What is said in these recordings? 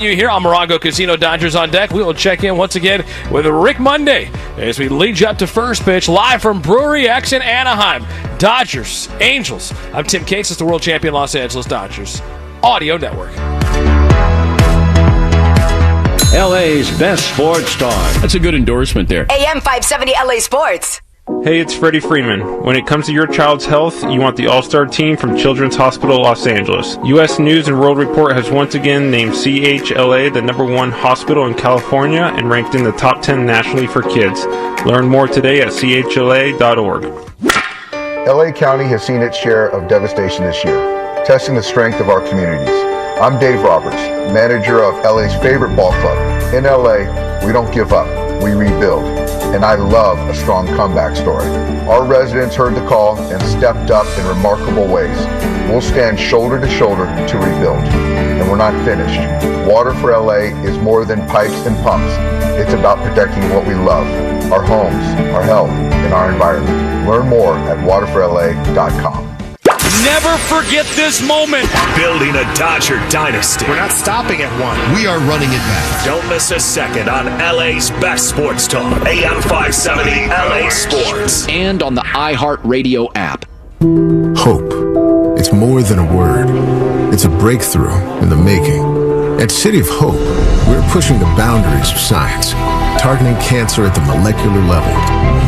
You here on Morongo Casino, Dodgers on deck. We will check in once again with Rick Monday as we lead you up to first pitch live from Brewery X in Anaheim. Dodgers, Angels. I'm Tim Cates. It's the world champion Los Angeles Dodgers Audio Network. LA's best sports star. That's a good endorsement there. AM 570 LA Sports. Hey, it's Freddie Freeman. When it comes to your child's health, you want the all-star team from Children's Hospital Los Angeles. U.S. News and World Report has once again named CHLA the #1 hospital in California and ranked in the top 10 nationally for kids. Learn more today at chla.org. LA County has seen its share of devastation this year, testing the strength of our communities. I'm Dave Roberts, manager of LA's favorite ball club. In LA, we don't give up, we rebuild. And I love a strong comeback story. Our residents heard the call and stepped up in remarkable ways. We'll stand shoulder to shoulder to rebuild. And we're not finished. Water for LA is more than pipes and pumps. It's about protecting what we love, our homes, our health, and our environment. Learn more at waterforla.com. Never forget this moment. Building a Dodger dynasty. We're not stopping at one. We are running it back. Don't miss a second on LA's best sports talk. AM 570 LA Sports. And on the iHeartRadio app. Hope. It's more than a word. It's a breakthrough in the making. At City of Hope, we're pushing the boundaries of science, targeting cancer at the molecular level,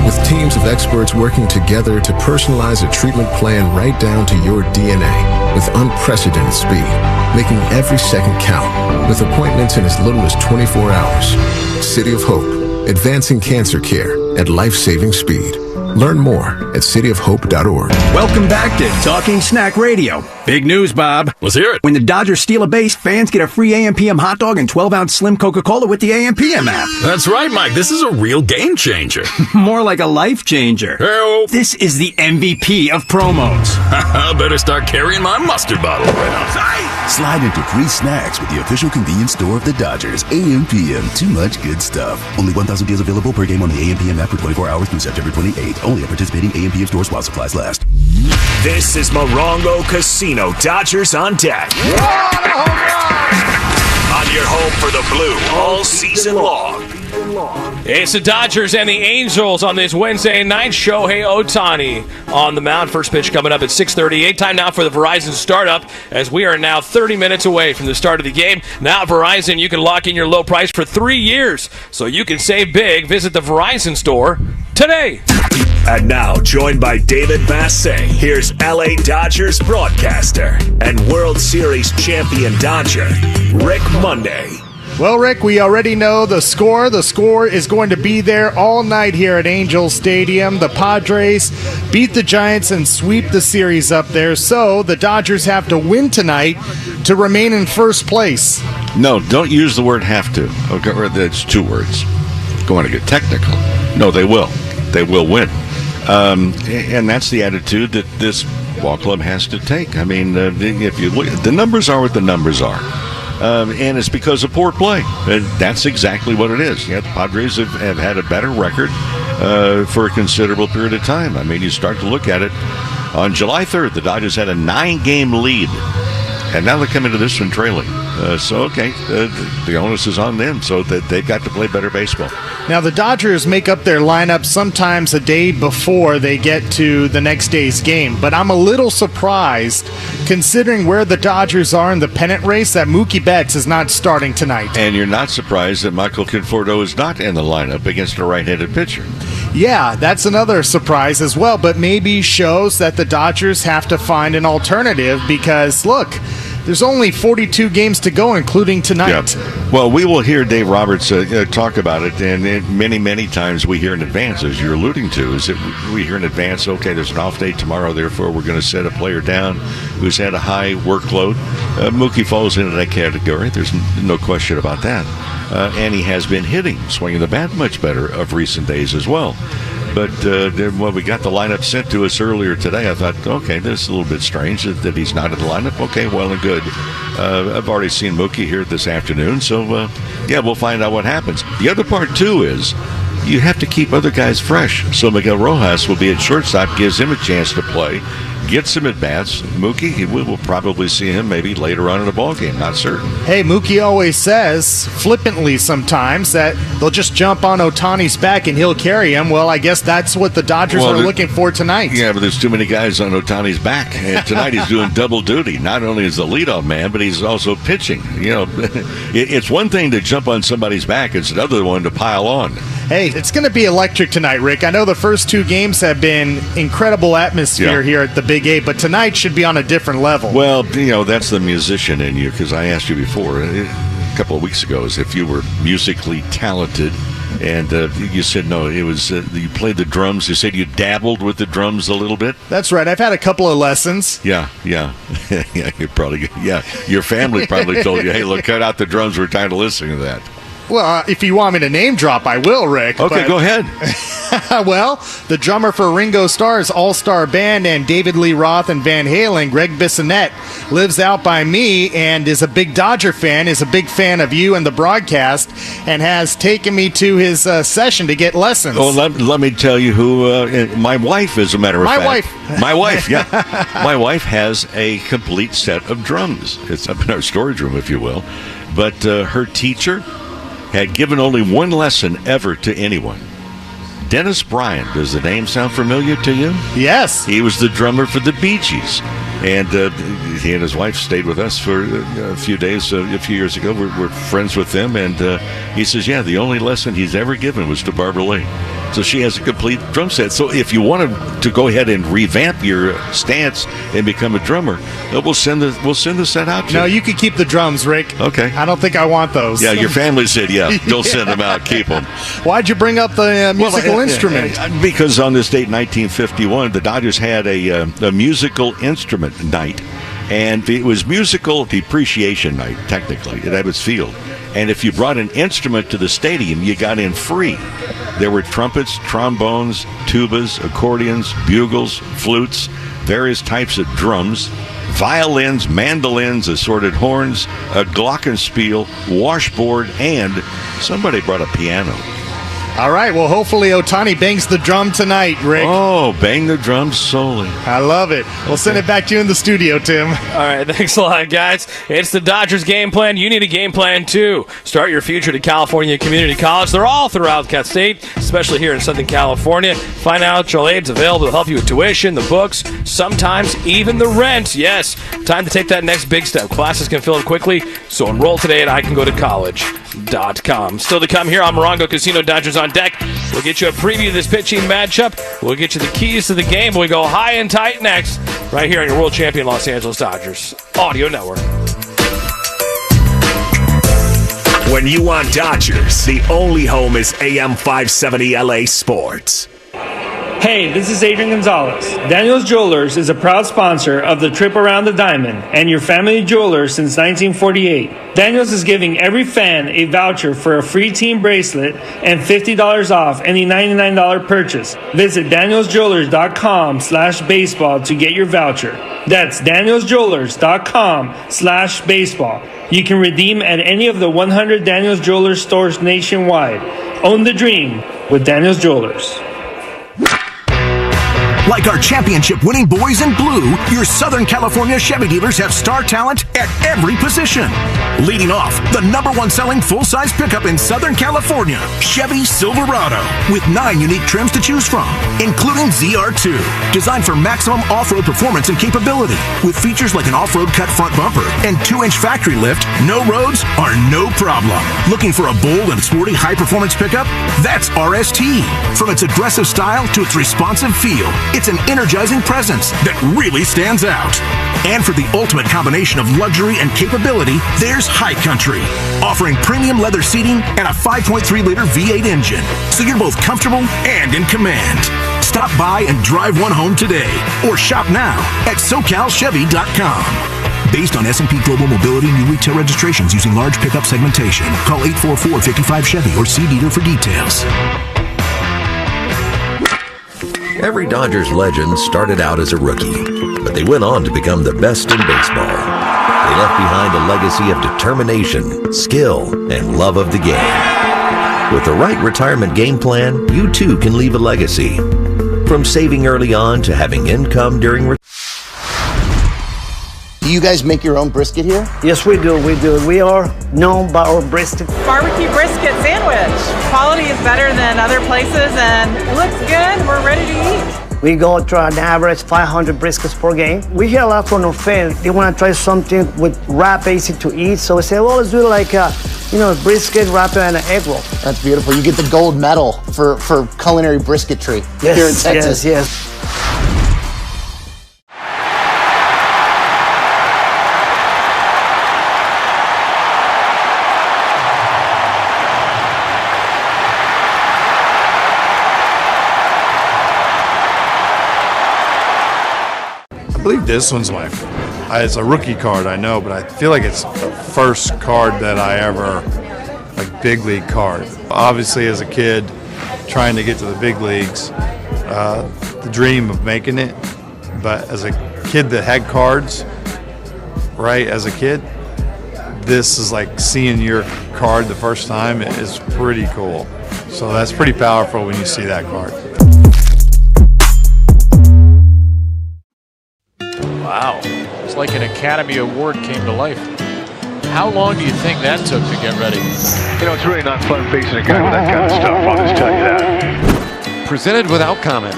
with teams of experts working together to personalize a treatment plan right down to your DNA with unprecedented speed, making every second count, with appointments in as little as 24 hours. City of Hope, advancing cancer care at life-saving speed. Learn more at cityofhope.org. Welcome back to Talking Snack Radio. Big news, Bob. Let's hear it. When the Dodgers steal a base, fans get a free AM/PM hot dog and 12-ounce slim Coca-Cola with the AM/PM app. That's right, Mike. This is a real game changer. More like a life changer. Help. This is the MVP of promos. Better start carrying my mustard bottle right outside. Slide into free snacks with the official convenience store of the Dodgers. AM/PM. Too much good stuff. Only 1,000 deals available per game on the AM/PM app for 24 hours through September 28th. Only at participating AM/PM stores while supplies last. This is Morongo Casino. Dodgers on deck. On your home for the blue all season long. It's the Dodgers and the Angels on this Wednesday night. Shohei Ohtani on the mound. First pitch coming up at 6:38. Time now for the Verizon startup, as we are now 30 minutes away from the start of the game. Now at Verizon, you can lock in your low price for 3 years, so you can save big. Visit the Verizon store today. And now, joined by David Massey, here's LA Dodgers broadcaster and World Series champion Dodger, Rick Monday. Well, Rick, we already know the score. The score is going to be there all night here at Angels Stadium. The Padres beat the Giants and sweep the series up there. So the Dodgers have to win tonight to remain in first place. No, don't use the word have to. Okay, that's 2 words. Going to get technical. No, they will. They will win. And that's the attitude that this ball club has to take. I mean, if you look, the numbers are what the numbers are. And it's because of poor play. That's exactly what it is. Yeah, the Padres have had a better record for a considerable period of time. I mean, you start to look at it. On July 3rd, the Dodgers had a 9-game lead. And now they come into this one trailing. The onus is on them, so that they've got to play better baseball. Now, the Dodgers make up their lineup sometimes a day before they get to the next day's game, but I'm a little surprised, considering where the Dodgers are in the pennant race, that Mookie Betts is not starting tonight. And you're not surprised that Michael Conforto is not in the lineup against a right-handed pitcher. Yeah, that's another surprise as well, but maybe shows that the Dodgers have to find an alternative because, look, there's only 42 games to go, including tonight. Yeah. Well, we will hear Dave Roberts talk about it, and many, many times we hear in advance, as you're alluding to, is that we hear in advance, okay, there's an off day tomorrow, therefore we're going to set a player down who's had a high workload. Mookie falls into that category. There's no question about that. And he has been hitting, swinging the bat much better of recent days as well. But when we got the lineup sent to us earlier today, I thought, okay, this is a little bit strange that he's not in the lineup. Okay, well and good. I've already seen Mookie here this afternoon, so we'll find out what happens. The other part, too, is you have to keep other guys fresh. So Miguel Rojas will be at shortstop, gives him a chance to play, gets him at bats. Mookie, we will probably see him maybe later on in the ballgame. Not certain. Hey, Mookie always says, flippantly sometimes, that they'll just jump on Ohtani's back and he'll carry him. Well, I guess that's what the Dodgers are looking for tonight. Yeah, but there's too many guys on Ohtani's back. And tonight he's doing double duty. Not only is the leadoff man, but he's also pitching. It's one thing to jump on somebody's back. It's another one to pile on. Hey, it's going to be electric tonight, Rick. I know the first two games have been incredible atmosphere here at the Big A, but tonight should be on a different level. Well, that's the musician in you, because I asked you before, a couple of weeks ago, is if you were musically talented, and you said no, it was you played the drums. You said you dabbled with the drums a little bit. That's right. I've had a couple of lessons. Yeah. You're probably your family probably told you, hey, look, cut out the drums. We're tired of listening to that. Well, if you want me to name drop, I will, Rick. Okay, go ahead. Well, the drummer for Ringo Starr's All-Star Band and David Lee Roth and Van Halen, Greg Bissonette, lives out by me and is a big Dodger fan, is a big fan of you and the broadcast, and has taken me to his session to get lessons. Oh, let me tell you who my wife, as a matter of fact. My wife, yeah. My wife has a complete set of drums. It's up in our storage room, if you will. But her teacher had given only one lesson ever to anyone. Dennis Bryant. Does the name sound familiar to you? Yes. He was the drummer for the Bee Gees. And he and his wife stayed with us for a few days a few years ago. We're friends with them. And he says, the only lesson he's ever given was to Barbara Lee. So she has a complete drum set. So if you wanted to go ahead and revamp your stance and become a drummer, we'll send the set out to you. No, you can keep the drums, Rick. Okay. I don't think I want those. Yeah, your family said, don't send them out, keep them. Why'd you bring up the musical instrument? Because on this date, 1951, the Dodgers had a musical instrument night. And it was musical depreciation night, technically, at Ebbets Field. And if you brought an instrument to the stadium, you got in free. There were trumpets, trombones, tubas, accordions, bugles, flutes, various types of drums, violins, mandolins, assorted horns, a glockenspiel, washboard, and somebody brought a piano. All right, well, hopefully Ohtani bangs the drum tonight, Rick. Oh, bang the drum solely. I love it. We'll send it back to you in the studio, Tim. All right, thanks a lot, guys. It's the Dodgers game plan. You need a game plan, too. Start your future to California Community College. They're all throughout Cal State, especially here in Southern California. Financial aid's available to help you with tuition, the books, sometimes even the rent. Yes, time to take that next big step. Classes can fill up quickly, so enroll today at icangotocollege.com. Still to come here on Morongo Casino, Dodgers on deck. We'll get you a preview of this pitching matchup. We'll get you the keys to the game. We go high and tight next, right here on your world champion Los Angeles Dodgers Audio Network. When you want Dodgers, the only home is AM 570 LA Sports. Hey, this is Adrian Gonzalez. Daniel's Jewelers is a proud sponsor of the Trip Around the Diamond and your family jeweler since 1948. Daniel's is giving every fan a voucher for a free team bracelet and $50 off any $99 purchase. Visit danielsjewelers.com/baseball to get your voucher. That's danielsjewelers.com/baseball. You can redeem at any of the 100 Daniel's Jewelers stores nationwide. Own the dream with Daniel's Jewelers. Like our championship-winning boys in blue, your Southern California Chevy dealers have star talent at every position. Leading off, the #1 selling full-size pickup in Southern California, Chevy Silverado, with 9 unique trims to choose from, including ZR2, designed for maximum off-road performance and capability. With features like an off-road cut front bumper and 2-inch factory lift, no roads are no problem. Looking for a bold and sporty high-performance pickup? That's RST. From its aggressive style to its responsive feel, it's an energizing presence that really stands out. And for the ultimate combination of luxury and capability, there's High Country, offering premium leather seating and a 5.3-liter V8 engine, so you're both comfortable and in command. Stop by and drive one home today, or shop now at SoCalChevy.com. Based on S&P Global Mobility new retail registrations using large pickup segmentation. Call 844-55-CHEVY or see dealer for details. Every Dodgers legend started out as a rookie, but they went on to become the best in baseball. They left behind a legacy of determination, skill, and love of the game. With the right retirement game plan, you too can leave a legacy. From saving early on to having income during Do you guys make your own brisket here? Yes, we do. We are known by our brisket. Barbecue brisket sandwich. Quality is better than other places, and it looks good. We're ready to eat. We go to an average 500 briskets per game. We hear a lot from our fans. They want to try something with wrap, easy to eat. So we say, well, let's do like a brisket, wrap, and an egg roll. That's beautiful. You get the gold medal for culinary brisketry here in Texas. Yes. I believe this one's it's a rookie card, I know, but I feel like it's the first card that I ever, big league card. Obviously, as a kid, trying to get to the big leagues, the dream of making it, but as a kid that had cards, right, as a kid, this is like seeing your card the first time is pretty cool. So that's pretty powerful when you see that card. Wow, it's like an Academy Award came to life. How long do you think that took to get ready? You know, it's really not fun facing a guy with that kind of stuff, I'll just tell you that. Presented without comment.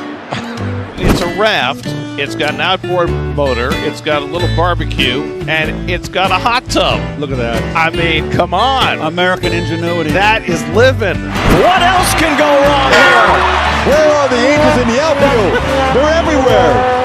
It's a raft, it's got an outboard motor, it's got a little barbecue, and it's got a hot tub. Look at that. I mean, come on. American ingenuity. That is living. What else can go wrong here? Where are the Angels in the outfield? They're everywhere.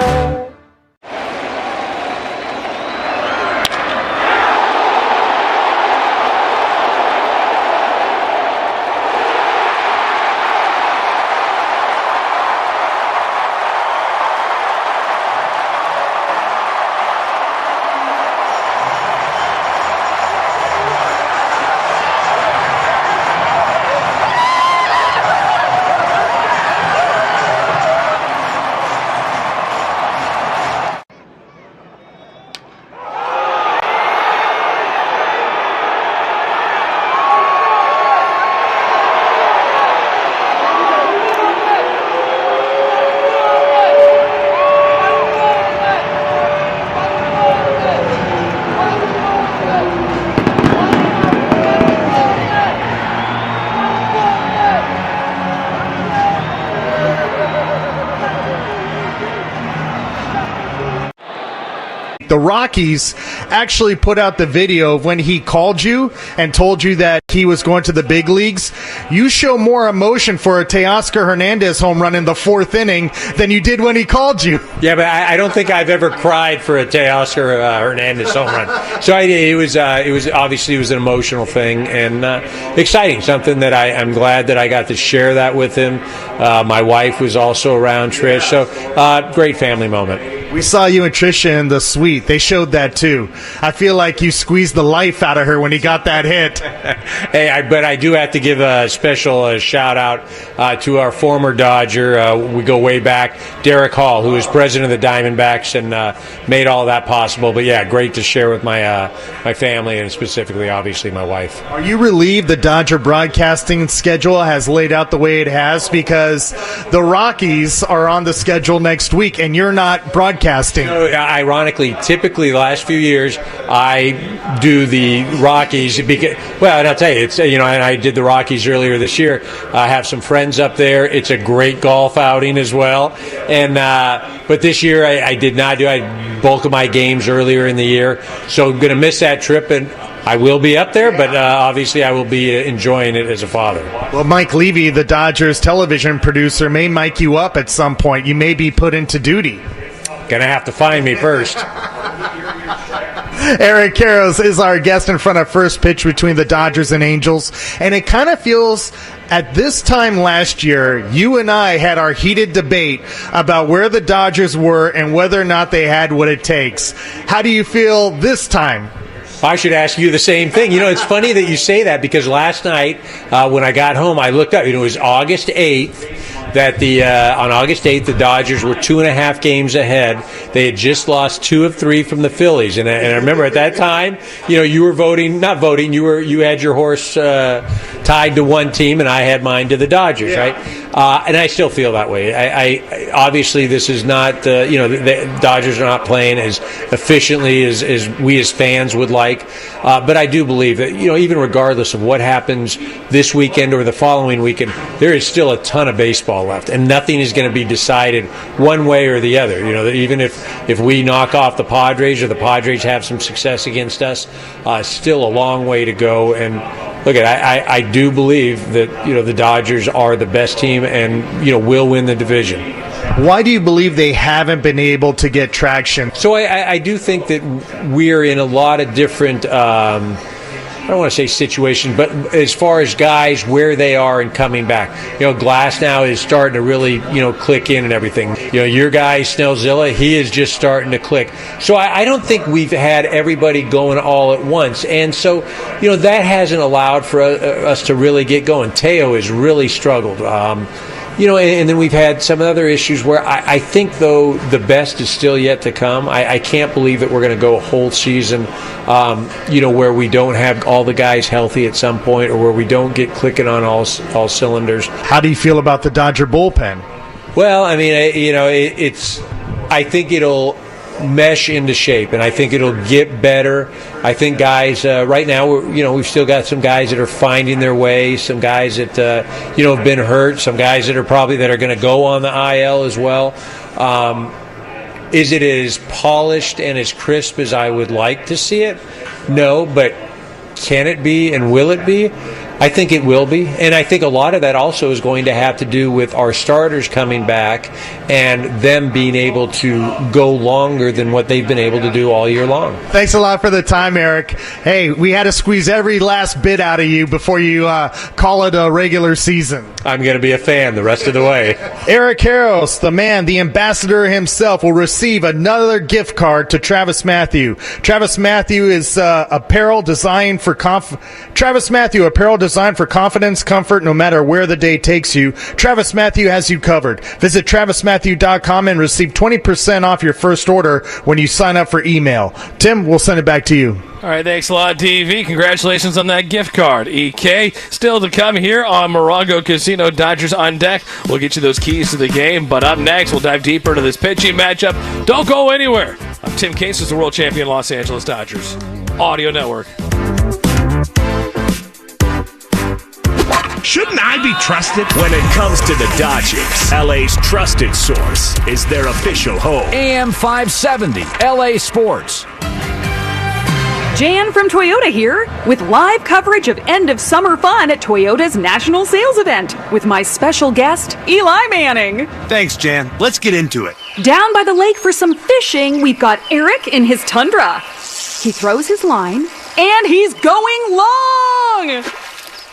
The Rockies actually put out the video of when he called you and told you that he was going to the big leagues. You show more emotion for a Teoscar Hernandez home run in the fourth inning than you did when he called you. Yeah, but I don't think I've ever cried for a Teoscar Hernandez home run. So it was obviously it was an emotional thing and exciting. Something that I'm glad that I got to share that with him. My wife was also around, Trish. So great family moment. We saw you and Trisha in the suite. They showed that too. I feel like you squeezed the life out of her when he got that hit. Hey, but I do have to give a special shout out to our former Dodger. We go way back, Derek Hall, who was president of the Diamondbacks and made all that possible. But yeah, great to share with my family and specifically, obviously, my wife. Are you relieved the Dodger broadcasting schedule has laid out the way it has? Because the Rockies are on the schedule next week and you're not broadcasting. Ironically, typically the last few years I do the Rockies because, well, and I'll tell you, it's and I did the Rockies earlier this year. I have some friends up there. It's a great golf outing as well. And but this year I did not do. I had bulk of my games earlier in the year, so I'm going to miss that trip and. I will be up there, but obviously I will be enjoying it as a father. Well, Mike Levy, the Dodgers television producer, may mic you up at some point. You may be put into duty. Gonna have to find me first. Eric Karros is our guest in front of first pitch between the Dodgers and Angels. And it kind of feels at this time last year, you and I had our heated debate about where the Dodgers were and whether or not they had what it takes. How do you feel this time? I should ask you the same thing. It's funny that you say that because last night when I got home, I looked up. It was August 8th. that on August 8th, the Dodgers were 2.5 games ahead. They had just lost 2 of 3 from the Phillies. And I remember at that time, you were you had your horse tied to one team, and I had mine to the Dodgers, right? And I still feel that way. I obviously, this is not, the Dodgers are not playing as efficiently as we as fans would like. But I do believe that, even regardless of what happens this weekend or the following weekend, there is still a ton of baseball left, and nothing is going to be decided one way or the other. Even if we knock off the Padres or the Padres have some success against us, still a long way to go. And look, I do believe that the Dodgers are the best team and will win the division. Why do you believe they haven't been able to get traction? So I do think that we're in a lot of different, I don't want to say situations, but as far as guys, where they are and coming back. Glass now is starting to really, click in and everything. Your guy, Snellzilla, he is just starting to click. So I don't think we've had everybody going all at once. And so, that hasn't allowed for us to really get going. Teo has really struggled. And then we've had some other issues where I think, though, the best is still yet to come. I can't believe that we're going to go a whole season, where we don't have all the guys healthy at some point, or where we don't get clicking on all cylinders. How do you feel about the Dodger bullpen? Well, I mean, I think it'll mesh into shape, and I think it'll get better. I think guys right now, we've still got some guys that are finding their way, some guys that have been hurt, some guys that are going to go on the IL as well. Is it as polished and as crisp as I would like to see it? No, but can it be and will it be? I think it will be, and I think a lot of that also is going to have to do with our starters coming back and them being able to go longer than what they've been able to do all year long. Thanks a lot for the time, Eric. Hey, we had to squeeze every last bit out of you before you call it a regular season. I'm going to be a fan the rest of the way. Eric Harros, the man, the ambassador himself, will receive another gift card to Travis Matthew. Travis Matthew is apparel designed for confidence, comfort, no matter where the day takes you. Travis Matthew has you covered. Visit TravisMatthew.com and receive 20% off your first order when you sign up for email. Tim, we'll send it back to you. All right, thanks a lot, DV. Congratulations on that gift card. EK, still to come here on Morongo Casino. Dodgers on deck. We'll get you those keys to the game. But up next, we'll dive deeper into this pitching matchup. Don't go anywhere. I'm Tim Case, the world champion Los Angeles Dodgers Audio Network. Shouldn't I be trusted? When it comes to the Dodgers, LA's trusted source is their official home. AM 570, LA Sports. Jan from Toyota here with live coverage of end of summer fun at Toyota's national sales event with my special guest, Eli Manning. Thanks, Jan. Let's get into it. Down by the lake for some fishing, we've got Eric in his Tundra. He throws his line, and he's going long!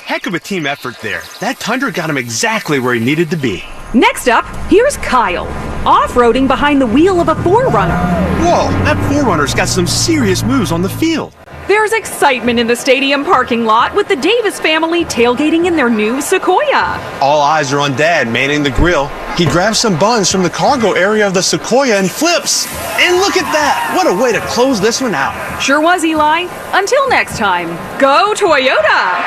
Heck of a team effort there. That Tundra got him exactly where he needed to be. Next up, here's Kyle, off-roading behind the wheel of a 4Runner. Whoa, that 4Runner's got some serious moves on the field. There's excitement in the stadium parking lot with the Davis family tailgating in their new Sequoia. All eyes are on Dad manning the grill. He grabs some buns from the cargo area of the Sequoia and flips. And look at that! What a way to close this one out. Sure was, Eli. Until next time, go Toyota!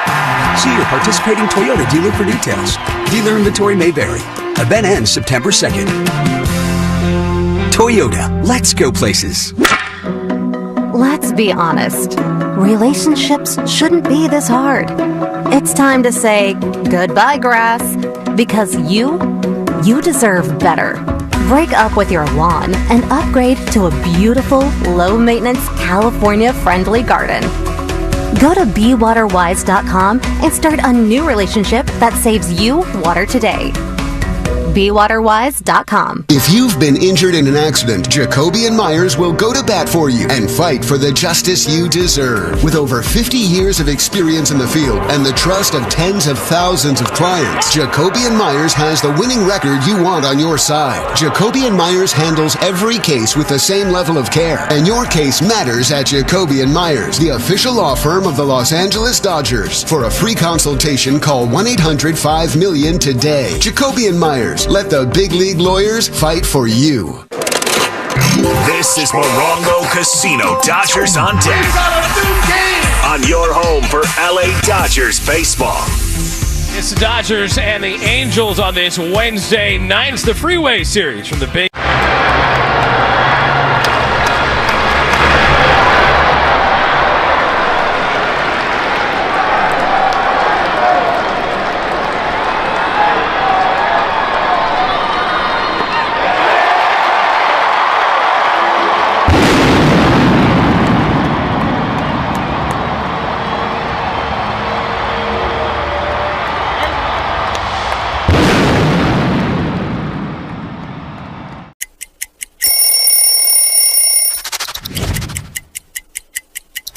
See your participating Toyota dealer for details. Dealer inventory may vary. Event ends September 2nd. Toyota, let's go places. Let's be honest. Relationships shouldn't be this hard. It's time to say goodbye, grass, because you deserve better. Break up with your lawn and upgrade to a beautiful, low-maintenance, California-friendly garden. Go to BeWaterWise.com and start a new relationship that saves you water today. BeWaterWise.com. If you've been injured in an accident, Jacoby & Myers will go to bat for you and fight for the justice you deserve. With over 50 years of experience in the field and the trust of tens of thousands of clients, Jacoby & Myers has the winning record you want on your side. Jacoby & Myers handles every case with the same level of care, and your case matters at Jacoby & Myers, the official law firm of the Los Angeles Dodgers. For a free consultation, call 1-800-5-MILLION today. Jacoby & Myers. Dodgers. Let the big league lawyers fight for you. This is Morongo Casino Dodgers on deck. On your home for LA Dodgers baseball. It's the Dodgers and the Angels on this Wednesday night. It's the Freeway Series from the big...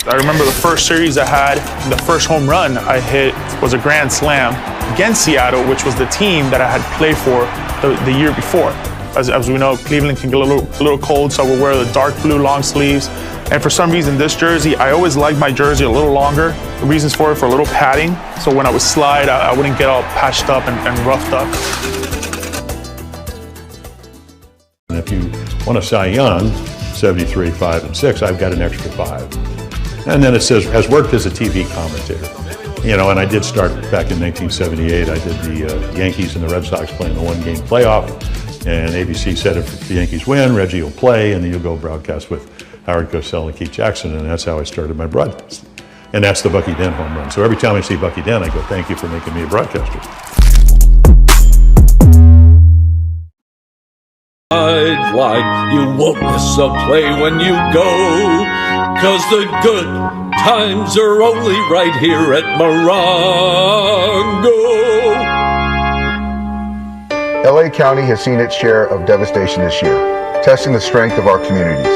I remember the first series I had, the first home run I hit was a grand slam against Seattle, which was the team that I had played for the year before. As we know, Cleveland can get a little cold, so I would wear the dark blue long sleeves. And for some reason, this jersey, I always liked my jersey a little longer. The reasons for it, for a little padding, so when I would slide, I wouldn't get all patched up and roughed up. And if you want a Cy Young, 73, 5, and 6, I've got an extra 5. And then it says, has worked as a TV commentator. You know, and I did start back in 1978. I did the Yankees and the Red Sox playing the one-game playoff. And ABC said if the Yankees win, Reggie will play, and then you'll go broadcast with Howard Cosell and Keith Jackson. And that's how I started my broadcast. And that's the Bucky Dent home run. So every time I see Bucky Dent, I go, thank you for making me a broadcaster. I'd like you won't miss a play when you go, 'cause the good times are only right here at Morongo. LA County has seen its share of devastation this year, testing the strength of our communities.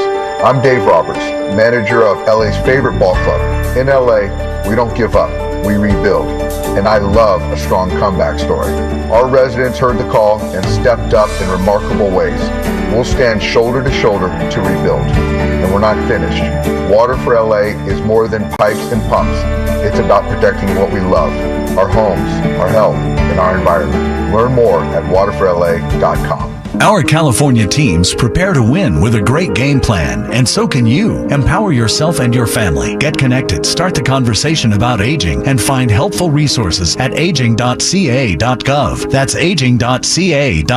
I'm Dave Roberts, manager of LA's favorite ball club. In LA, we don't give up, we rebuild. And I love a strong comeback story. Our residents heard the call and stepped up in remarkable ways. We'll stand shoulder to shoulder to rebuild. And we're not finished. Water for LA is more than pipes and pumps. It's about protecting what we love, our homes, our health, and our environment. Learn more at waterforla.com. Our California teams prepare to win with a great game plan, and so can you. Empower yourself and your family. Get connected, start the conversation about aging, and find helpful resources at aging.ca.gov. That's aging.ca.gov.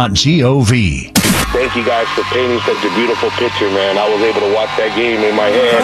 Thank you guys for painting such a beautiful picture, man. I was able to watch that game in my head.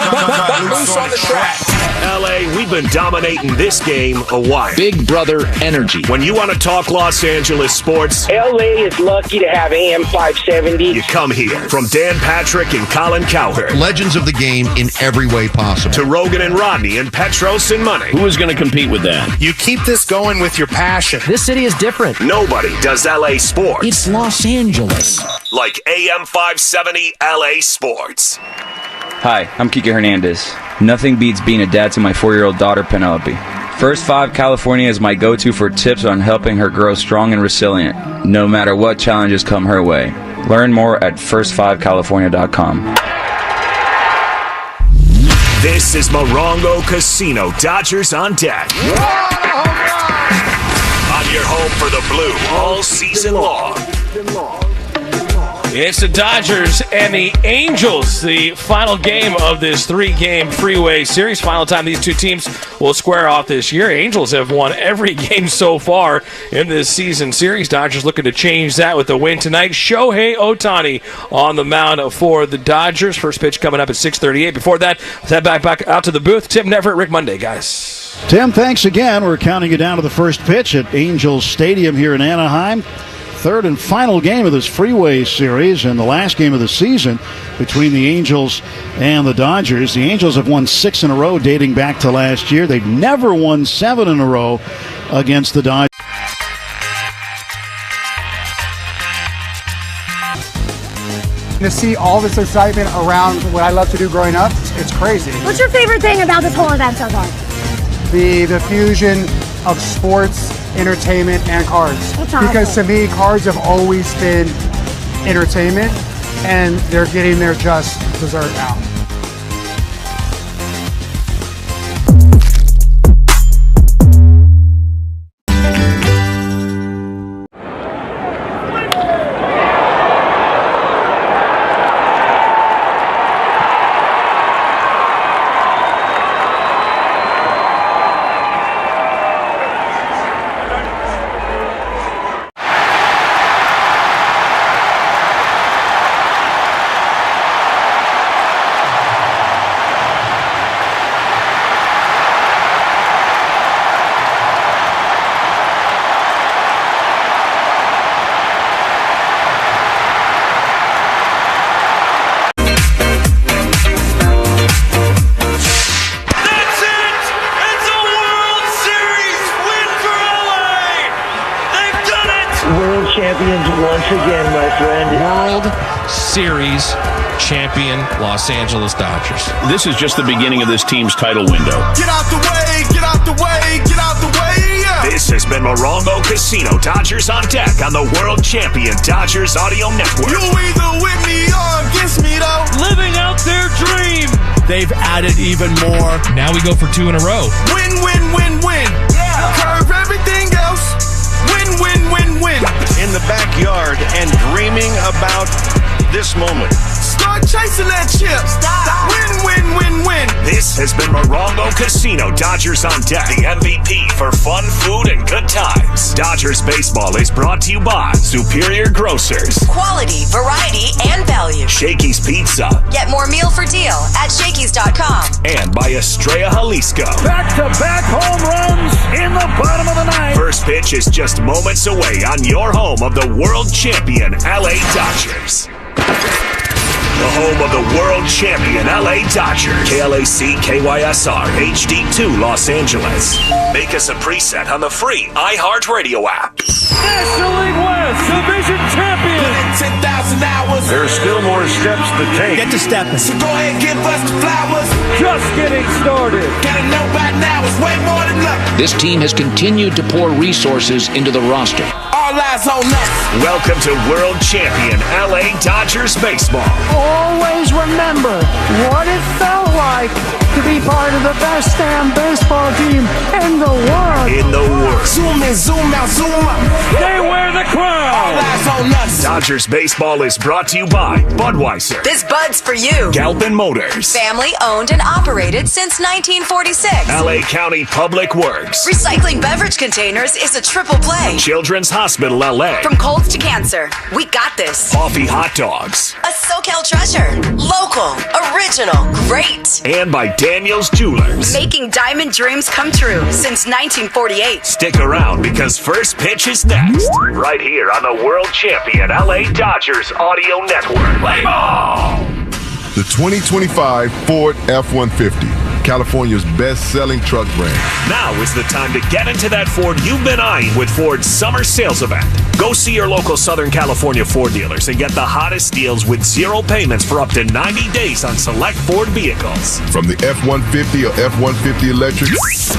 Loose on the track. LA, we've been dominating this game a while. Big Brother energy. When you want to talk Los Angeles sports, LA is lucky to have AM 570. You come here. From Dan Patrick and Colin Cowherd. Legends of the game in every way possible. To Rogan and Rodney and Petros and Money. Who is going to compete with that? You keep this going with your passion. This city is different. Nobody does LA sports. It's Los Angeles. Like AM 570 LA Sports. Hi, I'm Kike Hernandez. Nothing beats being a dad to my 4-year-old daughter, Penelope. First 5 California is my go-to for tips on helping her grow strong and resilient, no matter what challenges come her way. Learn more at first5california.com. This is Morongo Casino Dodgers on deck. On your home for the blue all season long. It's the Dodgers and the Angels, the final game of this 3-game Freeway Series. Final time these two teams will square off this year. Angels have won every game so far in this season series. Dodgers looking to change that with the win tonight. Shohei Ohtani on the mound for the Dodgers. First pitch coming up at 6:38. Before that, let's head back out to the booth. Tim Neverett, Rick Monday, guys. Tim, thanks again. We're counting you down to the first pitch at Angels Stadium here in Anaheim. Third and final game of this Freeway Series and the last game of the season between the Angels and the Dodgers. The Angels have won 6 in a row dating back to last year. They've never won 7 in a row against the Dodgers. To see all this excitement around what I love to do growing up, it's crazy. What's your favorite thing about this whole event so far? The fusion of sports, entertainment, and cards. That's awesome. Because to me, cards have always been entertainment, and they're getting their just dessert now. champions once again, my friend. World Series champion Los Angeles Dodgers. This is just the beginning of this team's title window. Get out the way, get out the way, get out the way, yeah. This has been Morongo Casino. Dodgers on deck on the world champion Dodgers Audio Network. You either with me or against me, though. Living out their dream. They've added even more. Now we go for 2 in a row. Win, win, win, win. Yeah. Curve everything else. Win, win, win, win. In the backyard and dreaming about this moment. Start chasing that chip. Stop. Win, win, win, win. This has been Morongo Casino. Dodgers on deck. The MVP for fun, food, and good times. Dodgers baseball is brought to you by Superior Grocers. Quality, variety, and value. Shakey's Pizza. Get more meal for deal at Shakey's.com. And by Estrella Jalisco. Back-to-back home runs in the bottom of the ninth. First pitch is just moments away on your home of the world champion LA Dodgers. The home of the world champion LA Dodgers. KLAC KYSR HD2 Los Angeles. Make us a preset on the free iHeartRadio app. National League West Division champion. 10,000 hours. There's still more steps to take. Get to stepping. So go ahead and give us the flowers. Just getting started. Gotta know by now it's way more than luck. This team has continued to pour resources into the roster. All eyes on us. Welcome to world champion LA Dodgers baseball. Always remember what it felt like to be part of the best damn baseball team in the world. In the world. Zoom in, zoom out, zoom up. They wear the crown. All eyes on us. Dodgers baseball is brought to you by Budweiser. This Bud's for you. Galpin Motors. Family owned and operated since 1946. LA County Public Works. Recycling beverage containers is a triple play. Children's Hospital LA. From colds to cancer, we got this. Coffee Hot Dogs. A SoCal treasure. Local, original, great. And by Daniel's Jewelers. Making diamond dreams come true since 1948. Stick around because first pitch is next. Right here on the world champion LA Dodgers Audio Network. Play ball! The 2025 Ford F-150, California's best-selling truck brand. Now is the time to get into that Ford you've been eyeing with Ford's summer sales event. Go see your local Southern California Ford dealers and get the hottest deals with 0 payments for up to 90 days on select Ford vehicles. From the F-150 or F-150 electric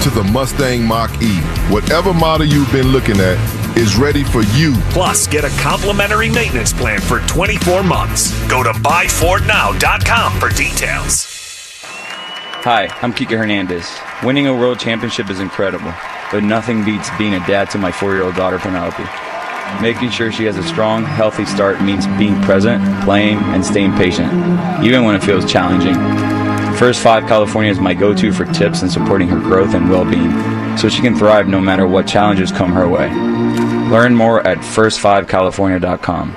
to the Mustang Mach-E, whatever model you've been looking at is ready for you. Plus, get a complimentary maintenance plan for 24 months. Go to buyfordnow.com for details. Hi, I'm Kike Hernandez. Winning a world championship is incredible, but nothing beats being a dad to my 4-year-old daughter, Penelope. Making sure she has a strong, healthy start means being present, playing, and staying patient, even when it feels challenging. First 5 California is my go-to for tips and supporting her growth and well-being, so she can thrive no matter what challenges come her way. Learn more at first5california.com.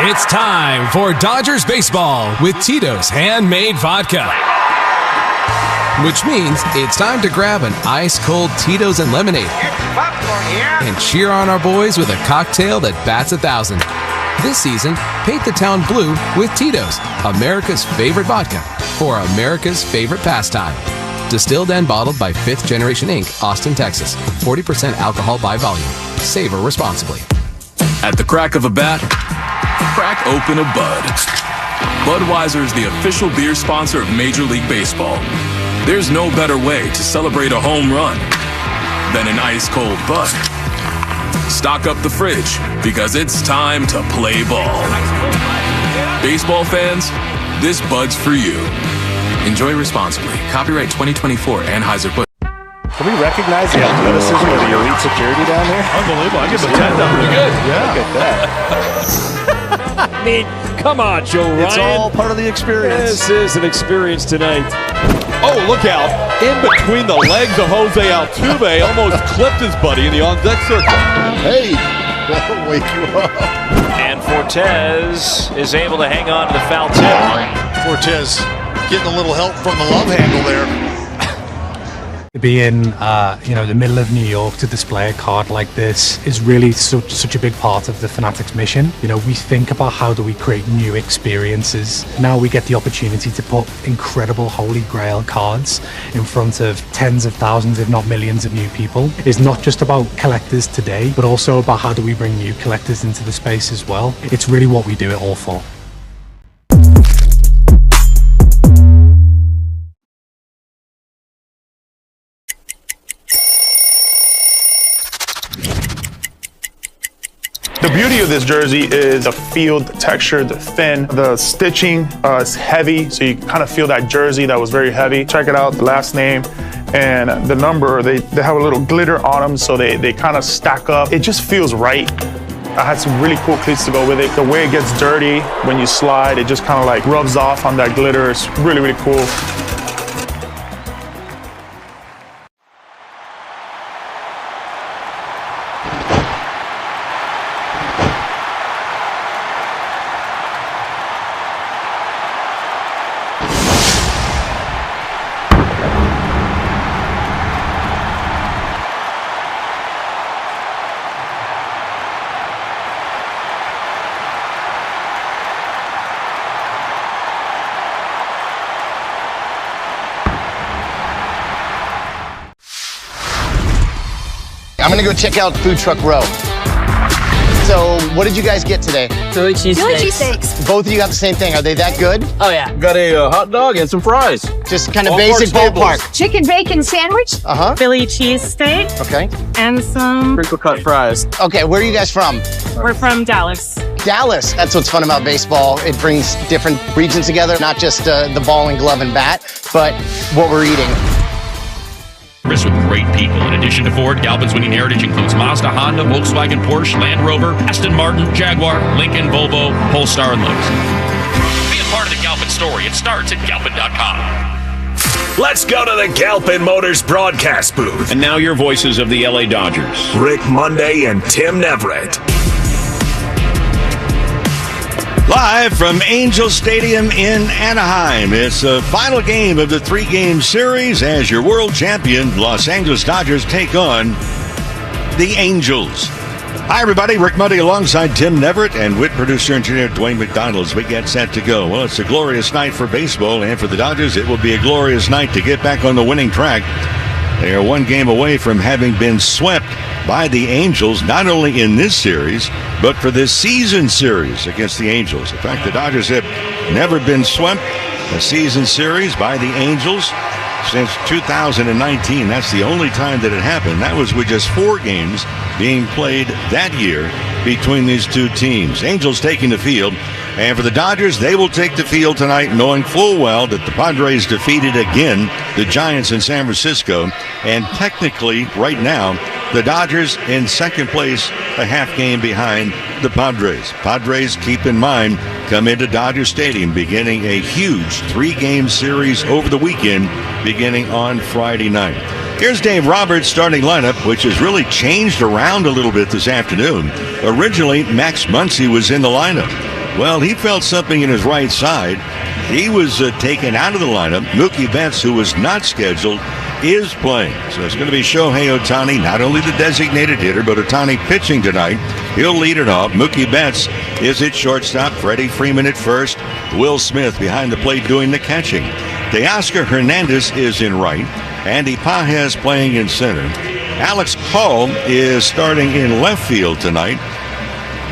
It's time for Dodgers baseball with Tito's handmade vodka. Which means it's time to grab an ice-cold Tito's and lemonade and cheer on our boys with a cocktail that bats 1,000. This season, paint the town blue with Tito's, America's favorite vodka for America's favorite pastime. Distilled and bottled by 5th Generation Inc., Austin, Texas. 40% alcohol by volume. Savor responsibly. At the crack of a bat, crack open a Bud. Budweiser is the official beer sponsor of Major League Baseball. There's no better way to celebrate a home run than an ice-cold Bud. Stock up the fridge because it's time to play ball. Baseball fans, this Bud's for you. Enjoy responsibly. Copyright 2024 Anheuser-Busch. Can we recognize the athleticism of the elite security down there? Unbelievable. I give him a 10 up. Pretty good. Yeah. Look at that. I mean, come on, Joe Ryan. It's all part of the experience. This is an experience tonight. Oh, look out. In between the legs of Jose Altuve, almost clipped his buddy in the on-deck circle. Hey, that'll wake you up. And Fortes is able to hang on to the foul tip. Fortes getting a little help from the love handle there. To be in, the middle of New York to display a card like this is really such a big part of the Fanatics mission. We think about how do we create new experiences. Now we get the opportunity to put incredible Holy Grail cards in front of tens of thousands, if not millions of new people. It's not just about collectors today, but also about how do we bring new collectors into the space as well. It's really what we do it all for. The beauty of this jersey is the feel, the texture, the thin, the stitching is heavy, so you kind of feel that jersey that was very heavy. Check it out, the last name and the number, they have a little glitter on them, so they kind of stack up. It just feels right. I had some really cool cleats to go with it. The way it gets dirty when you slide, it just kind of like rubs off on that glitter. It's really, really cool. I'm gonna go check out Food Truck Row. So, what did you guys get today? Philly cheesesteaks. Both of you got the same thing. Are they that good? Oh yeah. Got a hot dog and some fries. Just kind of basic ballpark. Chicken bacon sandwich. Philly cheesesteak. Okay. And some crinkle cut fries. Okay, where are you guys from? We're from Dallas. Dallas. That's what's fun about baseball. It brings different regions together, not just the ball and glove and bat, but what we're eating. With great people. In addition to Ford, Galpin's winning heritage includes Mazda, Honda, Volkswagen, Porsche, Land Rover, Aston Martin, Jaguar, Lincoln, Volvo, Polestar, and Lowe's. Be a part of the Galpin story. It starts at Galpin.com. Let's go to the Galpin Motors broadcast booth. And now your voices of the LA Dodgers. Rick Monday and Tim Neverett. Live from Angel Stadium in Anaheim. It's the final game of the 3-game series as your world champion Los Angeles Dodgers take on the Angels. Hi, everybody. Rick Monday alongside Tim Neverett and with producer engineer Dwayne McDonald as we get set to go. Well, it's a glorious night for baseball, and for the Dodgers, it will be a glorious night to get back on the winning track. They are one game away from having been swept by the Angels, not only in this series, but for this season series against the Angels. In fact, the Dodgers have never been swept a season series by the Angels since 2019. That's the only time that it happened. That was with just 4 games being played that year between these two teams. Angels taking the field. And for the Dodgers, they will take the field tonight knowing full well that the Padres defeated again the Giants in San Francisco. And technically, right now, the Dodgers in second place, a half game behind the Padres. Padres, keep in mind, come into Dodger Stadium beginning a huge 3-game series over the weekend beginning on Friday night. Here's Dave Roberts' starting lineup, which has really changed around a little bit this afternoon. Originally, Max Muncy was in the lineup. Well, he felt something in his right side. He was taken out of the lineup. Mookie Betts, who was not scheduled, is playing. So it's going to be Shohei Ohtani, not only the designated hitter, but Ohtani pitching tonight. He'll lead it off. Mookie Betts is at shortstop. Freddie Freeman at first. Will Smith behind the plate doing the catching. Teoscar Hernandez is in right. Andy Pages playing in center. Alex Call is starting in left field tonight.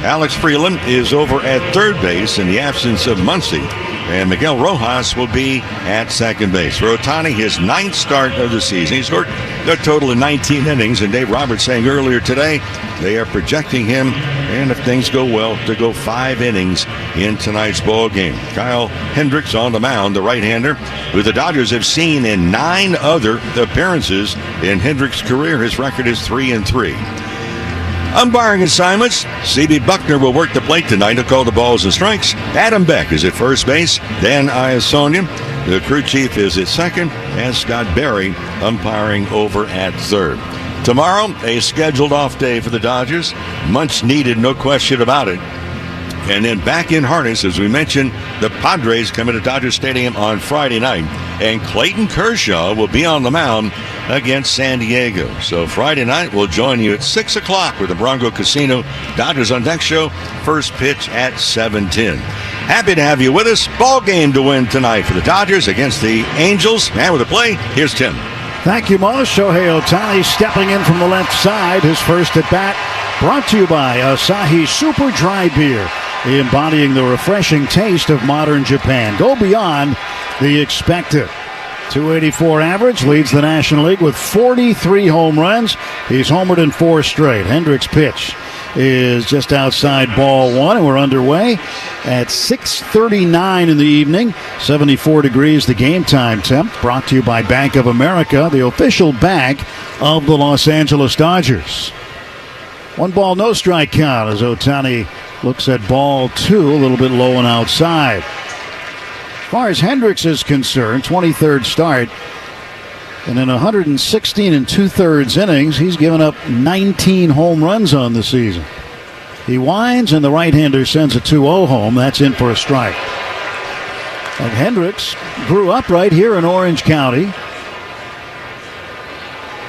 Alex Freeland is over at third base in the absence of Muncy. And Miguel Rojas will be at second base. For Ohtani, his 9th start of the season. He scored a total of 19 innings. And Dave Roberts saying earlier today, they are projecting him, and if things go well, to go 5 innings in tonight's ball game. Kyle Hendricks on the mound, the right-hander, who the Dodgers have seen in 9 other appearances in Hendricks' career. His record is 3-3. Umpiring assignments, C.B. Buckner will work the plate tonight to call the balls and strikes. Adam Beck is at first base. Dan Iasonia, the crew chief, is at second. And Scott Berry umpiring over at third. Tomorrow, a scheduled off day for the Dodgers. Much needed, no question about it. And then back in harness, as we mentioned, the Padres coming to Dodger Stadium on Friday night. And Clayton Kershaw will be on the mound against San Diego. So Friday night, we'll join you at 6 o'clock with the Bronco Casino Dodgers on Deck show. First pitch at 7:10. Happy to have you with us. Ball game to win tonight for the Dodgers against the Angels. And with the play, here's Tim. Thank you, Mo. Shohei Ohtani stepping in from the left side. His first at bat brought to you by Asahi Super Dry Beer, embodying the refreshing taste of modern Japan. Go beyond the expected. 284 average, leads the National League with 43 home runs. He's homered in 4 straight. Hendricks' pitch is just outside ball 1, and we're underway at 6:39 in the evening. 74 degrees the game time temp. Brought to you by Bank of America, the official bank of the Los Angeles Dodgers. 1 ball, no strike count as Ohtani looks at ball 2, a little bit low and outside. As far as Hendricks is concerned, 23rd start, and in 116 2/3 innings, he's given up 19 home runs on the season. He winds, and the right-hander sends a 2-0 home. That's in for a strike. And Hendricks grew up right here in Orange County.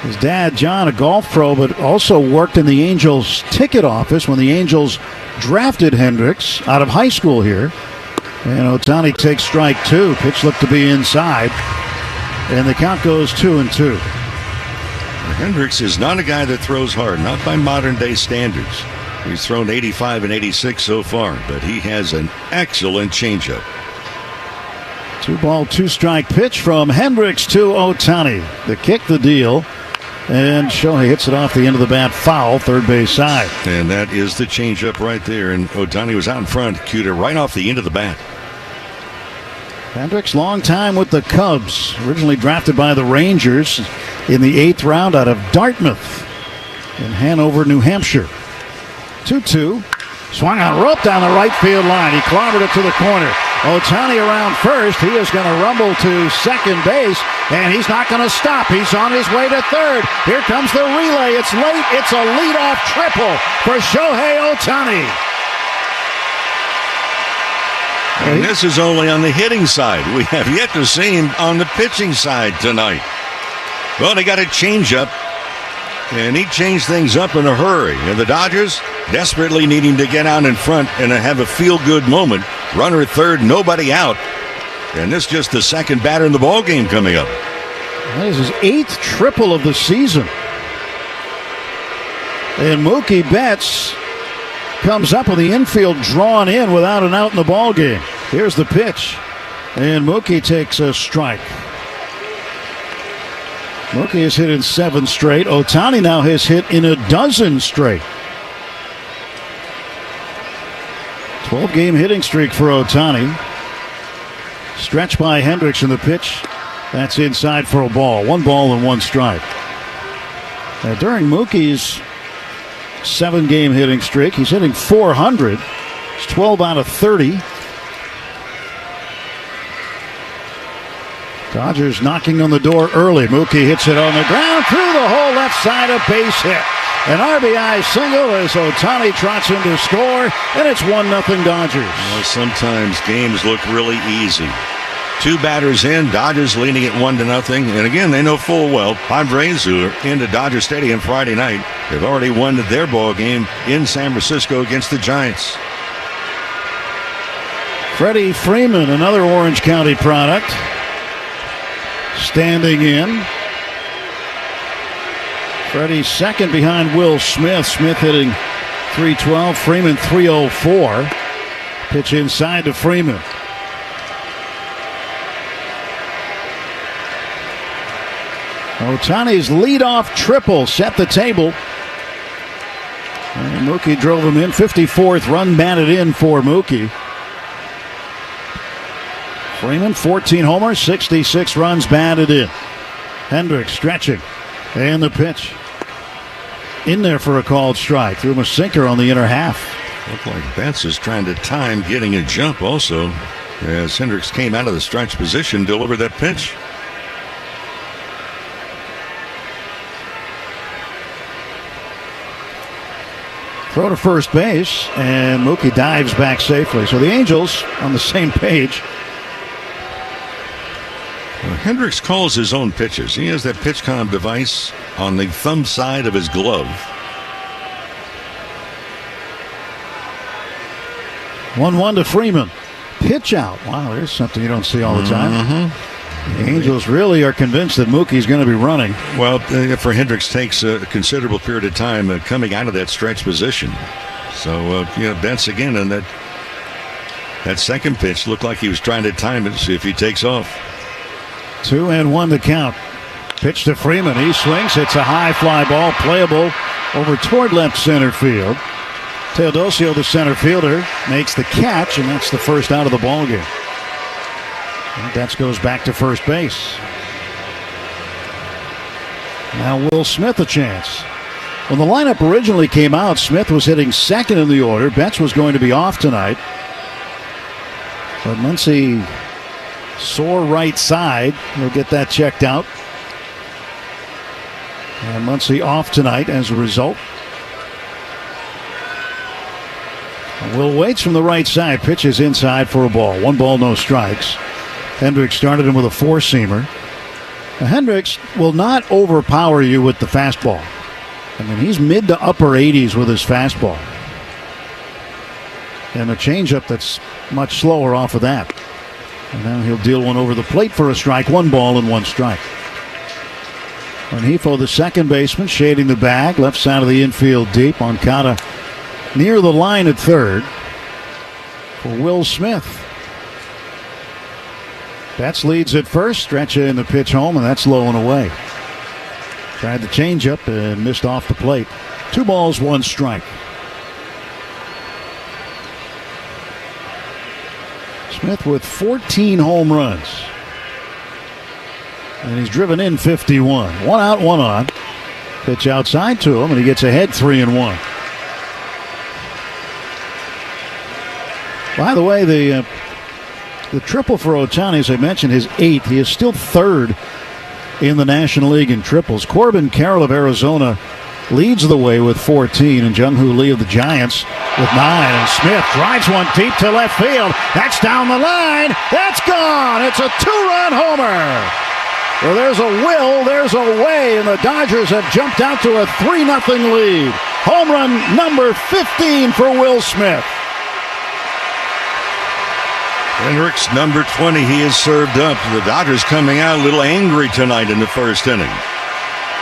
His dad, John, a golf pro, but also worked in the Angels ticket office when the Angels drafted Hendricks out of high school here. And Ohtani takes strike 2. Pitch looked to be inside. And the count goes 2-2. Hendricks is not a guy that throws hard, not by modern day standards. He's thrown 85 and 86 so far, but he has an excellent changeup. 2 ball, 2 strike pitch from Hendricks to Ohtani. The kick, the deal. And Shohei hits it off the end of the bat, foul, third base side. And that is the changeup right there. And Ohtani was out in front, cued it right off the end of the bat. Hendricks, long time with the Cubs. Originally drafted by the Rangers in the 8th round out of Dartmouth in Hanover, New Hampshire. 2-2. Swung on, rope down the right field line. He clobbered it to the corner. Ohtani around first. He is going to rumble to second base, and he's not going to stop. He's on his way to third. Here comes the relay. It's late. It's a leadoff triple for Shohei Ohtani. And this is only on the hitting side. We have yet to see him on the pitching side tonight. Well, they got a changeup, and he changed things up in a hurry. And the Dodgers desperately needing to get out in front and have a feel-good moment. Runner at third, nobody out. And this is just the second batter in the ballgame coming up. That is his 8th triple of the season. And Mookie Betts comes up with the infield drawn in without an out in the ball game. Here's the pitch, and Mookie takes a strike. Mookie has hit in 7 straight. Ohtani now has hit in a 12 straight. 12-game hitting streak for Ohtani. Stretched by Hendricks in the pitch. That's inside for a ball. 1 ball and 1 strike. During Mookie's 7-game hitting streak, he's hitting .400. It's 12 out of 30. Dodgers knocking on the door early. Mookie hits it on the ground through the whole left side, a base hit. An RBI single as Ohtani trots in to score, and it's 1-0 Dodgers. Well, sometimes games look really easy. 2 batters in, Dodgers leading at 1-0. And again, they know full well Padres, who are into Dodger Stadium Friday night, have already won their ball game in San Francisco against the Giants. Freddie Freeman, another Orange County product, standing in. Freddie second behind Will Smith. Smith hitting .312, Freeman .304. Pitch inside to Freeman. Ohtani's leadoff triple set the table. And Mookie drove him in. 54th run batted in for Mookie. Freeman, 14 homers, 66 runs batted in. Hendricks stretching. And the pitch. In there for a called strike. Threw him a sinker on the inner half. Looked like Betts is trying to time getting a jump also, as Hendricks came out of the stretch position, delivered that pitch. Throw to first base, and Mookie dives back safely. So the Angels on the same page. Well, Hendricks calls his own pitches. He has that PitchCom device on the thumb side of his glove. 1-1 to Freeman. Pitch out. Wow, there's something you don't see all the time. The Angels really are convinced that Mookie's going to be running. Well, for Hendricks takes a considerable period of time coming out of that stretch position. So, Betts again, and that second pitch looked like he was trying to time it to see if he takes off. 2-1 to count. Pitch to Freeman. He swings. It's a high fly ball, playable over toward left center field. Teodosio, the center fielder, makes the catch, and that's the first out of the ballgame. Betts goes back to first base. Now Will Smith a chance. When the lineup originally came out, Smith was hitting second in the order. Betts was going to be off tonight. But Muncy, sore right side. He'll get that checked out. And Muncy off tonight as a result. Will waits from the right side. Pitches inside for a ball. 1 ball, no strikes. Hendricks started him with a four-seamer. Now, Hendricks will not overpower you with the fastball. I mean, he's mid to upper 80s with his fastball. And a changeup that's much slower off of that. And now he'll deal one over the plate for a strike. 1 ball and 1 strike. Rengifo, the second baseman, shading the bag. Left side of the infield deep. Moncada near the line at third for Will Smith. Betts leads at first. Stretcha in the pitch home, and that's low and away. Tried the changeup and missed off the plate. 2 balls, 1 strike. Smith with 14 home runs. And he's driven in 51. 1 out, 1 on. Pitch outside to him, and he gets ahead 3-1. By the way, the triple for Ohtani, as I mentioned, his 8th. He is still 3rd in the National League in triples. Corbin Carroll of Arizona leads the way with 14, and Jung-Hoo Lee of the Giants with 9. And Smith drives one deep to left field. That's down the line. That's gone. It's a 2-run homer. Well, there's a will, there's a way, and the Dodgers have jumped out to a 3-0 lead. Home run number 15 for Will Smith. Hendricks, number 20, he is served up. The Dodgers coming out a little angry tonight in the first inning.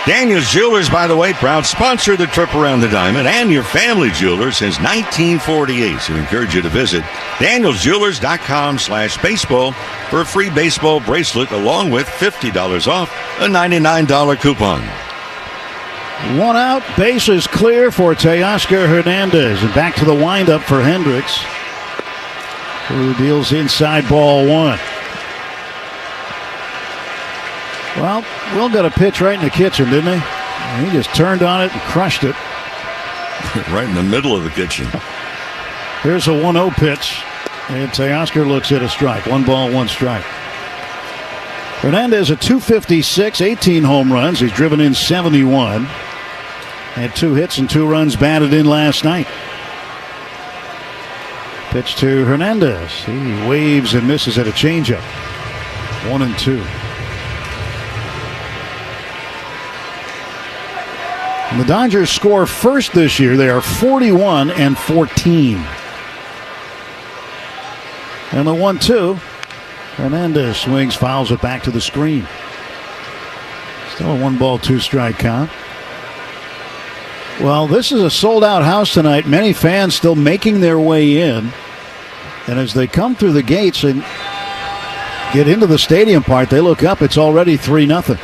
Daniels Jewelers, by the way, proud sponsor of the trip around the diamond and your family jeweler since 1948. So we encourage you to visit danielsjewelers.com/baseball for a free baseball bracelet along with $50 off a $99 coupon. 1 out, bases clear for Teoscar Hernandez. And back to the windup for Hendricks, who deals inside ball 1. Well, Will got a pitch right in the kitchen, didn't he? And he just turned on it and crushed it. Right in the middle of the kitchen. Here's a 1-0 pitch. And Teoscar looks at a strike. 1 ball, 1 strike. Hernandez at .256, 18 home runs. He's driven in 71. Had 2 hits and 2 runs batted in last night. Pitch to Hernandez. He waves and misses at a changeup. 1-2. And the Dodgers score first this year. They are 41-14. And the 1-2. Hernandez swings, fouls it back to the screen. Still a 1 ball, 2 strike count. Well, this is a sold-out house tonight. Many fans still making their way in. And as they come through the gates and get into the stadium part, they look up. It's already 3-0.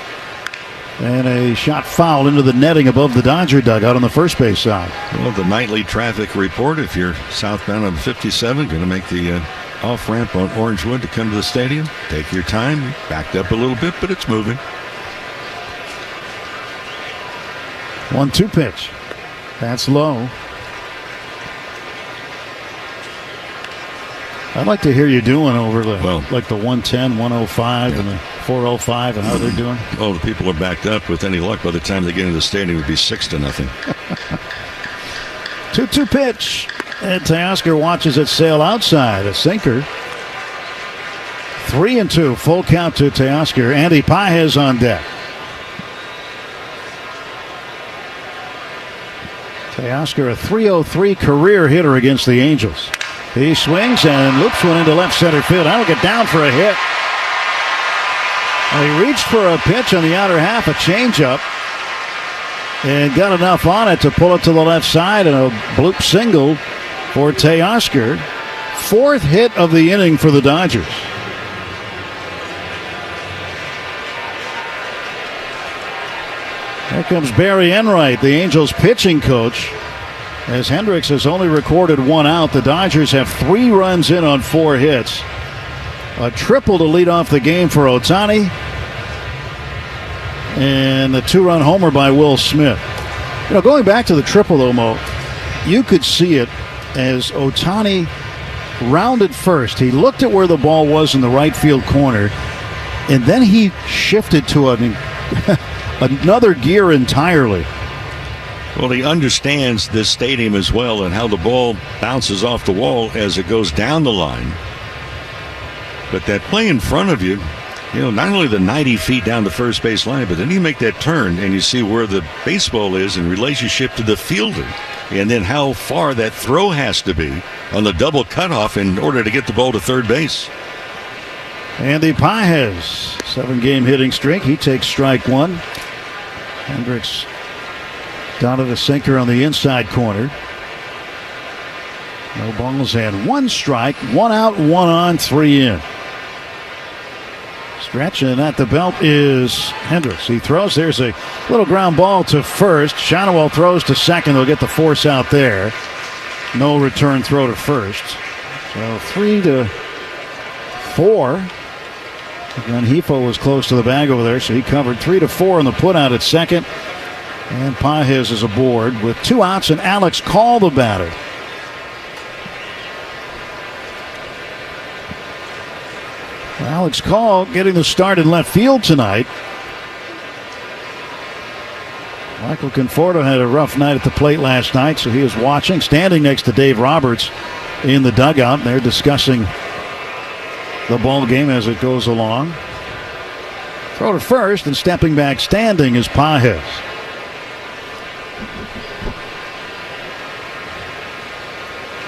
And a shot foul into the netting above the Dodger dugout on the first base side. Well, the nightly traffic report, if you're southbound on 57, going to make the off-ramp on Orangewood to come to the stadium. Take your time. Backed up a little bit, but it's moving. 1-2 pitch. That's low. I'd like to hear you doing over the like the 110, 105, and the 405, and how they're doing. Oh, the people are backed up. With any luck, by the time they get into the stadium, it would be 6-0. 2-2 pitch. And Teoscar watches it sail outside. A sinker. 3-2. Full count to Teoscar. Andy Pages on deck. Teoscar, a .303 career hitter against the Angels. He swings and loops one into left center field. That'll get down for a hit. He reached for a pitch on the outer half, a changeup, and got enough on it to pull it to the left side, and a bloop single for Teoscar. 4th hit of the inning for the Dodgers. Here comes Barry Enright, the Angels pitching coach. As Hendricks has only recorded 1 out, the Dodgers have 3 runs in on 4 hits. A triple to lead off the game for Ohtani. And the 2-run homer by Will Smith. You know, going back to the triple, though, Mo, you could see it as Ohtani rounded first. He looked at where the ball was in the right field corner, and then he shifted to another gear entirely. Well, he understands this stadium as well and how the ball bounces off the wall as it goes down the line. But that play in front of you, you know, not only the 90 feet down the first base line, but then you make that turn and you see where the baseball is in relationship to the fielder. And then how far that throw has to be on the double cutoff in order to get the ball to third base. Andy Pages, 7-game hitting streak. He takes strike 1. Hendricks down to the sinker on the inside corner. No balls and 1 strike, 1 out, 1 on, 3 in. Stretch, and at the belt is Hendricks. He throws. There's a little ground ball to first. Shonowell throws to second. They'll get the force out there. No return throw to first. So 3-4. Again, Hifo was close to the bag over there, so he covered 3-4 on the put out at second. And Pages is aboard with 2 outs, and Alex Call the batter. Alex Call getting the start in left field tonight. Michael Conforto had a rough night at the plate last night, so he is watching, standing next to Dave Roberts in the dugout. And they're discussing the ball game as it goes along. Throw to first, and stepping back standing is Pages.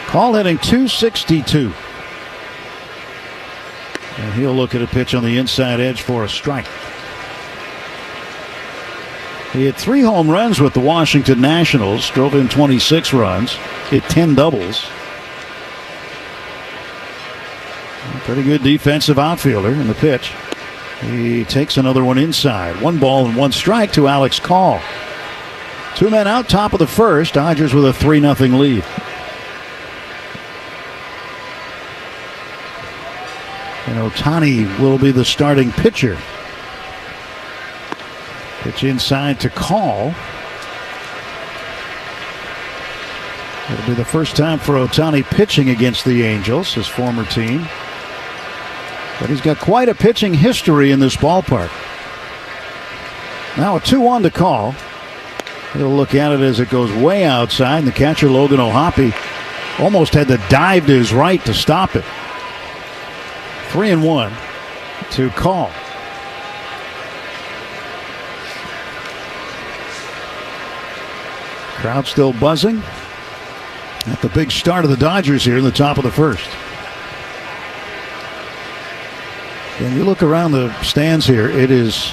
Call hitting .262. And he'll look at a pitch on the inside edge for a strike. He had 3 home runs with the Washington Nationals, drove in 26 runs, hit 10 doubles. A pretty good defensive outfielder in the pitch. He takes another one inside. 1 ball and 1 strike to Alex Call. 2 men out, top of the first. Dodgers with a 3-0 lead. And Ohtani will be the starting pitcher. Pitch inside to Call. It'll be the first time for Ohtani pitching against the Angels, his former team. But he's got quite a pitching history in this ballpark. Now a 2-1 to Call. He'll look at it as it goes way outside, and the catcher Logan O'Hoppe almost had to dive to his right to stop it. 3-1 to Call. Crowd still buzzing at the big start of the Dodgers here in the top of the first. And you look around the stands here, it is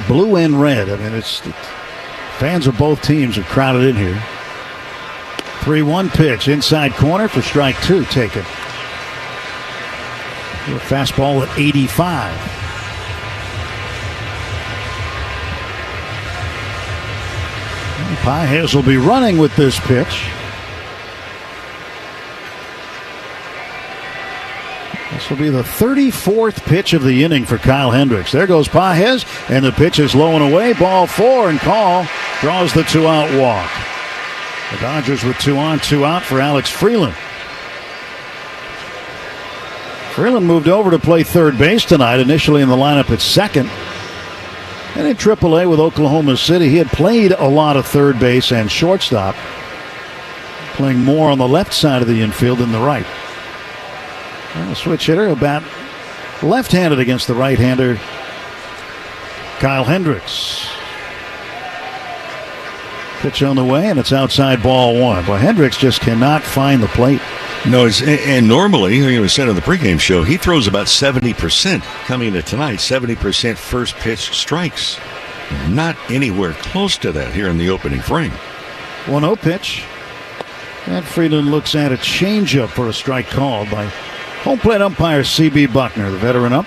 blue and red. I mean, it's fans of both teams have crowded in here. 3-1 pitch inside corner for strike 2 taken. A fastball at 85. Pages will be running with this pitch. This will be the 34th pitch of the inning for Kyle Hendricks. There goes Pages, and the pitch is low and away. Ball 4, and Call draws the 2-out walk. The Dodgers with 2 on, 2 out for Alex Freeland. Freeland moved over to play third base tonight, initially in the lineup at second. And in AAA with Oklahoma City, he had played a lot of third base and shortstop. playing more on the left side of the infield than the right. And a switch hitter, a bat left-handed against the right-hander, Kyle Hendricks. Pitch on the way, and it's outside ball one. But Hendricks just cannot find the plate. No, and normally, it was said on the pregame show, he throws about 70% coming to tonight. 70% first pitch strikes. Not anywhere close to that here in the opening frame. 1-0 pitch. And Freeland looks at a changeup for a strike called by home plate umpire C.B. Buckner, the veteran up.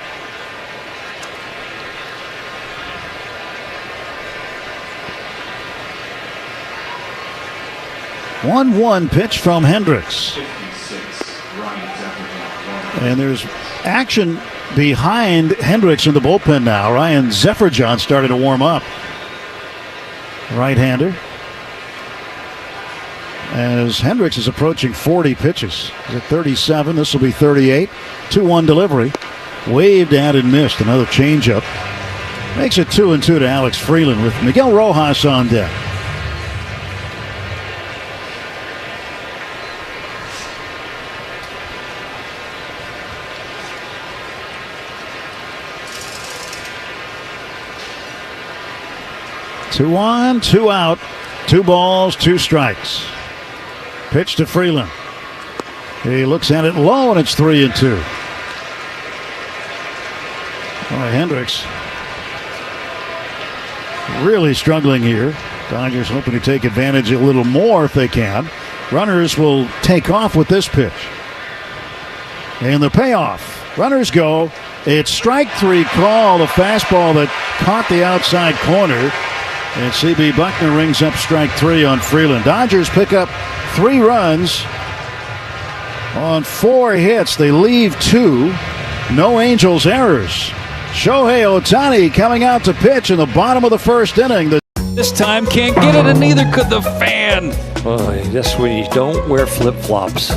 One pitch from Hendricks. And there's action behind Hendricks in the bullpen now. Ryan Zefferjohn started to warm up. Right-hander. As Hendricks is approaching 40 pitches. He's at 37. This will be 38. 2-1 delivery. Waved at and missed. Another changeup. Makes it 2-2 to Alex Freeland with Miguel Rojas on deck. Two on, two out, 2 balls, 2 strikes. Pitch to Freeland. He looks at it low, and it's 3-2. Boy, Hendricks really struggling here. Dodgers hoping to take advantage a little more if they can. Runners will take off with this pitch. And the payoff. Runners go. It's strike 3 call, the fastball that caught the outside corner. And C.B. Buckner rings up strike 3 on Freeland. Dodgers pick up 3 runs on 4 hits. They leave 2. No Angels errors. Shohei Ohtani coming out to pitch in the bottom of the first inning. This time can't get it, and neither could the fan. Boy, that's when you don't wear flip-flops.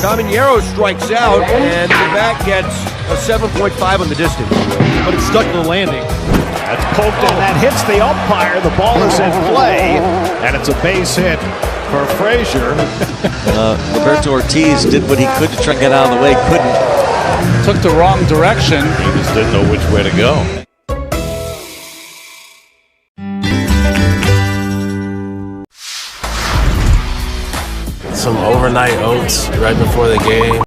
Caminero strikes out, and the bat gets a 7.5 on the distance. But it's stuck to the landing. That's poked in. That hits the umpire. The ball is in play, and it's a base hit for Frazier. Roberto Ortiz did what he could to try to get out of the way. Couldn't. Took the wrong direction. He just didn't know which way to go. Some overnight oats right before the game.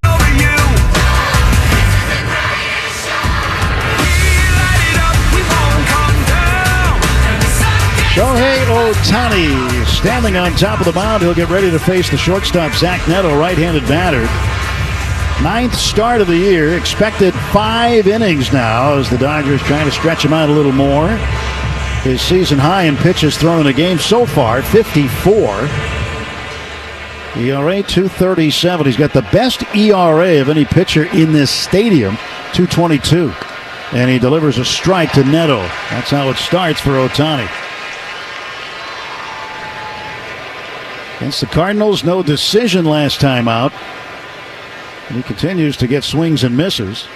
Shohei Ohtani standing on top of the mound. He'll get ready to face the shortstop, Zach Neto, right-handed batter. 9th start of the year. Expected 5 innings now as the Dodgers trying to stretch him out a little more. His season high in pitches thrown in a game so far, 54. ERA 2.37. He's got the best ERA of any pitcher in this stadium, 2.22. And he delivers a strike to Neto. That's how it starts for Ohtani. Against the Cardinals, no decision last time out. And he continues to get swings and misses.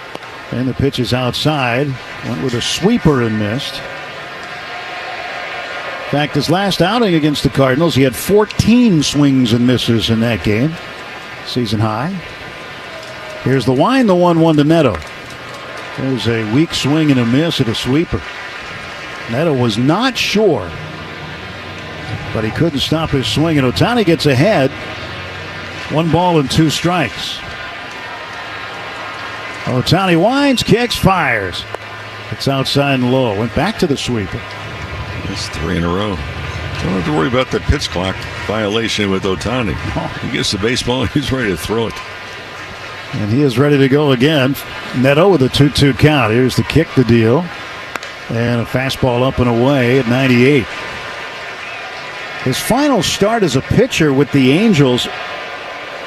And the pitch is outside. Went with a sweeper and missed. In fact, his last outing against the Cardinals, he had 14 swings and misses in that game. Season high. Here's the wind, the 1-1 to Neto. There's a weak swing and a miss at a sweeper. Neto was not sure, but he couldn't stop his swing, and Ohtani gets ahead. 1 ball and 2 strikes. Ohtani winds, kicks, fires. It's outside and low. Went back to the sweeper. That's 3 in a row. Don't have to worry about that pitch clock violation with Ohtani. He gets the baseball and he's ready to throw it. And he is ready to go again. Neto with a 2-2 count. Here's the kick to deal. And a fastball up and away at 98. His final start as a pitcher with the Angels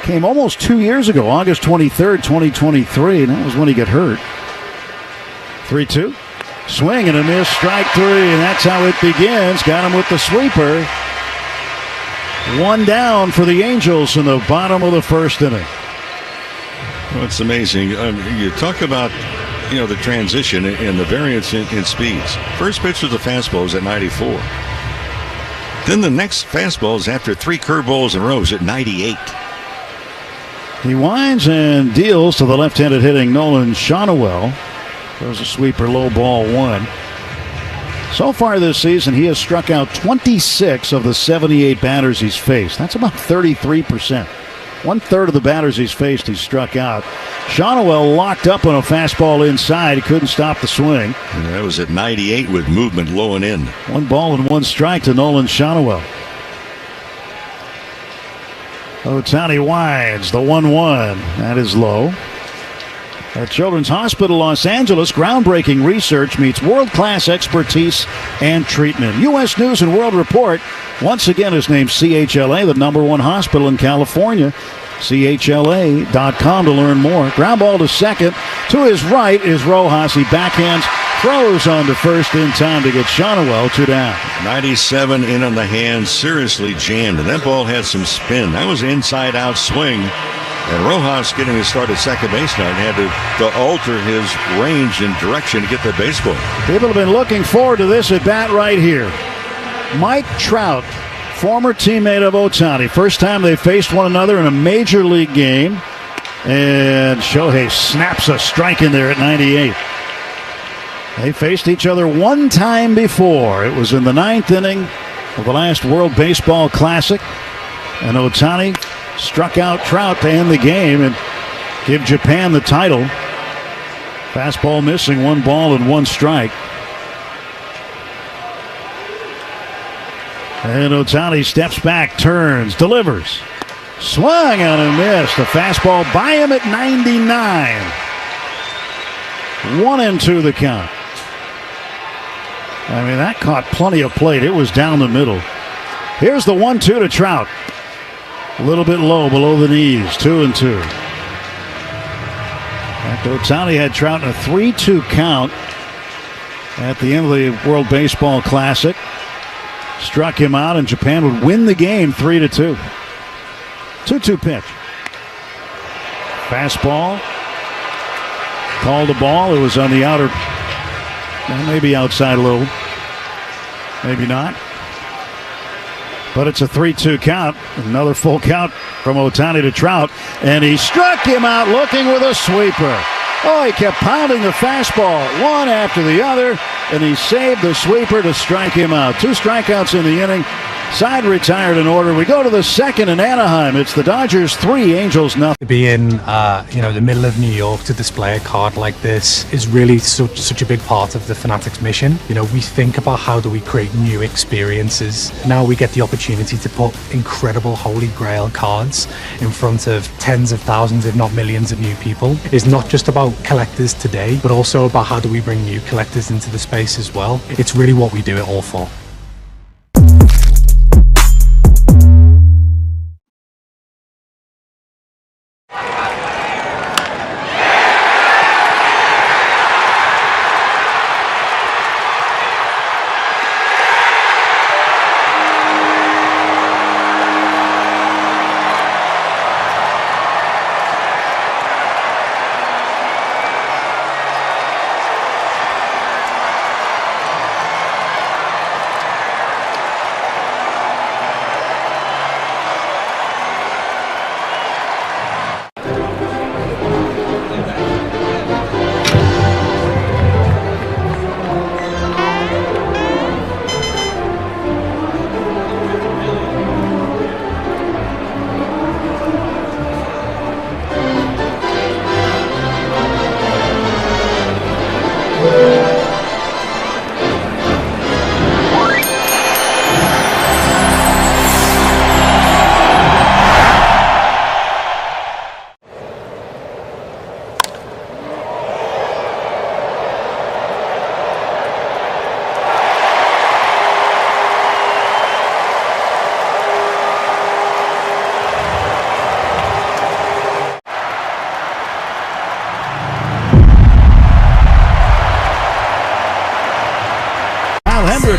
came almost 2 years ago, August 23rd, 2023, and that was when he got hurt. 3-2. Swing and a miss, strike 3, and that's how it begins. Got him with the sweeper. 1 down for the Angels in the bottom of the first inning. Well, it's amazing. You talk about, the transition and the variance in speeds. First pitch was the fastball was at 94. Then the next fastball is after 3 curveballs in a row is at 98. He winds and deals to the left-handed hitting Nolan Shonowell. Throws a sweeper, low ball 1. So far this season, he has struck out 26 of the 78 batters he's faced. That's about 33%. 1/3 of the batters he's faced, he's struck out. Shonowell locked up on a fastball inside. He couldn't stop the swing. And that was at 98 with movement low and in. 1 ball and 1 strike to Nolan Shonowell. Ohtani winds the 1-1. That is low. At Children's Hospital Los Angeles, groundbreaking research meets world-class expertise and treatment. U.S. News and World Report once again is named CHLA the #1 hospital in California. CHLA.com to learn more. Ground ball to second. To his right is Rojas. He backhands, throws on to first in time to get Shonowell 2 down. 97 in on the hand, seriously jammed. And that ball had some spin. That was an inside-out swing. And Rojas getting his start at second base now and had to alter his range and direction to get the baseball. People have been looking forward to this at bat right here. Mike Trout, former teammate of Ohtani. First time they faced one another in a major league game. And Shohei snaps a strike in there at 98. They faced each other one time before. It was in the 9th inning of the last World Baseball Classic. And Ohtani struck out Trout to end the game and give Japan the title. Fastball missing, 1 ball and 1 strike. And Ohtani steps back, turns, delivers. Swung on and missed. A fastball by him at 99. 1-2 the count. I mean, that caught plenty of plate. It was down the middle. Here's the 1-2 to Trout. A little bit low, below the knees. 2-2. Ohtani had Trout in a 3-2 count at the end of the World Baseball Classic. Struck him out, and Japan would win the game 3-2. 2-2 pitch. Fastball. Called a ball. It was on the outer, maybe outside a little. Maybe not. But it's a 3-2 count. Another full count from Ohtani to Trout. And he struck him out looking with a sweeper. Oh, he kept pounding the fastball one after the other. And he saved the sweeper to strike him out. 2 strikeouts in the inning. Side retired in order. We go to the second in Anaheim. It's the Dodgers 3, Angels nothing. To be in, the middle of New York to display a card like this is really such a big part of the Fanatics mission. We think about how do we create new experiences. Now we get the opportunity to put incredible Holy Grail cards in front of tens of thousands, if not millions of new people. It's not just about collectors today, but also about how do we bring new collectors into the space as well. It's really what we do it all for.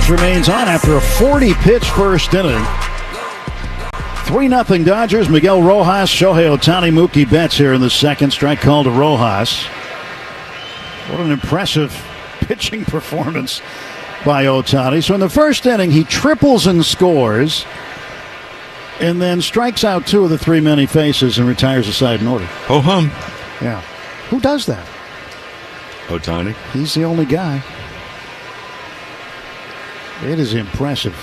Remains on after a 40-pitch first inning. 3-0 Dodgers. Miguel Rojas, Shohei Ohtani, Mookie Betts here in the second. Strike call to Rojas. What an impressive pitching performance by Ohtani. So in the first inning, he triples and scores, and then strikes out 2 of the 3 men he faces and retires the side in order. Ho hum. Yeah. Who does that? Ohtani. He's the only guy. It is impressive.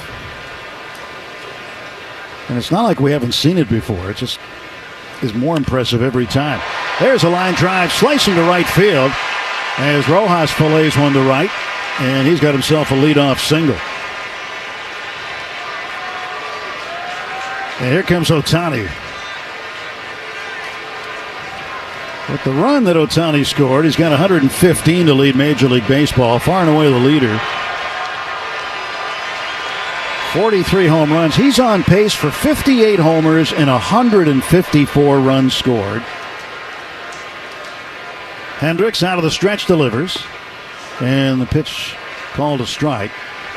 And it's not like we haven't seen it before. It just is more impressive every time. There's a line drive slicing to right field as Rojas fillets one to right, and he's got himself a leadoff single. And here comes Ohtani. With the run that Ohtani scored, he's got 115 to lead Major League Baseball, far and away the leader. 43 home runs. He's on pace for 58 homers and 154 runs scored. Hendricks out of the stretch delivers, and the pitch called a strike.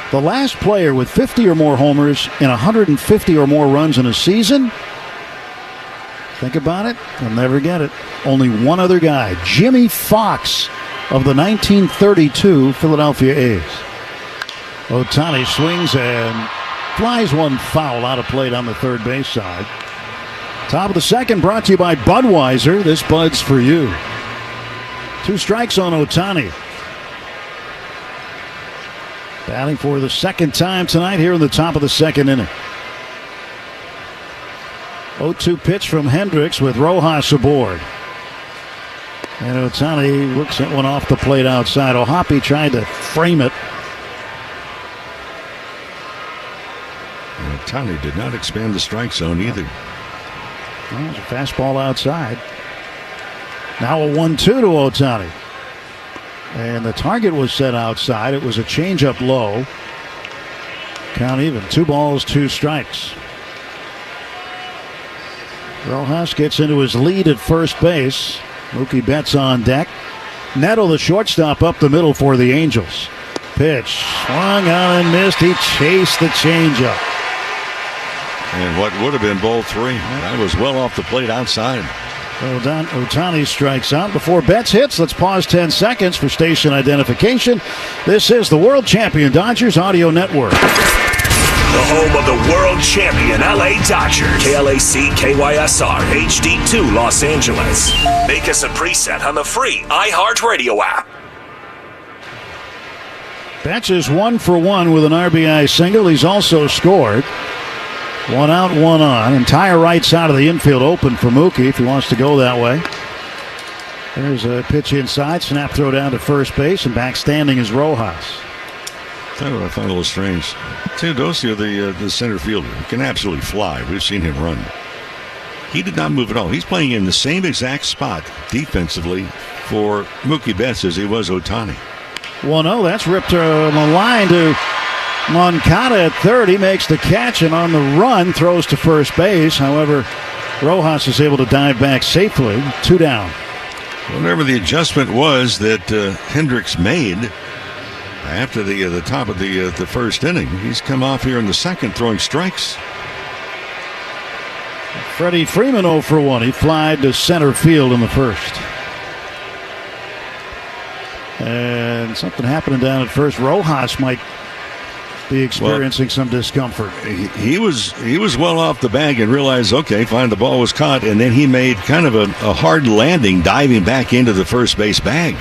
The last player with 50 or more homers and 150 or more runs in a season, think about it, you'll never get it. Only one other guy, Jimmy Fox of the 1932 Philadelphia A's. Ohtani swings and flies one foul out of plate on the third base side. Top of the second, brought to you by Budweiser. This Bud's for you. 2 strikes on Ohtani. Batting for the second time tonight here in the top of the second inning. 0-2 pitch from Hendricks with Rojas aboard. And Ohtani looks at one off the plate outside. Ohapi tried to frame it. Ohtani did not expand the strike zone either. Well, it's a fastball outside. Now a 1-2 to Ohtani. And the target was set outside. It was a changeup low. Count even. 2 balls, 2 strikes. Rojas gets into his lead at first base. Mookie Betts on deck. Neto, the shortstop, up the middle for the Angels. Pitch. Swung out and missed. He chased the changeup. And what would have been ball 3. That was well off the plate outside. Ohtani strikes out before Betts hits. Let's pause 10 seconds for station identification. This is the World Champion Dodgers Audio Network. The home of the world champion LA Dodgers. KLAC KYSR HD2 Los Angeles. Make us a preset on the free iHeartRadio app. Betts is 1 for 1 with an RBI single. He's also scored. 1 out, 1 on. Entire right side of the infield open for Mookie if he wants to go that way. There's a pitch inside. Snap throw down to first base, and back standing is Rojas. That's what I found a little strange. Teodosio, the center fielder, can absolutely fly. We've seen him run. He did not move at all. He's playing in the same exact spot defensively for Mookie Betts as he was Ohtani. 1-0. That's ripped on the line to Moncada at third. He makes the catch, and on the run throws to first base. However, Rojas is able to dive back safely. 2 down. Whatever the adjustment was that Hendricks made after the top of the first inning, he's come off here in the second throwing strikes. Freddie Freeman 0 for 1. He flied to center field in the first. And something happening down at first. Rojas might be experiencing some discomfort. He was well off the bag and realized, okay, fine, the ball was caught, and then he made kind of a hard landing, diving back into the first base bag.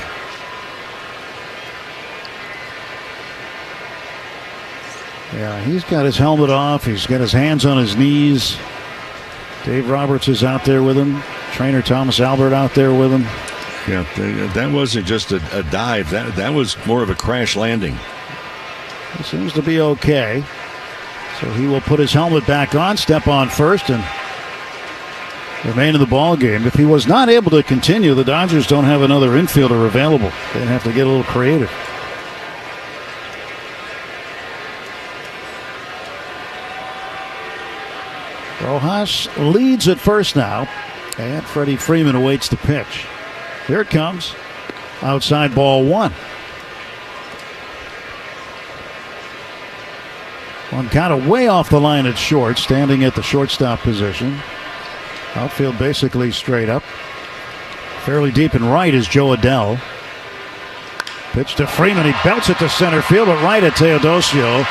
Yeah, he's got his helmet off. He's got his hands on his knees. Dave Roberts is out there with him. Trainer Thomas Albert out there with him. Yeah, that wasn't just a dive. That was more of a crash landing. He seems to be okay. So he will put his helmet back on, step on first, and remain in the ball game. If he was not able to continue, the Dodgers don't have another infielder available. They'd have to get a little creative. Rojas leads at first now, and Freddie Freeman awaits the pitch. Here it comes. Outside ball 1. Moncada way off the line at short, standing at the shortstop position. Outfield basically straight up. Fairly deep and right is Joe Adell. Pitch to Freeman. He belts it to center field, but right at Teodosio.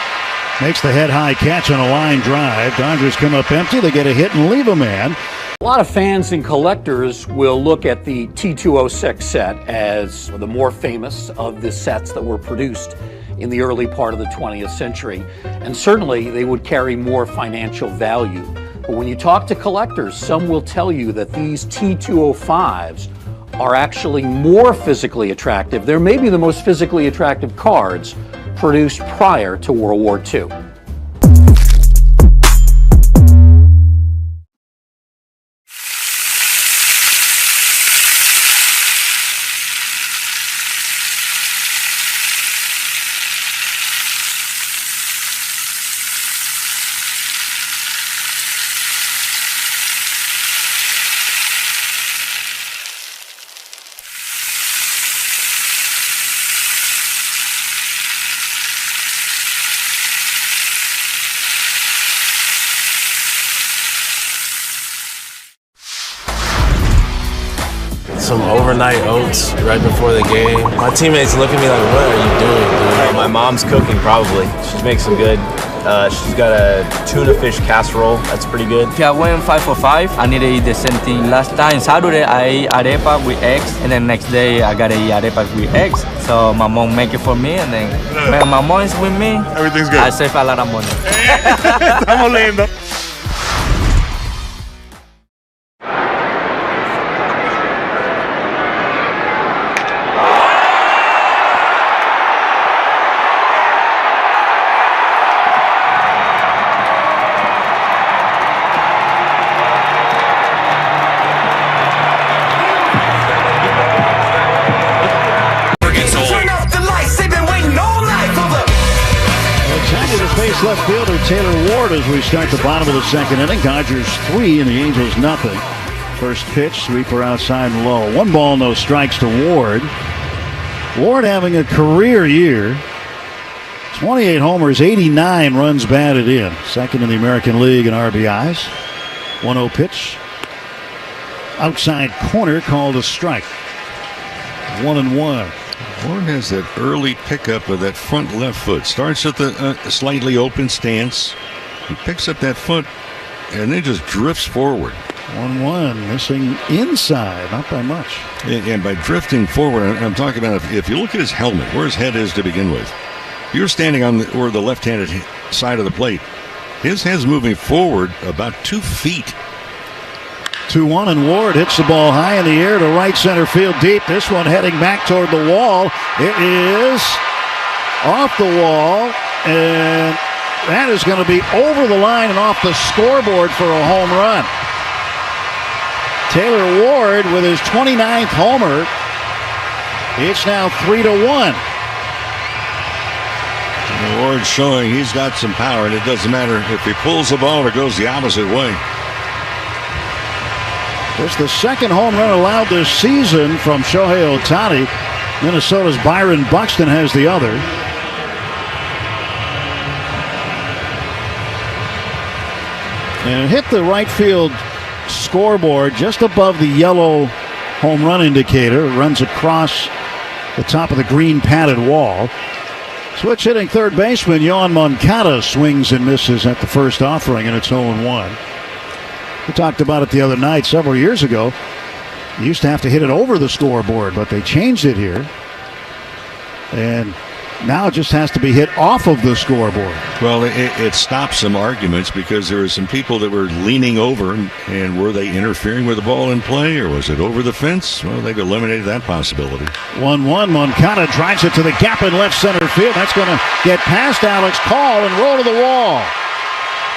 Makes the head-high catch on a line drive. Dodgers come up empty. They get a hit and leave a man. A lot of fans and collectors will look at the T206 set as the more famous of the sets that were produced in the early part of the 20th century. And certainly they would carry more financial value. But when you talk to collectors, some will tell you that these T205s are actually more physically attractive. They're maybe the most physically attractive cards produced prior to World War II. Some overnight oats right before the game. My teammates look at me like, what are you doing, dude? My mom's cooking, probably. She makes some good. She's got a tuna fish casserole. That's pretty good. If I went 5 for 5, I need to eat the same thing. Last time, Saturday, I ate arepa with eggs, and then next day, I gotta eat arepa with eggs. So my mom make it for me, and then when my mom is with me, everything's good. I save a lot of money. Estamos leyendo. Left fielder Taylor Ward as we start the bottom of the second inning. Dodgers 3 and the Angels nothing. First pitch, sweeper outside and low. 1 ball, no strikes to Ward. Ward having a career year. 28 homers, 89 runs batted in. Second in the American League in RBIs. 1-0 pitch. Outside corner called a strike. 1-1. Ward has that early pickup of that front left foot. Starts at the slightly open stance. He picks up that foot and then just drifts forward. 1-1, missing inside, not by much. And by drifting forward, I'm talking about if you look at his helmet, where his head is to begin with. You're standing on the left-handed side of the plate. His head's moving forward about 2 feet. 2-1, and Ward hits the ball high in the air to right center field deep. This one heading back toward the wall. It is off the wall, and that is going to be over the line and off the scoreboard for a home run. Taylor Ward with his 29th homer. It's now 3-1. Ward showing he's got some power, and it doesn't matter if he pulls the ball or goes the opposite way. It's the second home run allowed this season from Shohei Ohtani. Minnesota's Byron Buxton has the other. And it hit the right field scoreboard just above the yellow home run indicator. It runs across the top of the green padded wall. Switch hitting third baseman Yoan Moncada swings and misses at the first offering, and it's 0-1. We talked about it the other night several years ago. You used to have to hit it over the scoreboard, but they changed it here. And now it just has to be hit off of the scoreboard. Well, it stopped some arguments because there were some people that were leaning over, and were they interfering with the ball in play, or was it over the fence? Well, they've eliminated that possibility. 1-1. Moncada drives it to the gap in left center field. That's going to get past Alex Call and roll to the wall.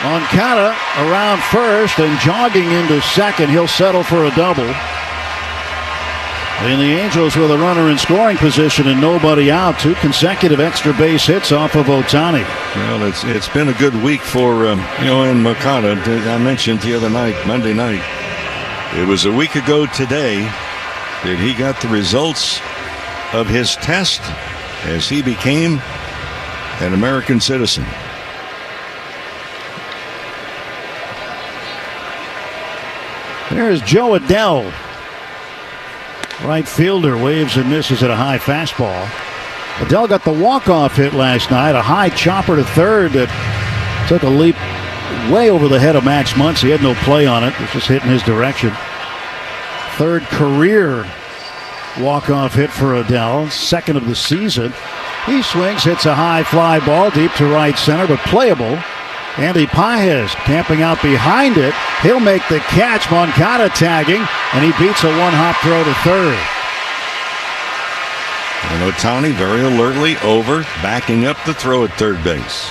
Moncada around first and jogging into second. He'll settle for a double. And the Angels with a runner in scoring position and nobody out. 2 consecutive extra base hits off of Ohtani. Well, it's been a good week for Yoan Moncada. I mentioned the other night, Monday night. It was a week ago today that he got the results of his test as he became an American citizen. There's Joe Adell. Right fielder waves and misses at a high fastball. Adele got the walk-off hit last night, a high chopper to third that took a leap way over the head of Max Muncy. He had no play on it. It was just hitting his direction. Third career walk-off hit for Adele, second of the season. He swings, hits a high fly ball deep to right center, but playable. Andy Pages camping out behind it. He'll make the catch. Moncada tagging, and he beats a one-hop throw to third. And Ohtani very alertly over, backing up the throw at third base.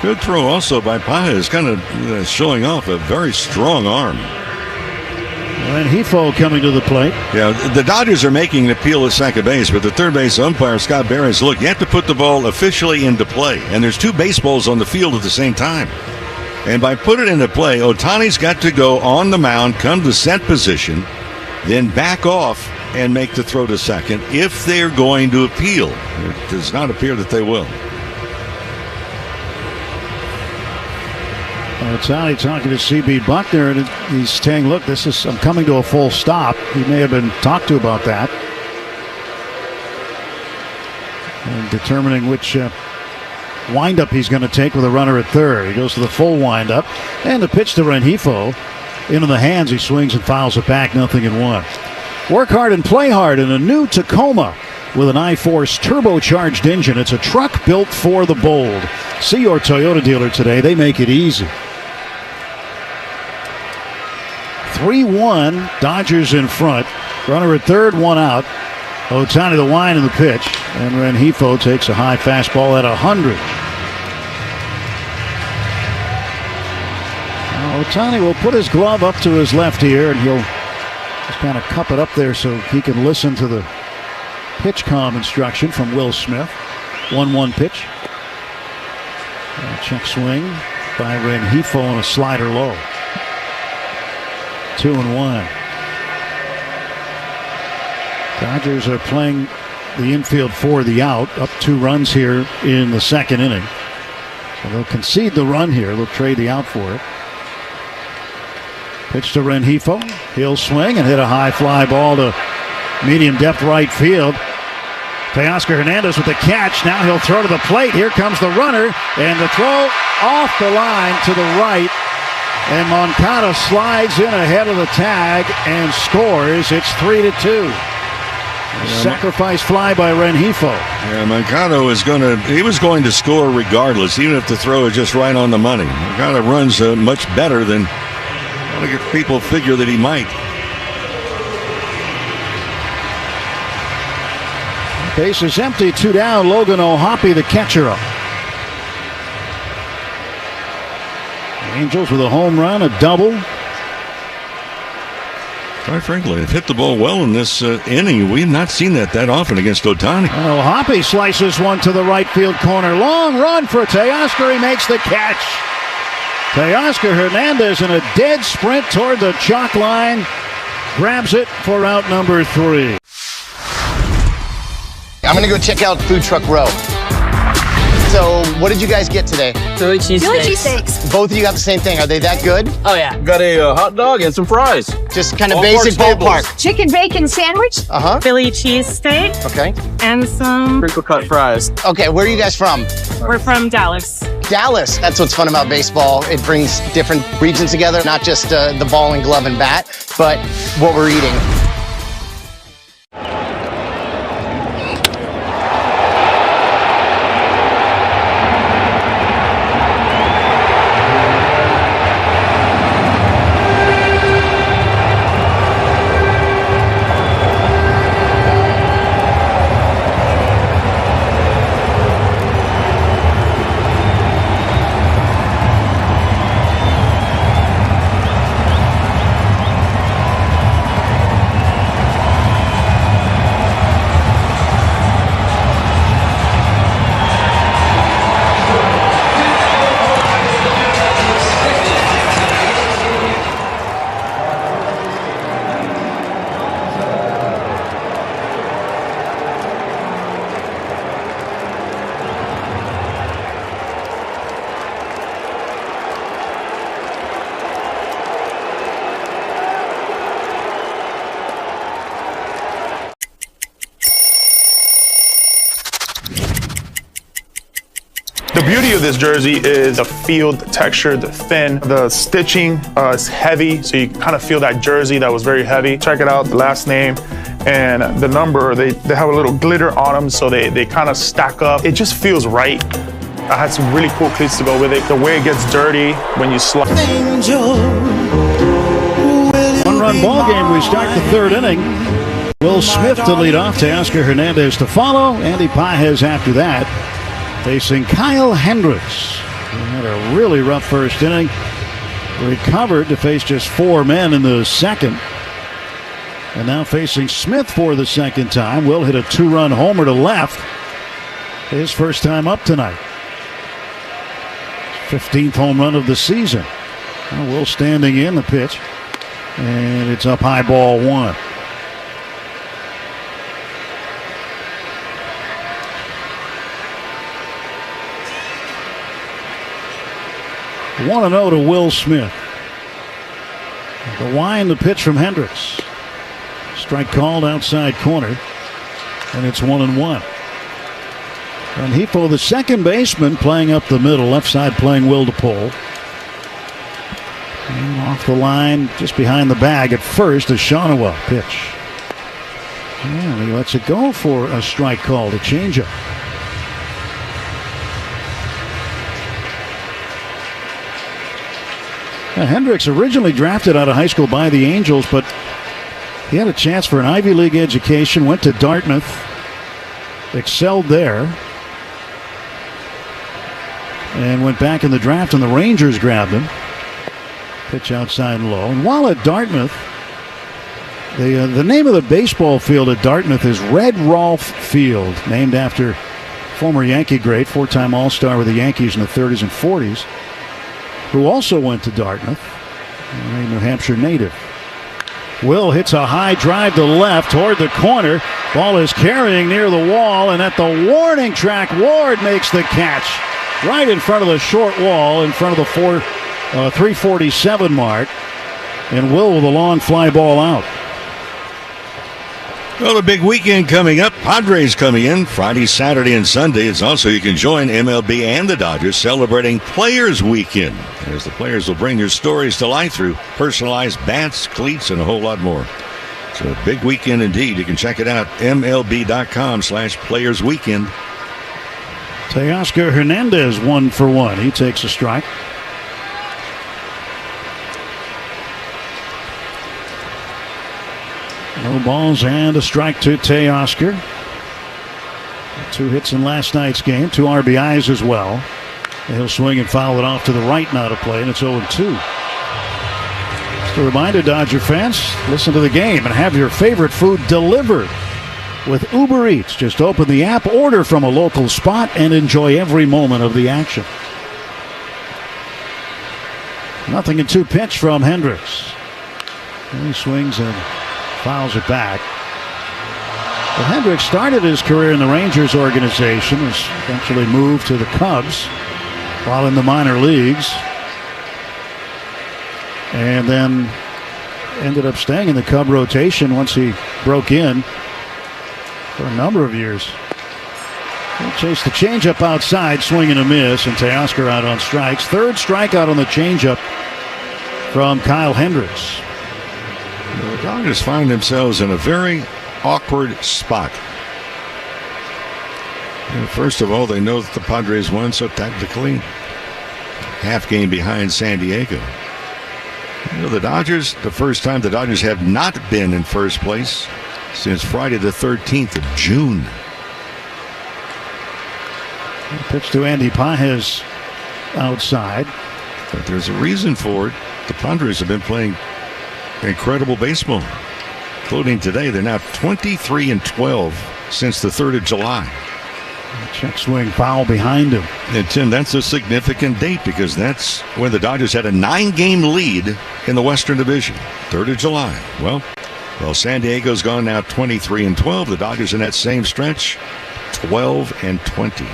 Good throw also by Pages, kind of showing off a very strong arm. Rengifo coming to the plate. Yeah, the Dodgers are making an appeal at second base, but the third base umpire, Scott Barron, says, look, you have to put the ball officially into play. And there's two baseballs on the field at the same time. And by put it into play, Ohtani's got to go on the mound, come to set position, then back off and make the throw to second if they're going to appeal. It does not appear that they will. Ohtani talking to CB Buckner, and he's saying, look, I'm coming to a full stop. He may have been talked to about that. And determining which windup he's going to take with a runner at third. He goes to the full windup, and the pitch to Rengifo. Into the hands, he swings and fouls it back, 0-1. Work hard and play hard in a new Tacoma with an I-Force turbocharged engine. It's a truck built for the bold. See your Toyota dealer today. They make it easy. 3-1, Dodgers in front. Runner at third, one out. Ohtani the wind and the pitch. And Rengifo takes a high fastball at 100. Now, Ohtani will put his glove up to his left ear, and he'll just kind of cup it up there so he can listen to the pitch comm instruction from Will Smith. 1-1 pitch. Check swing by Rengifo on a slider low. 2-1. Dodgers are playing the infield for the out. Up 2 runs here in the second inning. So they'll concede the run here. They'll trade the out for it. Pitch to Rengifo. He'll swing and hit a high fly ball to medium depth right field. Teoscar Hernandez with the catch. Now he'll throw to the plate. Here comes the runner. And the throw off the line to the right. And Moncada slides in ahead of the tag and scores. It's 3-2. Sacrifice fly by Rengifo. Yeah, Moncada was going to score regardless, even if the throw is just right on the money. Moncada runs much better than a lot of people figure that he might. Base is empty, 2 down. Logan O'Hoppe, the catcher, up. Angels with a home run, a double. Quite frankly, they've hit the ball well in this inning. We've not seen that often against Ohtani. O'Hoppe slices one to the right field corner. Long run for Teoscar. He makes the catch. Teoscar Hernandez in a dead sprint toward the chalk line. Grabs it for out number 3. I'm going to go check out Food Truck Row. So, what did you guys get today? Philly cheesesteaks. Both of you got the same thing. Are they that good? Oh, yeah. Got a hot dog and some fries. Just kind of basic ballpark. Chicken bacon sandwich. Philly cheesesteak. Okay. And some crinkle cut fries. Okay, where are you guys from? We're from Dallas. Dallas. That's what's fun about baseball. It brings different regions together, not just the ball and glove and bat, but what we're eating. The beauty of this jersey is the field, the texture, the thin, the stitching is heavy, so you kind of feel that jersey that was very heavy. Check it out, the last name and the number, they have a little glitter on them, so they kind of stack up. It just feels right. I had some really cool cleats to go with it. The way it gets dirty when you slide. One-run ball game. We start the third inning. Will Smith to lead off, Teoscar Hernandez to follow. Andy Pages after that, facing Kyle Hendricks. He had a really rough first inning. Recovered to face just 4 men in the second. And now facing Smith for the second time. Will hit a 2-run homer to left. His first time up tonight. 15th home run of the season. Now Will standing in the pitch. And it's up high, ball 1. One 1-0 to Will Smith. The wind, the pitch from Hendricks. Strike called outside corner. And it's 1-1. And Hifo, the second baseman, playing up the middle. Left side playing Will to pull. And off the line, just behind the bag at first, is Yoshinobu pitch. And he lets it go for a strike called, a changeup. Now, Hendricks originally drafted out of high school by the Angels, but he had a chance for an Ivy League education, went to Dartmouth, excelled there, and went back in the draft, and the Rangers grabbed him. Pitch outside low. And while at Dartmouth, the name of the baseball field at Dartmouth is Red Rolfe Field, named after former Yankee great, 4-time All-Star with the Yankees in the 30s and 40s, who also went to Dartmouth, a New Hampshire native. Will hits a high drive to left toward the corner. Ball is carrying near the wall, and at the warning track, Ward makes the catch right in front of the short wall, in front of the 347 mark, and Will with a long fly ball out. Well, a big weekend coming up. Padres coming in Friday, Saturday, and Sunday. It's also you can join MLB and the Dodgers celebrating Players Weekend, as the players will bring their stories to life through personalized bats, cleats, and a whole lot more. So a big weekend indeed. You can check it out, MLB.com/Players Weekend. Teoscar Hernandez 1 for 1. He takes a strike. No balls and a strike to Teoscar. 2 hits in last night's game, 2 RBIs as well. He'll swing and foul it off to the right now to play, and it's 0-2. Just a reminder, Dodger fans, listen to the game and have your favorite food delivered with Uber Eats. Just open the app, order from a local spot, and enjoy every moment of the action. 0-2 pitch from Hendricks. And he swings and fouls it back. Well, Hendricks started his career in the Rangers organization, was eventually moved to the Cubs while in the minor leagues, and then ended up staying in the Cub rotation once he broke in for a number of years. He'll chase the changeup outside, swing and a miss, and Teoscar out on strikes. Third strikeout on the changeup from Kyle Hendricks. The Dodgers find themselves in a very awkward spot. And first of all, they know that the Padres won, so technically half game behind San Diego. You know, the Dodgers, the first time the Dodgers have not been in first place since Friday the 13th of June. Pitch to Andy Pages outside. But there's a reason for it. The Padres have been playing incredible baseball, including today. They're now 23-12 since the 3rd of July. Check swing foul behind him. And Tim, that's a significant date because that's when the Dodgers had a 9-game lead in the Western Division. 3rd of July. Well, San Diego's gone now 23-12. The Dodgers in that same stretch, 12-20.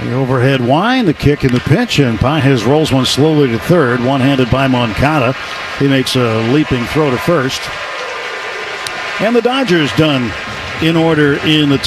The overhead wind, the kick and the pitch, and Pages rolls one slowly to third, one-handed by Moncada. He makes a leaping throw to first. And the Dodgers done in order in the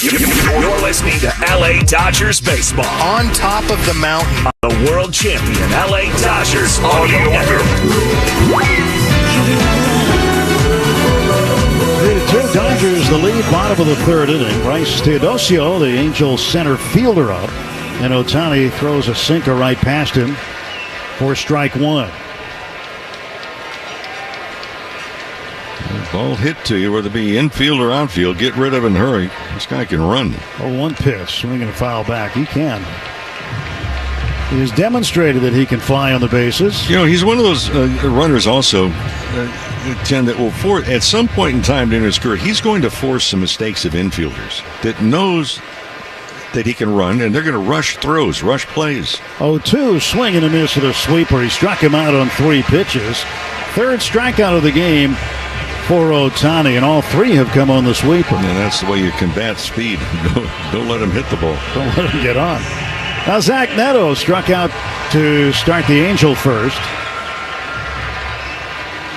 You're listening to LA Dodgers baseball. On top of the mountain. The world champion LA Dodgers audio network. 3-2 Dodgers, the lead, bottom of the third inning. Bryce Teodosio, the Angels center fielder, up. And Ohtani throws a sinker right past him for strike one. Ball hit to you, whether it be infield or outfield, get rid of it and hurry. This guy can run. 0-1 pitch, swinging a foul back. He can. He has demonstrated that he can fly on the bases. You know, he's one of those runners also, Jen, that will at some point in time during his career, he's going to force some mistakes of infielders that knows that he can run, and they're going to rush throws, rush plays. 0-2, swing and a miss at a sweeper. He struck him out on 3 pitches. Third strikeout of the game for Ohtani, and all 3 have come on the sweeper. And that's the way you combat speed. Don't let him hit the ball. Don't let him get on. Now Zach Neto struck out to start the Angel first.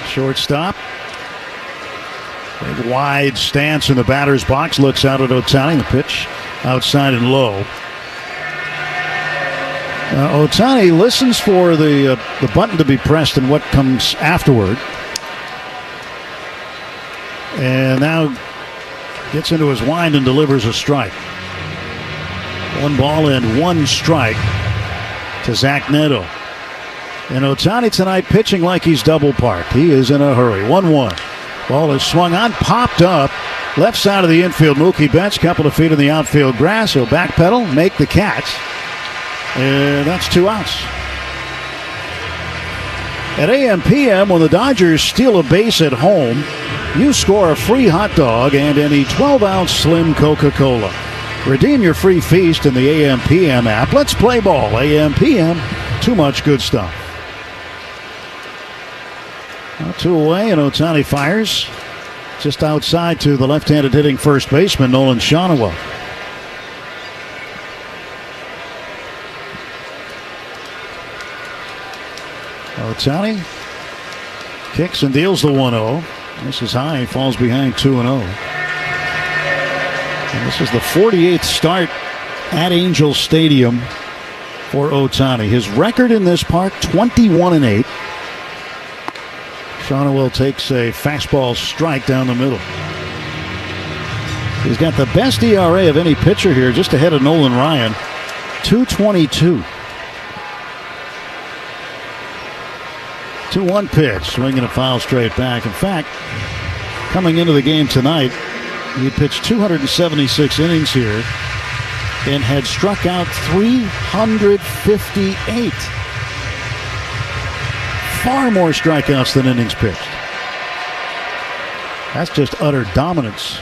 Shortstop. Big wide stance in the batter's box. Looks out at Ohtani. The pitch outside and low. Ohtani listens for the button to be pressed and what comes afterward. And now gets into his wind and delivers a strike. 1 ball and 1 strike to Zach Neto. And Ohtani tonight pitching like he's double parked. He is in a hurry. 1-1. Ball is swung on, popped up. Left side of the infield. Mookie Betts, couple of feet in the outfield grass. He'll backpedal, make the catch. And that's 2 outs. At AM/PM, when the Dodgers steal a base at home, you score a free hot dog and any 12-ounce slim Coca-Cola. Redeem your free feast in the AM/PM app. Let's play ball. AM/PM, too much good stuff. Now 2 away, and Ohtani fires just outside to the left-handed hitting first baseman, Nolan Shonowell. Ohtani kicks and deals the 1-0. This is high. He falls behind 2-0. And this is the 48th start at Angel Stadium for Ohtani. His record in this park, 21-8. Shonowell takes a fastball strike down the middle. He's got the best ERA of any pitcher here, just ahead of Nolan Ryan, 2.22. 2-1 pitch, swinging a foul straight back. In fact, coming into the game tonight, he pitched 276 innings here and had struck out 358. Far more strikeouts than innings pitched. That's just utter dominance.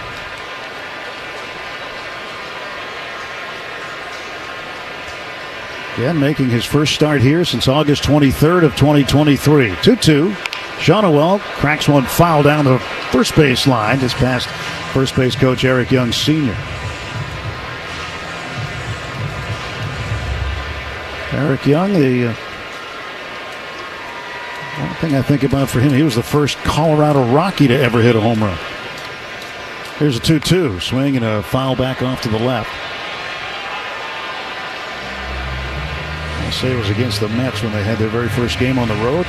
Again, making his first start here since August 23rd of 2023. 2-2. Shonowell cracks one foul down the first base line, just past first base coach Eric Young Sr. Eric Young, the one thing I think about for him, he was the first Colorado Rocky to ever hit a home run. Here's a 2-2. Swing and a foul back off to the left. I'll say it was against the Mets when they had their very first game on the road.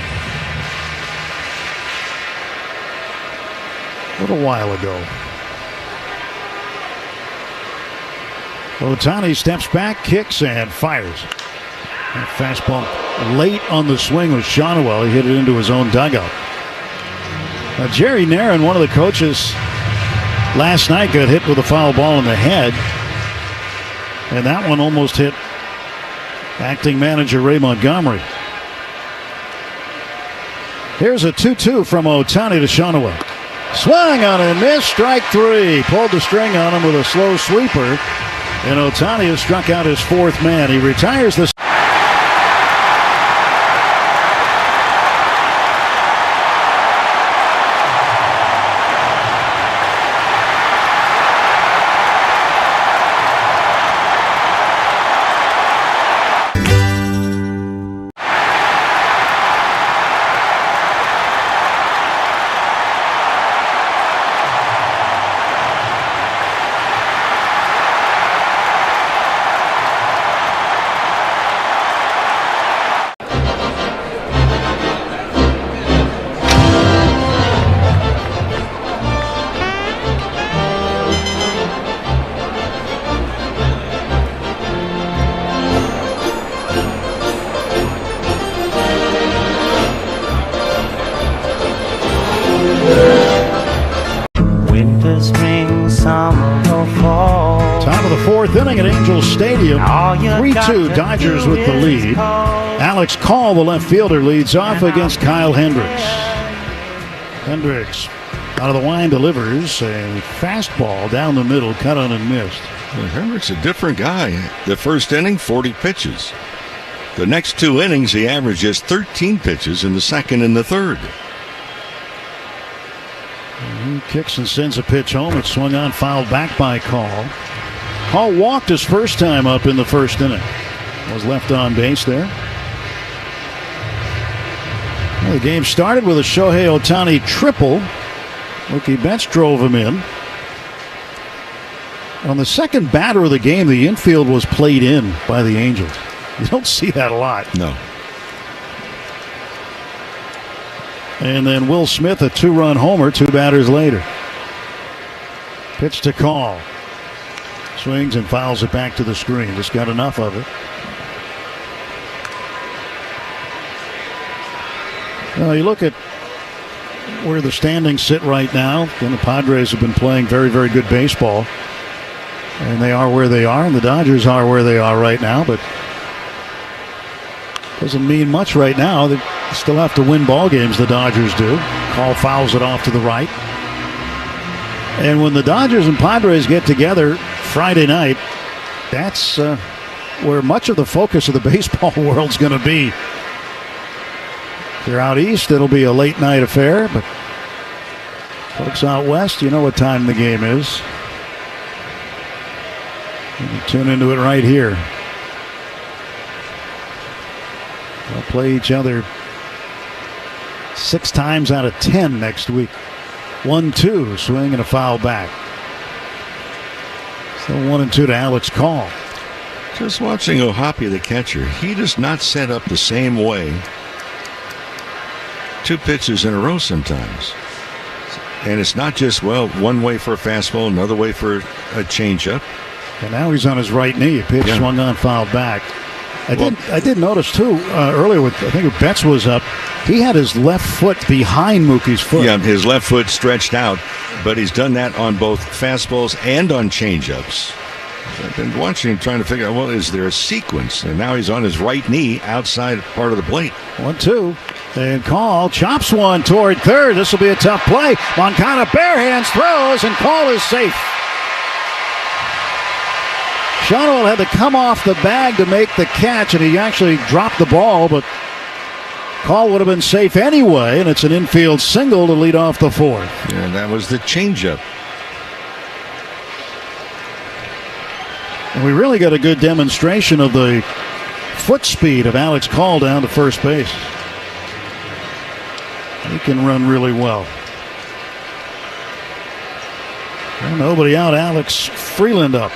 A little while ago. Ohtani steps back, kicks, and fires. That fastball late on the swing was Shonowell. He hit it into his own dugout. Now, Jerry Naron, one of the coaches, last night got hit with a foul ball in the head. And that one almost hit acting manager Ray Montgomery. Here's a 2-2 from Ohtani to Shonowell. Swung on and missed. Strike 3. Pulled the string on him with a slow sweeper. And Ohtani has struck out his 4th man. He retires the Top of the fourth inning at Angels Stadium. 3-2 Dodgers with the lead. Alex Call, the left fielder, leads off against Kyle Hendricks. Hendricks out of the line delivers a fastball down the middle, cut on and missed. Well, Hendricks a different guy. The first inning, 40 pitches. The next 2 innings, he averages 13 pitches in the second and the third. He kicks and sends a pitch home. It's swung on, fouled back by Call. Call walked his first time up in the first inning. Was left on base there. Well, the game started with a Shohei Ohtani triple. Mookie Betts drove him in. On the second batter of the game, the infield was played in by the Angels. You don't see that a lot. No. And then Will Smith, a 2-run homer 2 batters later. Pitch to Call. Swings and fouls it back to the screen. Just got enough of it. Well, you look at where the standings sit right now, and the Padres have been playing very, very good baseball. And they are where they are, and the Dodgers are where they are right now, but doesn't mean much right now. They still have to win ball games, the Dodgers do. Call fouls it off to the right. And when the Dodgers and Padres get together Friday night, that's where much of the focus of the baseball world's going to be. If you're out east, it'll be a late night affair, but folks out west, you know what time the game is. You can tune into it right here. They'll play each other 6 times out of 10 next week. 1-2, swing and a foul back. So 1-2 to Alex Call. Just watching Ohtani, the catcher, he does not set up the same way 2 pitches in a row sometimes. And it's not just, well, one way for a fastball, another way for a changeup. And now he's on his right knee. A pitch swung on, fouled back. I did notice, too, earlier, I think when Betts was up, he had his left foot behind Mookie's foot. Yeah, his left foot stretched out, but he's done that on both fastballs and on changeups. I've been watching him trying to figure out, well, is there a sequence? And now he's on his right knee outside part of the plate. 1-2. And Call chops one toward third. This will be a tough play. Moncada bare hands throws, and Call is safe. Shono had to come off the bag to make the catch, and he actually dropped the ball, but Call would have been safe anyway, and it's an infield single to lead off the fourth. Yeah, that was the changeup. And we really got a good demonstration of the foot speed of Alex Call down to first base. He can run really well. Well, nobody out. Alex Freeland up.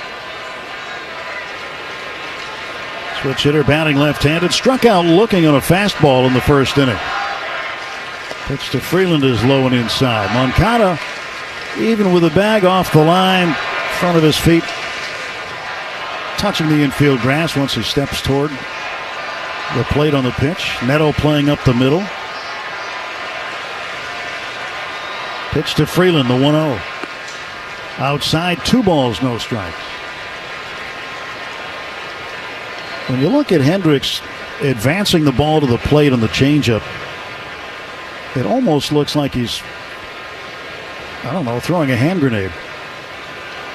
Switch hitter batting left-handed. Struck out looking on a fastball in the first inning. Pitch to Freeland is low and inside. Moncada, even with the bag off the line, front of his feet, touching the infield grass once he steps toward the plate on the pitch. Neto playing up the middle. Pitch to Freeland, the 1-0. Outside, 2 balls, no strikes. When you look at Hendricks advancing the ball to the plate on the changeup, it almost looks like he's, throwing a hand grenade.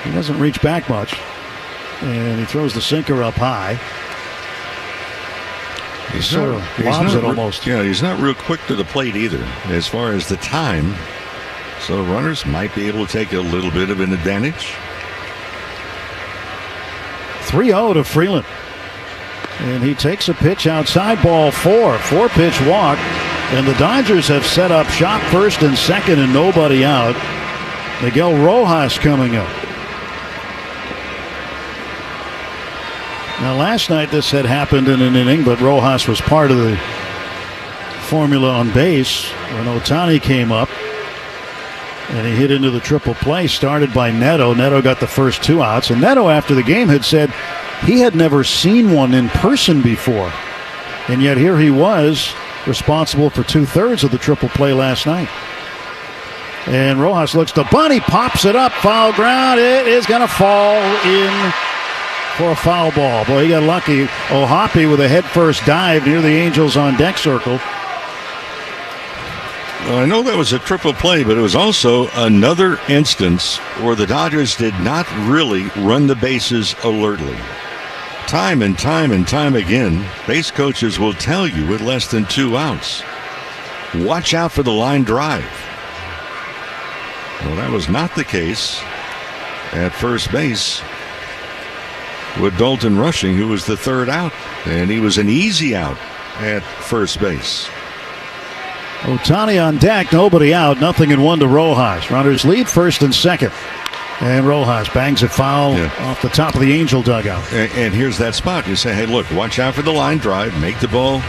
He doesn't reach back much, and he throws the sinker up high. He's not real quick to the plate either, as far as the time. So runners might be able to take a little bit of an advantage. 3-0 to Freeland. And he takes a pitch outside, ball 4. 4-pitch walk. And the Dodgers have set up shop first and second and nobody out. Miguel Rojas coming up. Now last night this had happened in an inning, but Rojas was part of the formula on base when Ohtani came up. And he hit into the triple play, started by Neto. Neto got the first 2 outs. And Neto, after the game, had said he had never seen one in person before. And yet here he was, responsible for 2/3 of the triple play last night. And Rojas looks to bunt. He pops it up. Foul ground. It is going to fall in for a foul ball. Boy, he got lucky. Ohtani with a head-first dive near the Angels on deck circle. Well, I know that was a triple play, but it was also another instance where the Dodgers did not really run the bases alertly. Time and time and time again, base coaches will tell you with less than 2 outs, watch out for the line drive. Well, that was not the case at first base with Dalton rushing, who was the 3rd out, and he was an easy out at first base. Ohtani on deck, nobody out, 0-1 to Rojas. Runners lead 1st and 2nd. And Rojas bangs it foul off the top of the Angel dugout. And here's that spot. You say, hey, look, watch out for the line drive. Make the ball,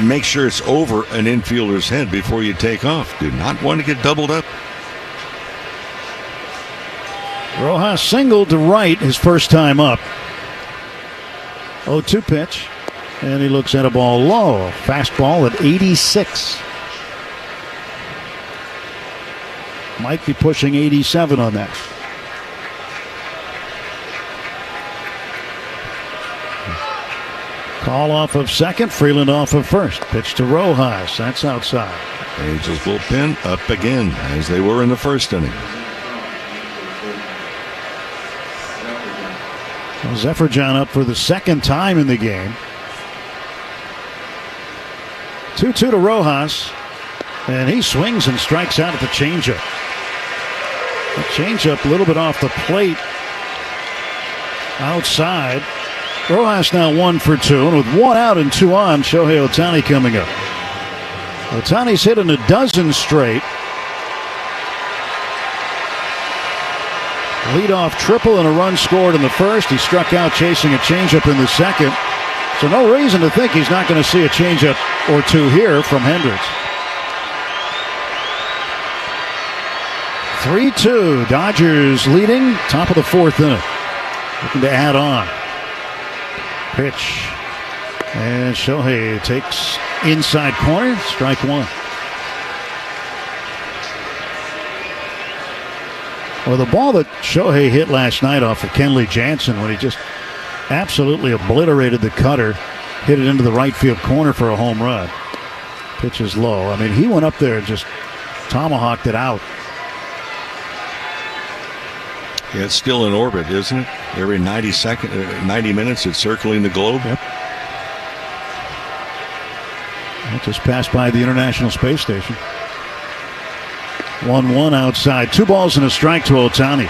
make sure it's over an infielder's head before you take off. Do not want to get doubled up. Rojas singled to right his first time up. 0-2 pitch. And he looks at a ball low. Fastball at 86. Might be pushing 87 on that. Call off of second. Freeland off of first. Pitch to Rojas. That's outside. Angels bullpen up again as they were in the first inning. Zephyr-John up for the 2nd time in the game. 2-2 to Rojas, and he swings and strikes out at the changeup. The changeup a little bit off the plate outside. Rojas now 1 for 2, and with 1 out and 2 on, Shohei Ohtani coming up. Ohtani's hit in a dozen straight. Leadoff triple and a run scored in the first. He struck out chasing a changeup in the second. So no reason to think he's not going to see a changeup or 2 here from Hendricks. 3-2. Dodgers leading. Top of the 4th inning. Looking to add on. Pitch. And Shohei takes inside corner. Strike 1. Well, the ball that Shohei hit last night off of Kenley Jansen when he just absolutely obliterated the cutter, hit it into the right field corner for a home run. Pitch is low. I mean, he went up there and just tomahawked it out. Yeah, it's still in orbit, isn't it? Every 90 minutes it's circling the globe. Yep. It just passed by the International Space Station. 1-1 outside. 2 balls and a strike to Ohtani.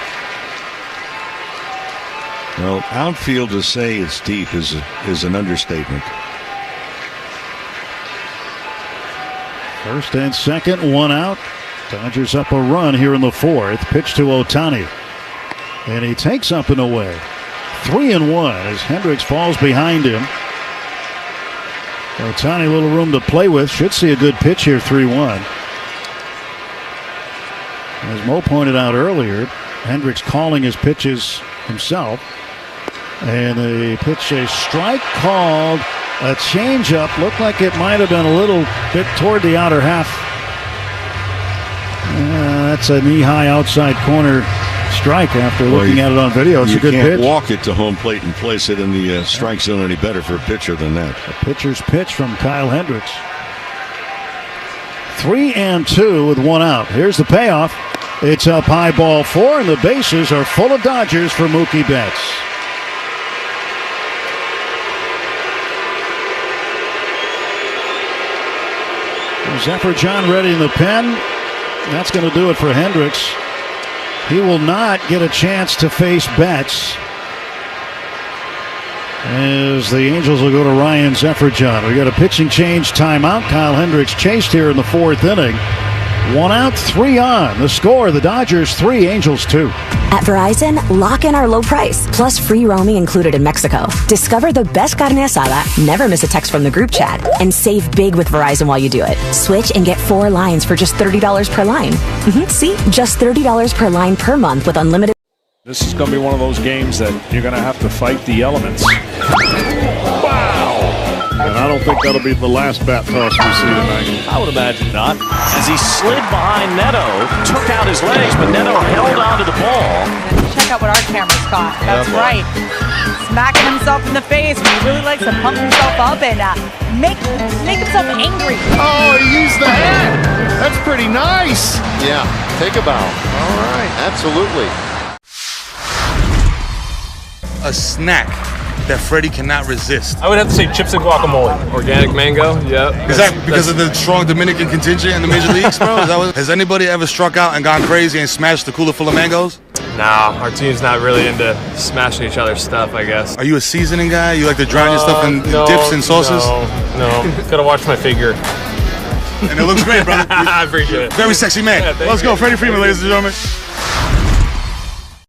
Well, outfield to say it's deep is an understatement. 1st and 2nd, 1 out. Dodgers up a run here in the 4th. Pitch to Ohtani. And he takes up and away. 3-1 as Hendricks falls behind him. Ohtani, little room to play with. Should see a good pitch here, 3-1. As Mo pointed out earlier, Hendricks calling his pitches himself. And the pitch, a strike called, a changeup. Looked like it might have been a little bit toward the outer half. That's a knee-high outside corner strike after looking at it on video. It's a good pitch. You can't walk it to home plate and place it in the strike zone any better for a pitcher than that. A pitcher's pitch from Kyle Hendricks. 3-2 with 1 out. Here's the payoff. It's up high, ball 4, and the bases are full of Dodgers for Mookie Betts. Zephyr-John ready in the pen. That's going to do it for Hendricks. He will not get a chance to face Betts, as the Angels will go to Ryan Zephyr-John. We got a pitching change timeout. Kyle Hendricks chased here in the 4th inning. 1 out, 3 on. The score, the Dodgers 3, Angels 2. At Verizon, lock in our low price, plus free roaming included in Mexico. Discover the best carne asada, never miss a text from the group chat, and save big with Verizon while you do it. Switch and get 4 lines for just $30 per line. See? Just $30 per line per month with unlimited. This is going to be one of those games that you're going to have to fight the elements. Wow! And I don't think that'll be the last bat toss we see tonight. I would imagine not. As he slid behind Neto, took out his legs, but Neto held onto the ball. check out what our cameras caught. That's right. Smacking himself in the face. He really likes to pump himself up and make himself angry. Oh, he used the hand. That's pretty nice. Yeah, take a bow. All right, absolutely. A snack that Freddie cannot resist. I would have to say chips and guacamole. Organic mango, yep. Is that because of the strong Dominican contingent in the major leagues, bro? Has anybody ever struck out and gone crazy and smashed the cooler full of mangoes? Nah, our team's not really into smashing each other's stuff, I guess. Are you a seasoning guy? You like to drown your stuff in dips and sauces? No. Gotta watch my figure. And it looks great, brother. I appreciate it. Very sexy man. Yeah, Let's go, Freddie Freeman, ladies and gentlemen.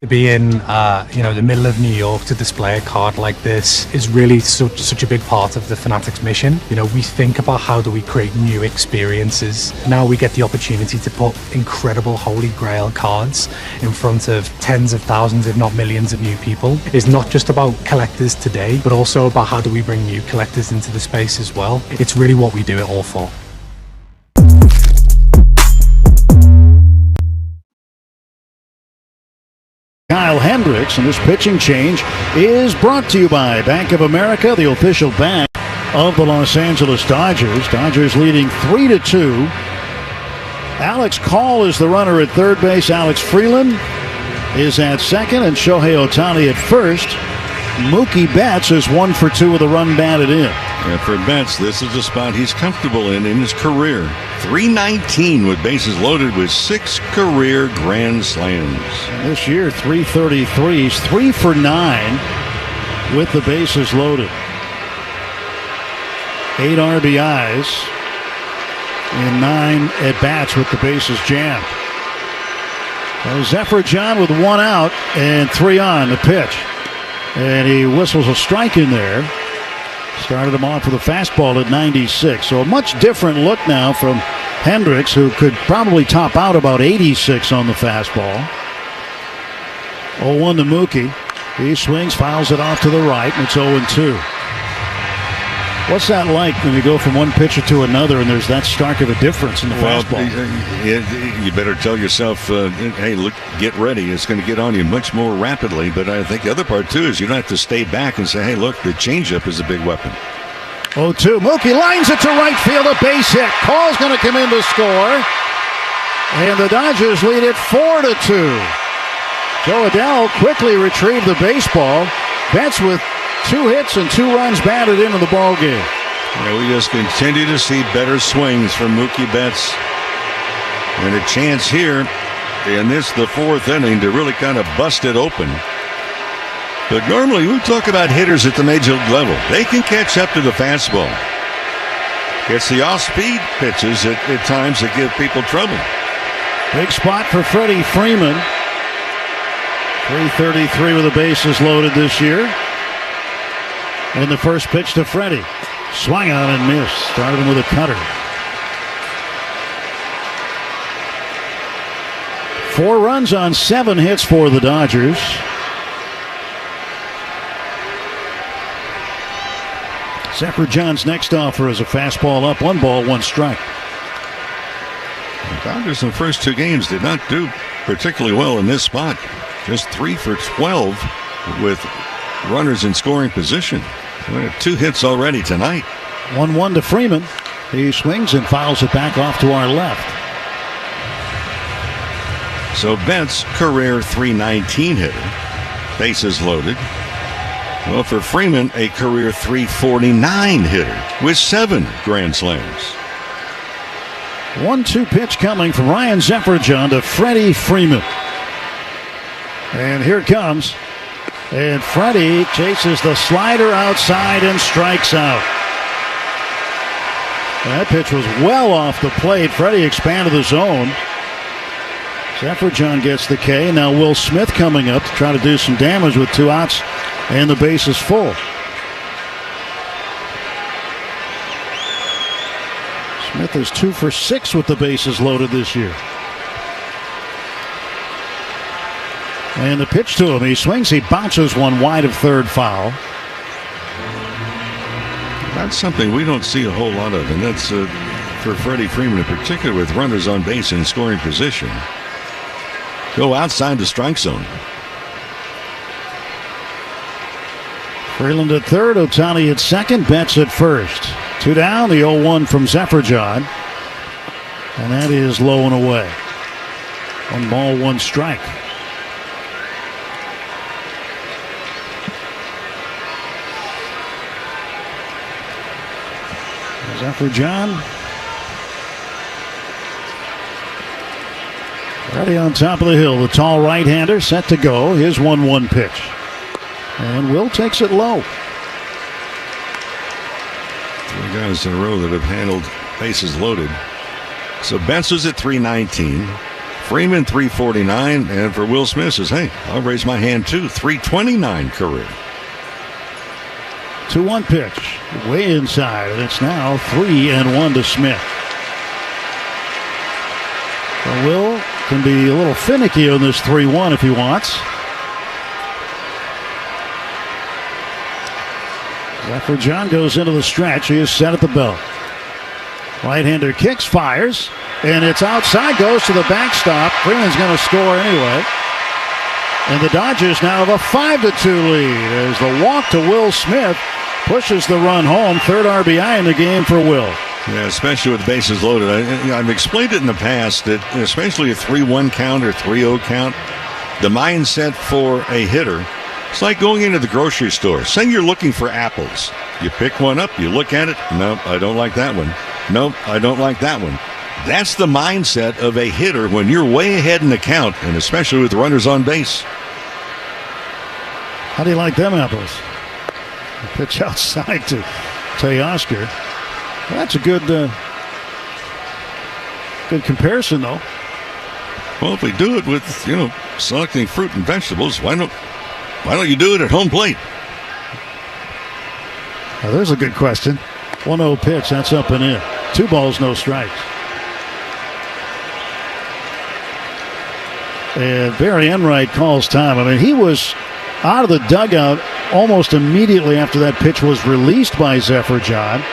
To be in, the middle of New York to display a card like this is really such a big part of the Fanatics mission. We think about how do we create new experiences. Now we get the opportunity to put incredible Holy Grail cards in front of tens of thousands, if not millions of new people. It's not just about collectors today, but also about how do we bring new collectors into the space as well. It's really what we do it all for. Kyle Hendricks, and this pitching change is brought to you by Bank of America, the official bank of the Los Angeles Dodgers. Dodgers leading 3-2. Alex Call is the runner at third base. Alex Freeland is at second, and Shohei Ohtani at first. Mookie Betts is 1 for 2 with a run batted in. And for Betts, this is a spot he's comfortable in his career. 319 with bases loaded with 6 career grand slams. And this year, 333. He's 3 for 9 with the bases loaded. 8 RBIs and 9 at-bats with the bases jammed. So Zephyr John with 1 out and 3 on the pitch. And he whistles a strike in there. Started him off with a fastball at 96. So a much different look now from Hendricks, who could probably top out about 86 on the fastball. 0-1 to Mookie. He swings, fouls it off to the right, and it's 0-2. What's that like when you go from one pitcher to another and there's that stark of a difference in the fastball? You better tell yourself, hey, look, get ready. It's going to get on you much more rapidly. But I think the other part, too, is you don't have to stay back and say, hey, look, the changeup is a big weapon. 0-2. Mookie lines it to right field, a base hit. Call's going to come in to score. And the Dodgers lead it 4-2. Joe Adell quickly retrieved the baseball. Betts with 2 hits and 2 runs batted into the ball game. Yeah, we just continue to see better swings from Mookie Betts. And a chance here in the 4th inning to really kind of bust it open. But normally we talk about hitters at the major league level. They can catch up to the fastball. It's the off-speed pitches at times that give people trouble. Big spot for Freddie Freeman. 333 with the bases loaded this year. And the first pitch to Freddie. Swung on and missed. Started him with a cutter. 4 runs on 7 hits for the Dodgers. Zephyr John's next offer is a fastball up. 1 ball, 1 strike. The Dodgers in the first 2 games did not do particularly well in this spot. Just 3 for 12 with runners in scoring position. We have 2 hits already tonight. 1-1 to Freeman. He swings and fouls it back off to our left. So Betts, career 319 hitter. Bases loaded. Well, for Freeman, a career 349 hitter with 7 grand slams. 1-2 pitch coming from Ryan Zephyr-John to Freddie Freeman. And here it comes. And Freddie chases the slider outside and strikes out. That pitch was well off the plate. Freddie expanded the zone. Zephyr-John gets the K. Now Will Smith coming up to try to do some damage with 2 outs and the bases full. Smith is 2 for 6 with the bases loaded this year. And the pitch to him. He swings, he bounces one wide of third, foul. That's something we don't see a whole lot of, and that's for Freddie Freeman in particular, with runners on base in scoring position. Go outside the strike zone. Freeland at third, Ohtani at second, Betts at first. 2 down, the 0-1 from Zephyrjon. And that is low and away. 1 ball, 1 strike. Zephyrjon ready on top of the hill. The tall right-hander set to go. His 1-1 pitch. And Will takes it low. 3 guys in a row that have handled bases loaded. So Betts was at 319. Freeman 349. And for Will Smith says, hey, I'll raise my hand too. 329 career. 2-1 pitch. Way inside. And it's now 3-1 to Smith. So Will can be a little finicky on this 3-1 if he wants. Zephyrjon goes into the stretch. He is set at the belt. Right-hander kicks, fires, and it's outside, goes to the backstop. Freeman's going to score anyway. And the Dodgers now have a 5-2 lead as the walk to Will Smith pushes the run home. 3rd RBI in the game for Will. Yeah, especially with bases loaded. I've explained it in the past that especially a 3-1 count or 3-0 count, the mindset for a hitter, it's like going into the grocery store. Say you're looking for apples. You pick one up, you look at it. Nope, I don't like that one. Nope, I don't like that one. That's the mindset of a hitter when you're way ahead in the count, and especially with runners on base. How do you like them apples? Pitch outside to Teoscar. Well, that's a good comparison, though. Well, if we do it with, selecting fruit and vegetables, why don't you do it at home plate? Now, there's a good question. 1-0 pitch, that's up and in. 2 balls, no strikes. And Barry Enright calls time. I mean, he was out of the dugout almost immediately after that pitch was released by Zephyrjon.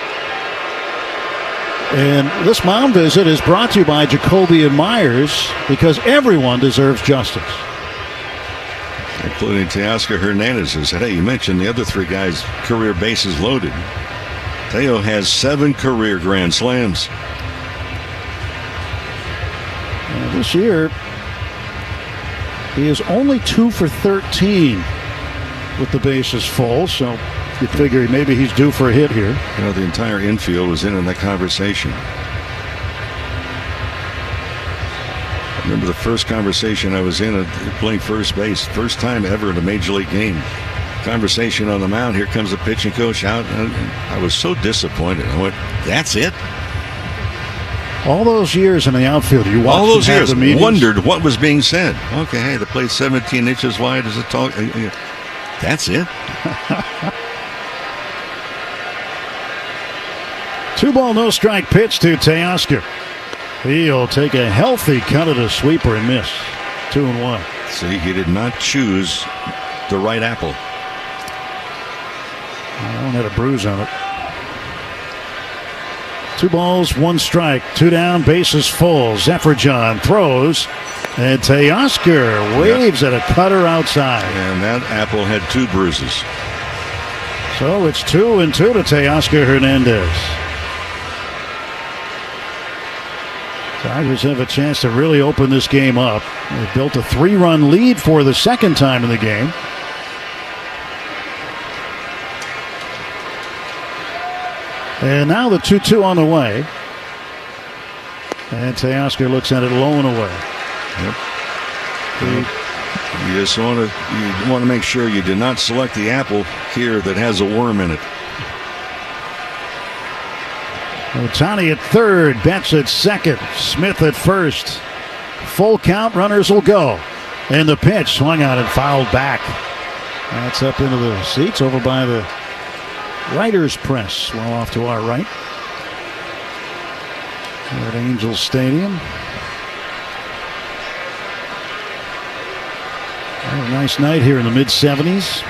And this mound visit is brought to you by Jacoby and Myers, because everyone deserves justice. Including Teoscar Hernandez, who said, hey, you mentioned the other 3 guys' career bases loaded. Teo has 7 career grand slams. And this year, he is only 2 for 13 with the bases full, so you figure maybe he's due for a hit here. The entire infield was in that conversation. I remember the first conversation I was in playing first base, first time ever in a major league game. Conversation on the mound. Here comes the pitching coach out. I was so disappointed. I went, that's it? All those years in the outfield, you watched all those years, the wondered what was being said. Okay, hey, the plate's 17 inches wide. Is it tall? That's it. 2 ball, no strike pitch to Teoscar. He'll take a healthy cut at a sweeper and miss. 2-1. See, he did not choose the right apple. That one had a bruise on it. 2 balls, 1 strike, 2 down, bases full. Zephyrjon throws, and Teoscar waves at a cutter outside. And that apple had 2 bruises. So it's 2-2 to Teoscar Hernandez. Tigers have a chance to really open this game up. They built a 3-run lead for the second time in the game. And now the 2-2 on the way. And Teoscar looks at it low and away. Yep. You just want to make sure you do not select the apple here that has a worm in it. Ohtani at third, Betts at second, Smith at first. Full count, runners will go. And the pitch swung out and fouled back. That's up into the seats over by the writer's press, well off to our right. At Angels Stadium. Well, a nice night here in the mid-70s.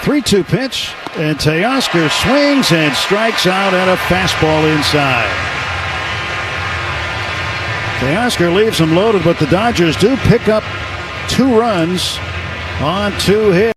3-2 pitch, and Teoscar swings and strikes out at a fastball inside. Teoscar leaves him loaded, but the Dodgers do pick up 2 runs on 2 hits.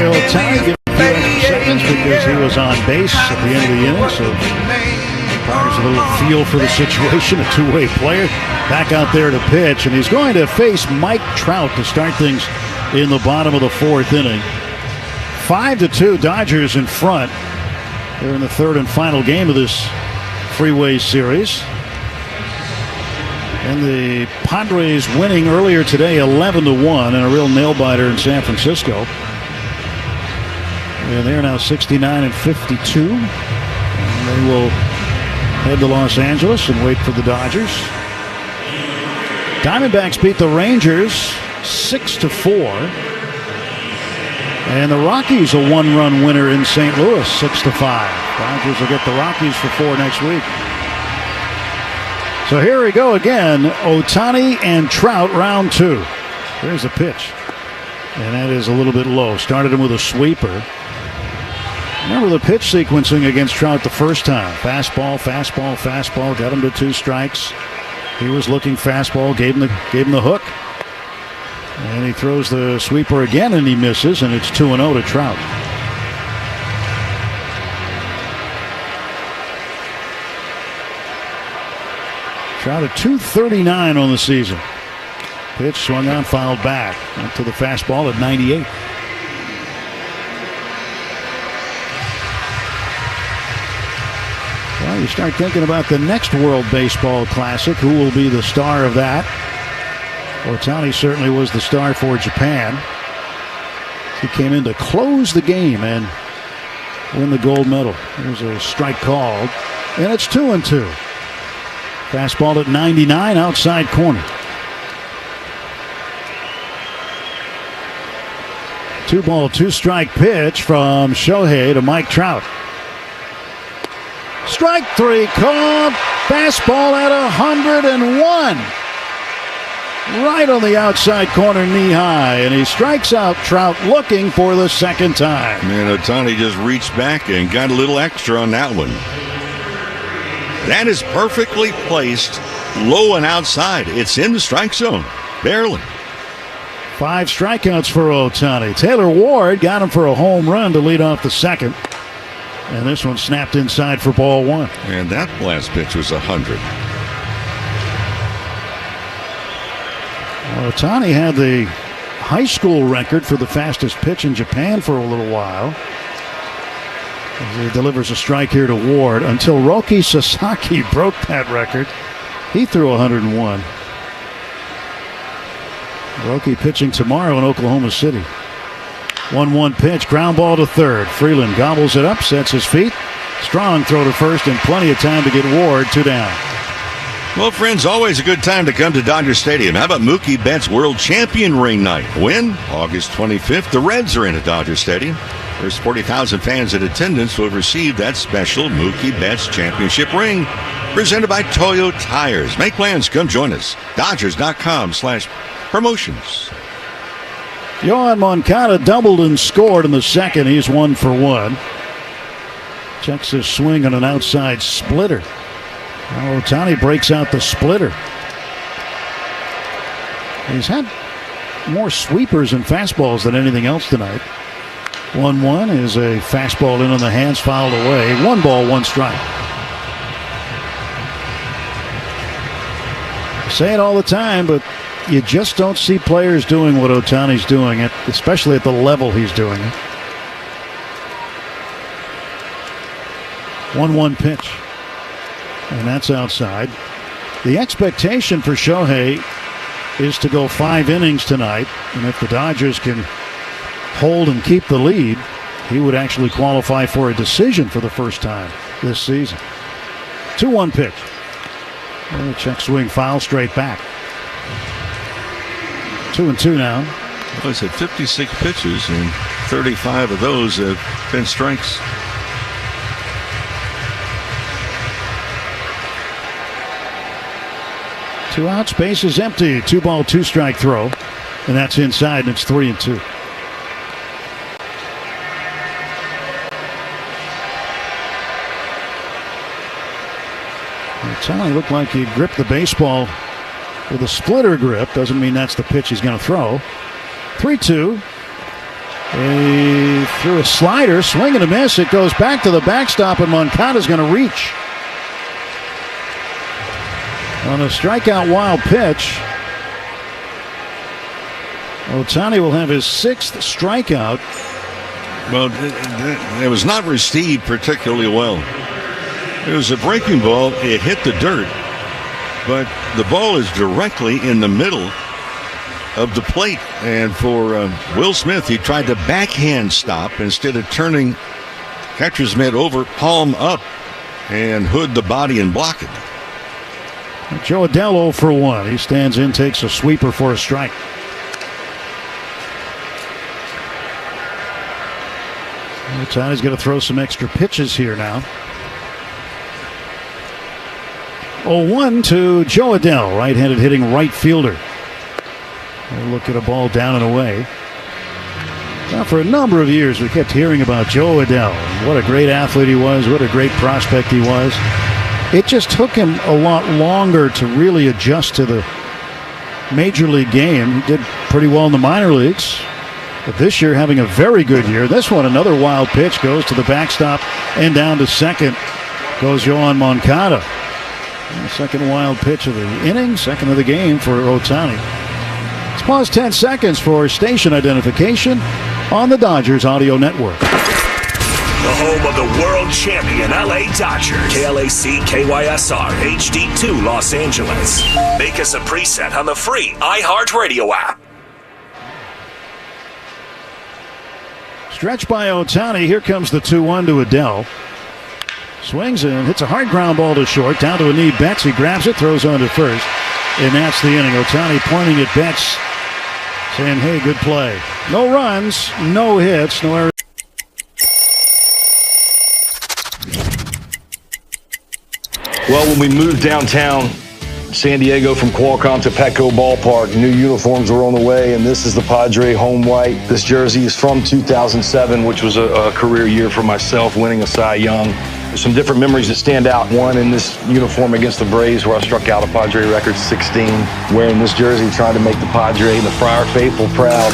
Ohtani giving a few extra seconds because he was on base at the end of the inning, so requires a little feel for the situation. A two-way player back out there to pitch, and he's going to face Mike Trout to start things in the bottom of the 4th inning. 5-2, Dodgers in front. They're in the 3rd and final game of this freeway series. And the Padres winning earlier today 11-1 in a real nail-biter in San Francisco. And they're now 69-52. And they will head to Los Angeles and wait for the Dodgers. Diamondbacks beat the Rangers 6-4. And the Rockies a one-run winner in St. Louis 6-5. Dodgers will get the Rockies for 4 next week. So here we go again. Ohtani and Trout, round 2. There's a pitch. And that is a little bit low. Started him with a sweeper. Remember the pitch sequencing against Trout the first time. Fastball, fastball, fastball. Got him to 2 strikes. He was looking fastball, gave him the hook. And he throws the sweeper again and he misses, and it's 2-0 to Trout. Trout at .239 on the season. Pitch swung on, fouled back. Went to the fastball at 98. Well, you start thinking about the next World Baseball Classic. Who will be the star of that? Ohtani certainly was the star for Japan. He came in to close the game and win the gold medal. There's a strike called, and it's 2-2. Fastball at 99, outside corner. 2-ball, 2-strike pitch from Shohei to Mike Trout. Strike 3 called. Fastball at 101. Right on the outside corner, knee high, and he strikes out Trout looking for the second time. And Ohtani just reached back and got a little extra on that one. That is perfectly placed, low and outside. It's in the strike zone, barely. 5 strikeouts for Ohtani. Taylor Ward got him for a home run to lead off the second. And this one snapped inside for ball 1. And that last pitch was 100. Ohtani had the high school record for the fastest pitch in Japan for a little while. As he delivers a strike here to Ward until Roki Sasaki broke that record. He threw 101. Roki pitching tomorrow in Oklahoma City. 1-1 pitch, ground ball to third. Freeland gobbles it up, sets his feet, Strong throw to first and plenty of time to get Ward 2 down. Well, friends, always a good time to come to Dodger Stadium. How about Mookie Betts World Champion Ring Night? When? August 25th. The Reds are in at Dodger Stadium. There's 40,000 fans in attendance who have received that special Mookie Betts Championship ring presented by Toyo Tires. Make plans. Come join us. Dodgers.com/promotions. Yoan Moncada doubled and scored in the second. He's 1 for 1. Checks his swing on an outside splitter. Now Ohtani breaks out the splitter. He's had more sweepers and fastballs than anything else tonight. 1-1 is a fastball in on the hands, fouled away. 1 ball, 1 strike. I say it all the time, but you just don't see players doing what Ohtani's doing, especially at the level he's doing it. 1-1 pitch. And that's outside. The expectation for Shohei is to go 5 innings tonight. And if the Dodgers can hold and keep the lead, he would actually qualify for a decision for the first time this season. 2-1 pitch. And a check swing, foul straight back. 2-2 now. Well, he's had 56 pitches, and 35 of those have been strikes. Two outs, bases empty. 2 ball, 2 strike throw. And that's inside, and it's 3-2. Ohtani looked like he gripped the baseball with a splitter grip. Doesn't mean that's the pitch he's going to throw. 3-2. He threw a slider, swing and a miss. It goes back to the backstop, and Moncada's going to reach. On a strikeout wild pitch, Ohtani will have his 6th strikeout. Well, it was not received particularly well. It was a breaking ball. It hit the dirt, but the ball is directly in the middle of the plate. And for Will Smith, he tried to backhand stop instead of turning catcher's mitt over, palm up, and hood the body and block it. Joe Adell 0 for 1. He stands in, takes a sweeper for a strike. Ohtani's going to throw some extra pitches here now. 0-1 to Joe Adell, right-handed hitting right fielder. We'll look at a ball down and away. Now, for a number of years, we kept hearing about Joe Adell. What a great athlete he was. What a great prospect he was. It just took him a lot longer to really adjust to the major league game. He did pretty well in the minor leagues. But this year, having a very good year. This one, another wild pitch, goes to the backstop and down to second goes Yoan Moncada. The second wild pitch of the inning, second of the game for Ohtani. Let's pause 10 seconds for station identification on the Dodgers Audio Network. The home of the world champion LA Dodgers. KLAC KYSR HD2 Los Angeles. Make us a preset on the free iHeartRadio app. Stretch by Ohtani. Here comes the 2-1 to Adell. Swings and hits a hard ground ball to short. Down to a knee. Betts. He grabs it, throws on to first. And that's the inning. Ohtani pointing at Betts, saying, hey, good play. No runs, no hits, no errors. Well, when we moved downtown San Diego from Qualcomm to Petco Ballpark, new uniforms were on the way, and this is the Padre home white. This jersey is from 2007, which was a career year for myself, winning a Cy Young. There's some different memories that stand out. One in this uniform against the Braves, where I struck out a Padre record 16, wearing this jersey, trying to make the Padre and the Friar faithful proud.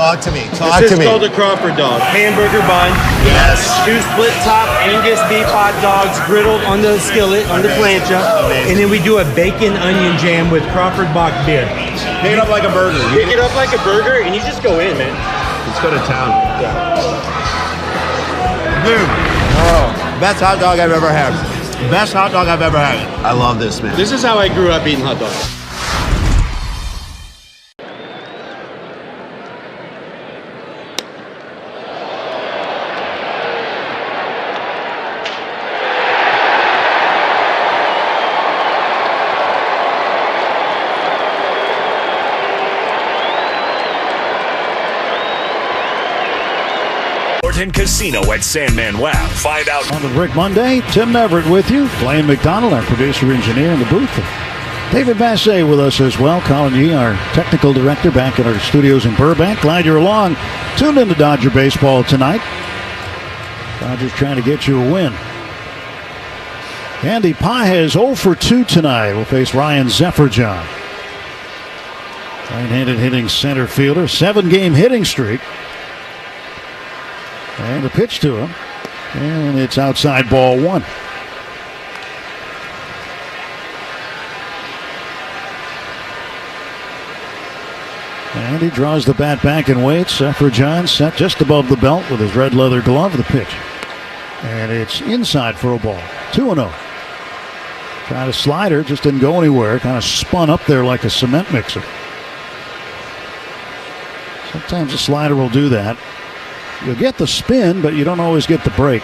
Talk to me. This is called a Crawford dog. Hamburger bun. Yes. 2 split top Angus beef hot dogs griddled on the skillet, on the plancha. Amazing. And then we do a bacon onion jam with Crawford Bock beer. Pick it up like a burger. Pick it up like a burger and you just go in, man. Let's go to town. Boom. Oh, best hot dog I've ever had. Best hot dog I've ever had. I love this, man. This is how I grew up eating hot dogs. Casino at San Manuel. Find out on the Brick Monday. Tim Everett with you. Blaine McDonald, our producer engineer in the booth. David Bassett with us as well. Colin Yee, our technical director, back at our studios in Burbank. Glad you're along. Tuned into Dodger baseball tonight. Dodgers trying to get you a win. Andy Pages 0 for 2 tonight. Will face Ryan Zefferjohn. Right-handed hitting center fielder. 7-game hitting streak. And a pitch to him. And it's outside ball 1. And he draws the bat back and waits. Zefferjohn set just above the belt with his red leather glove. The pitch. And it's inside for a ball. 2-0. Tried a slider, just didn't go anywhere. Kind of spun up there like a cement mixer. Sometimes a slider will do that. You'll get the spin, but you don't always get the break.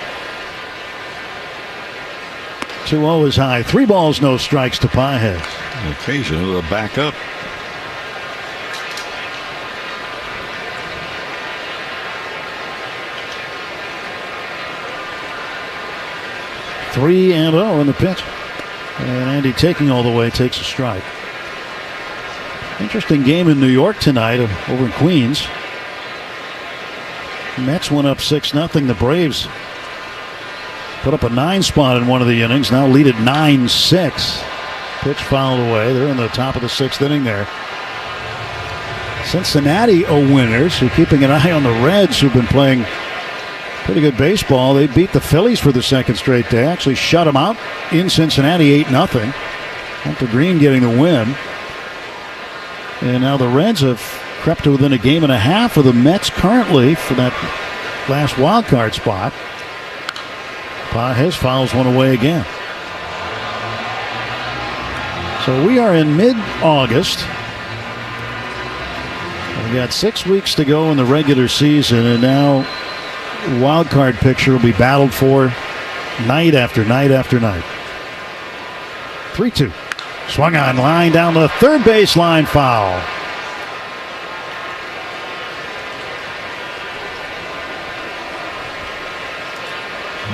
2-0 is high. 3 balls, no strikes to Pages. Occasionally, a back up. Three and 0 in the pitch. And Andy taking all the way, takes a strike. Interesting game in New York tonight over in Queens. Mets went up 6-0. The Braves put up a 9 spot in one of the innings. Now lead at 9-6. Pitch fouled away. They're in the top of the 6th inning there. Cincinnati are winners. So keeping an eye on the Reds, who've been playing pretty good baseball. They beat the Phillies for the 2nd straight day. Actually shut them out in Cincinnati 8-0. Hunter Green getting the win. And now the Reds have crept to within a game and a half of the Mets currently for that last wild card spot. Pages fouls one away again. So we are in mid-August. We got 6 weeks to go in the regular season, and now the wild card picture will be battled for night after night after night. 3-2. Swung on line down the third baseline, foul.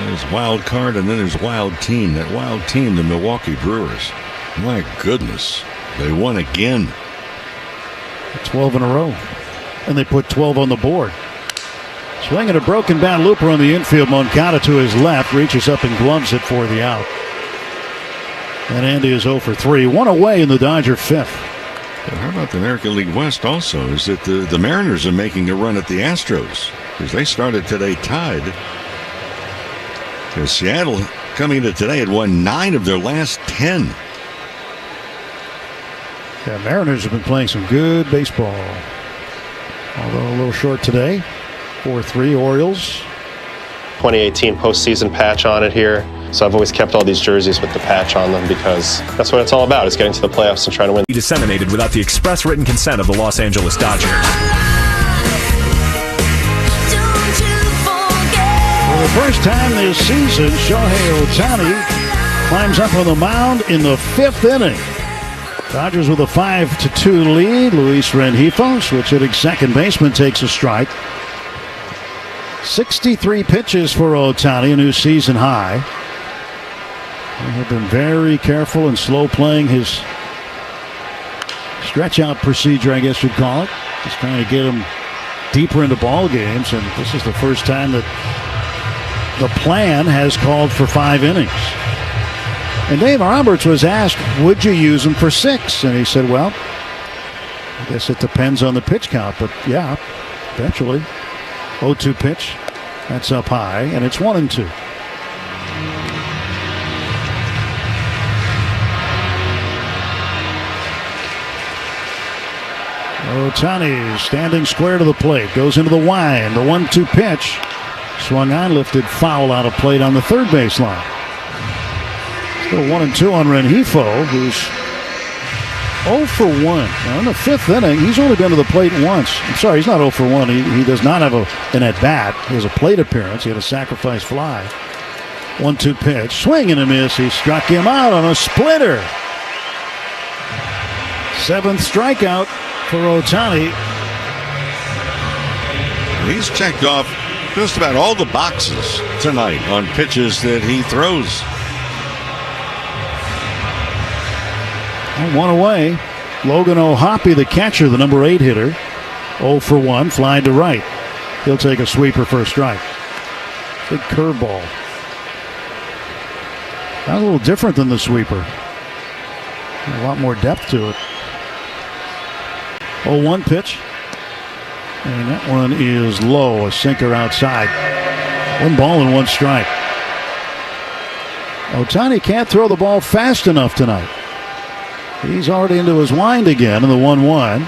There's wild card, and then there's wild team. That wild team, the Milwaukee Brewers. My goodness, they won again. 12 in a row, and they put 12 on the board. Swinging a broken bat looper on the infield. Moncada to his left, reaches up and gloves it for the out. And Andy is 0 for 3. One away in the Dodger 5th. Well, how about the American League West also? Is that the Mariners are making a run at the Astros, because they started today tied. Because Seattle, coming into today, had won 9 of their last 10. Yeah, Mariners have been playing some good baseball. Although a little short today. 4-3 Orioles. 2018 postseason patch on it here. So I've always kept all these jerseys with the patch on them because that's what it's all about, is getting to the playoffs and trying to win. Be disseminated without the express written consent of the Los Angeles Dodgers. For the first time this season, Shohei Ohtani climbs up on the mound in the 5th inning. Dodgers with a 5-2 lead. Luis Rengifo, switch hitting second baseman, takes a strike. 63 pitches for Ohtani, a new season high. They have been very careful and slow playing his stretch out procedure, I guess you'd call it. Just trying to get him deeper into ball games, and this is the first time that the plan has called for 5 innings. And Dave Roberts was asked, would you use him for 6? And he said, well, I guess it depends on the pitch count, but yeah, Eventually, 0-2 pitch. That's up high, and it's 1-2. Ohtani standing square to the plate. Goes into the wind. The 1-2 pitch. Swung on, lifted foul out of plate on the third base line. Still 1-2 on Rengifo, who's 0 for 1. Now in the fifth inning, he's only been to the plate once. I'm sorry, he's not 0 for 1. He does not have an at-bat. He has a plate appearance. He had a sacrifice fly. 1-2 pitch. Swing and a miss. He struck him out on a splitter. 7th strikeout for Ohtani. He's checked off just about all the boxes tonight on pitches that he throws. One away. Logan O'Hoppe, the catcher, the number 8 hitter. 0 for 1, fly to right. He'll take a sweeper for a strike. Big curveball. That's a little different than the sweeper. A lot more depth to it. 0-1 pitch. And that one is low, a sinker outside. 1 ball and 1 strike. Ohtani can't throw the ball fast enough tonight. He's already into his wind again in the 1-1.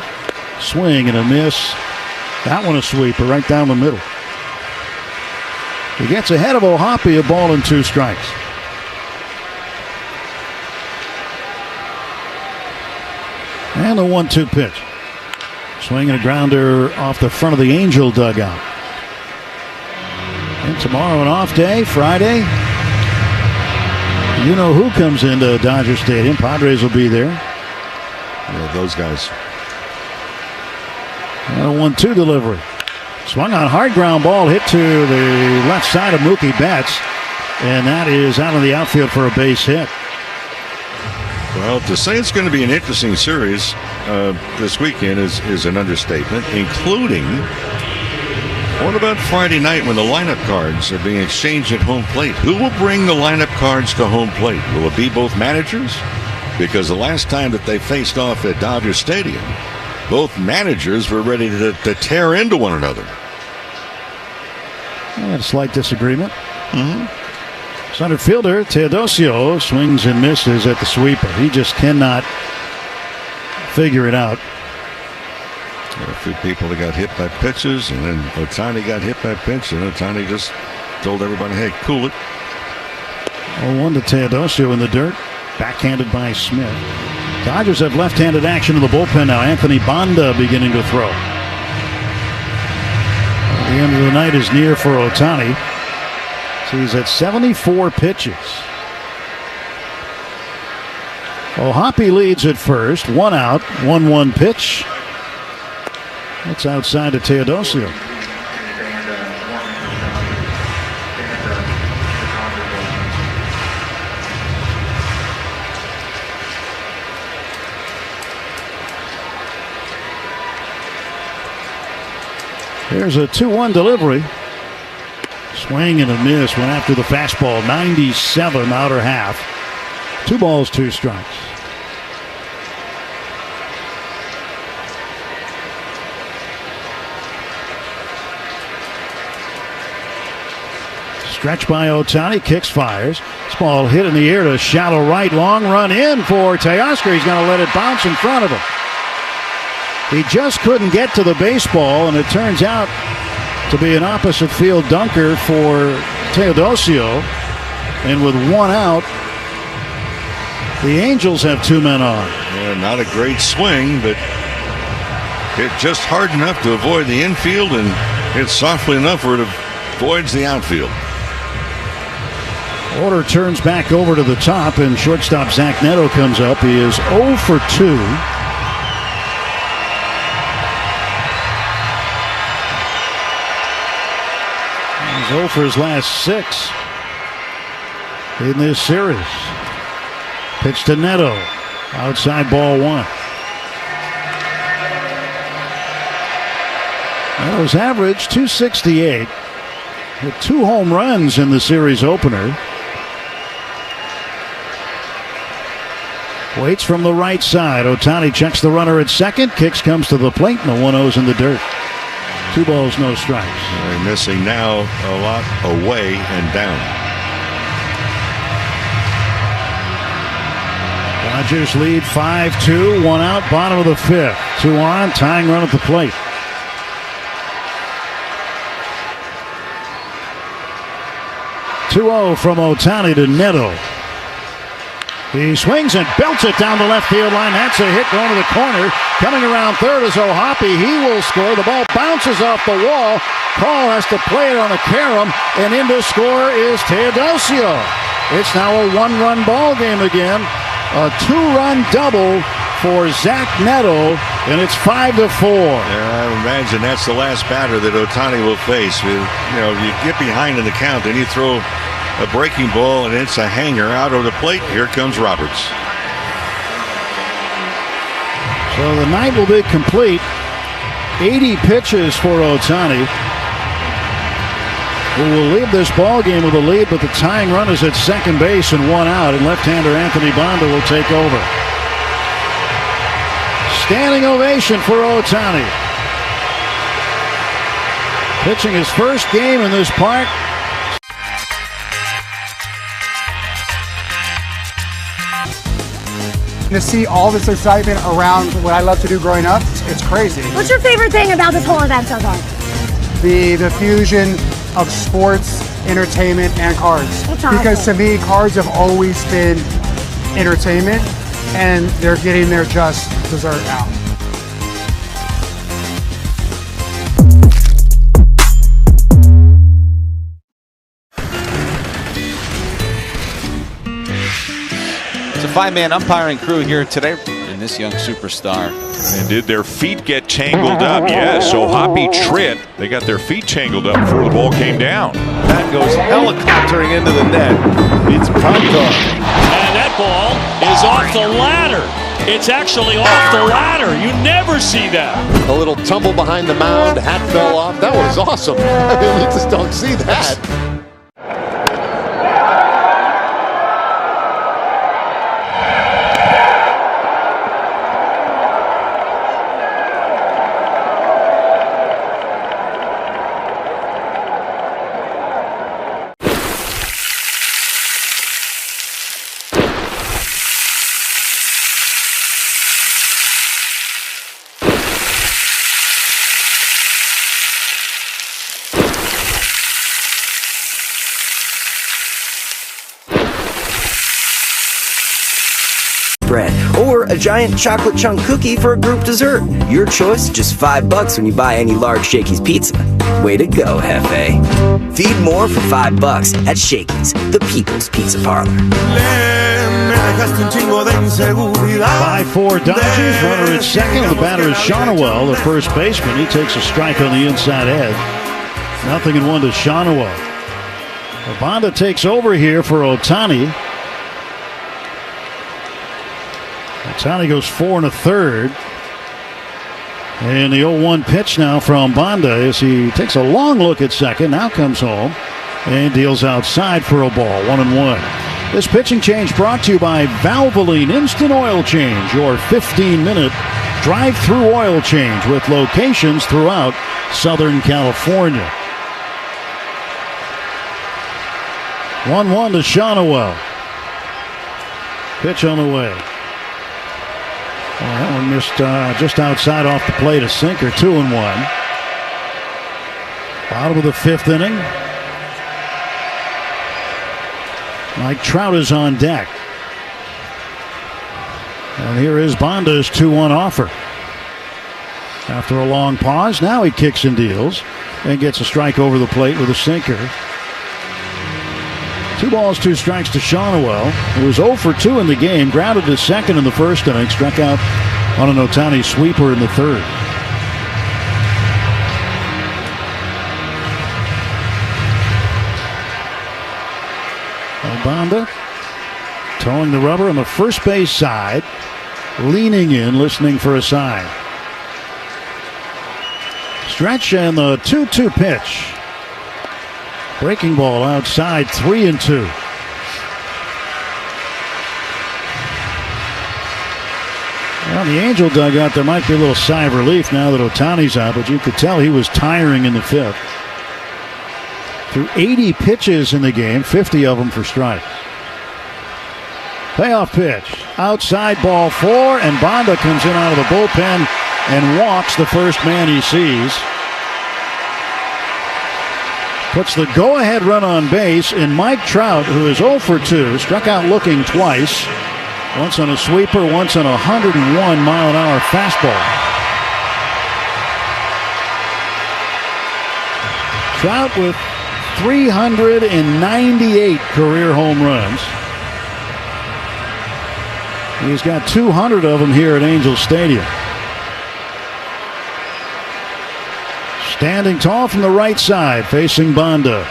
Swing and a miss. That one a sweeper right down the middle. He gets ahead of O'Hoppe, a ball and 2 strikes. And the 1-2 pitch. Swing and a grounder off the front of the Angel dugout. And tomorrow an off day, Friday. You know who comes into Dodger Stadium. Padres will be there. Yeah, those guys. And a 1-2 delivery. Swung on hard ground ball, hit to the left side of Mookie Betts. And that is out of the outfield for a base hit. Well, to say it's going to be an interesting series this weekend is an understatement, including what about Friday night when the lineup cards are being exchanged at home plate? Who will bring the lineup cards to home plate? Will it be both managers? Because the last time that they faced off at Dodger Stadium, both managers were ready to tear into one another. A slight disagreement. Center fielder Teodosio swings and misses at the sweeper. He just cannot figure it out. There were a few people that got hit by pitches, and then Ohtani got hit by pitch, and Ohtani just told everybody, hey, cool it. 0-1 to Teodosio in the dirt. Backhanded by Smith. Dodgers have left-handed action in the bullpen now. Anthony Banda beginning to throw. The end of the night is near for Ohtani. So he's at 74 pitches. O'Hoppe leads at first. 1 out. 1-1 pitch. That's outside to Teodosio. There's a 2-1 delivery. Swing and a miss. Went after the fastball. 97 outer half. 2 balls, 2 strikes. Stretch by Ohtani. Kicks, fires. This ball hit in the air to shallow right. Long run in for Teoscar. He's going to let it bounce in front of him. He just couldn't get to the baseball, and it turns out to be an opposite field dunker for Teodosio. And with 1 out, the Angels have 2 men on. Yeah, not a great swing, but hit just hard enough to avoid the infield and hit softly enough where it avoids the outfield. Order turns back over to the top, and shortstop Zach Neto comes up. He is 0 for 2. He's 0 for his last 6 in this series. Pitch to Neto. Outside, ball 1. Neto's average .268. With 2 home runs in the series opener. Waits from the right side. Ohtani checks the runner at second. Kicks, comes to the plate, and the 1-0's in the dirt. 2 balls, no strikes. They're missing now a lot away and down. Dodgers lead 5-2, 1 out, bottom of the 5th. 2 on, tying run at the plate. (2-0) from Ohtani to Neto. He swings and belts it down the left field line. That's a hit going to the corner. Coming around third is O'Hoppe. He will score. The ball bounces off the wall. Call has to play it on a carom, and in to score is Teodosio. It's now a 1-run ball game again. A 2-run double for Zach Neto, and it's 5-4. I imagine that's the last batter that Ohtani will face. You get behind in the count, then you throw a breaking ball, and it's a hanger out of the plate. Here comes Roberts. So the night will be complete. 80 pitches for Ohtani, who will leave this ball game with a lead, but the tying run is at second base and 1 out, and left-hander Anthony Banda will take over. Standing ovation for Ohtani. Pitching his first game in this park. To see all this excitement around what I love to do growing up, it's crazy. What's your favorite thing about this whole event so far? The fusion of sports, entertainment, and cards. Because to me, cards have always been entertainment, and they're getting their just dessert now. It's a 5-man umpiring crew here today in this young superstar. And did their feet get tangled up? Yes, O'Hoppe tripped. They got their feet tangled up before the ball came down. That goes helicoptering into the net. It's pumped up. And that ball is off the ladder. It's actually off the ladder. You never see that. A little tumble behind the mound. Hat fell off. That was awesome. I mean, you just don't see that. Or a giant chocolate chunk cookie for a group dessert. Your choice, just $5 when you buy any large Shakey's pizza. Way to go, Hefe. Feed more for $5 at Shakey's, the People's Pizza Parlor. 5-4 Dodgers, runner at second. The batter is Shonowell, the first baseman. He takes a strike on the inside edge. 0-1 to Shonowell. Banda takes over here for Ohtani. Ohtani goes 4 1/3. And the 0-1 pitch now from Banda as he takes a long look at second. Now comes home and deals outside for a ball. 1-1. This pitching change brought to you by Valvoline Instant Oil Change, your 15-minute drive-through oil change with locations throughout Southern California. 1-1 to Shonowell. Pitch on the way. That one missed just outside off the plate, a sinker. 2-1. Bottom of the 5th inning. Mike Trout is on deck. And here is Banda's 2-1 offer. After a long pause, now he kicks and deals and gets a strike over the plate with a sinker. 2 balls, 2 strikes to Shonowell, who was 0 for 2 in the game, grounded to second in the first inning, struck out on an Ohtani sweeper in the third. Banda towing the rubber on the first base side, leaning in, listening for a sign. Stretch and the 2-2 pitch. Breaking ball outside, 3-2. Well, the Angel dugout, there might be a little sigh of relief now that Ohtani's out, but you could tell he was tiring in the fifth. Threw 80 pitches in the game, 50 of them for strikes. Payoff pitch. Outside, ball 4, and Banda comes in out of the bullpen and walks the first man he sees. Puts the go-ahead run on base in Mike Trout, who is 0 for 2, struck out looking twice. Once on a sweeper, once on a 101-mile-an-hour fastball. Trout with 398 career home runs. He's got 200 of them here at Angel Stadium. Standing tall from the right side, facing Banda.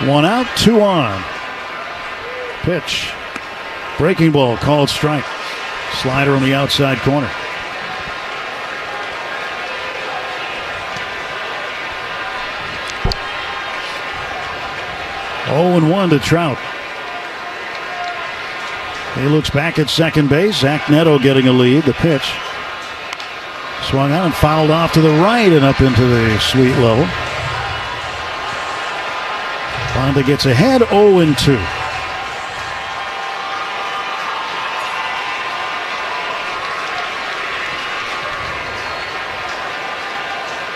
1 out, 2 on. Pitch. Breaking ball, called strike. Slider on the outside corner. Oh, and 1 to Trout. He looks back at second base. Zach Neto getting a lead. The pitch. Swung out and fouled off to the right and up into the sweet level. Banda gets ahead, 0-2.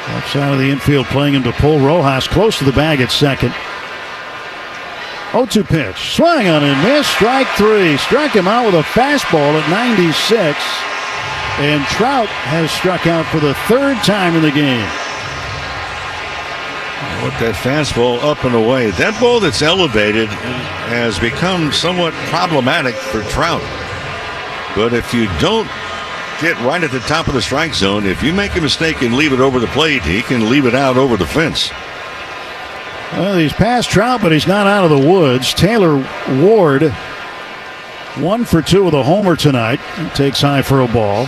Outside of the infield, playing him to pull Rojas close to the bag at second. 0-2 pitch. Swung on and missed. Strike 3. Struck him out with a fastball at 96. And Trout has struck out for the 3rd time in the game. With that fastball up and away. That ball that's elevated has become somewhat problematic for Trout. But if you don't get right at the top of the strike zone, if you make a mistake and leave it over the plate, he can leave it out over the fence. Well, he's past Trout, but he's not out of the woods. Taylor Ward, 1 for 2 with a homer tonight. He takes high for a ball.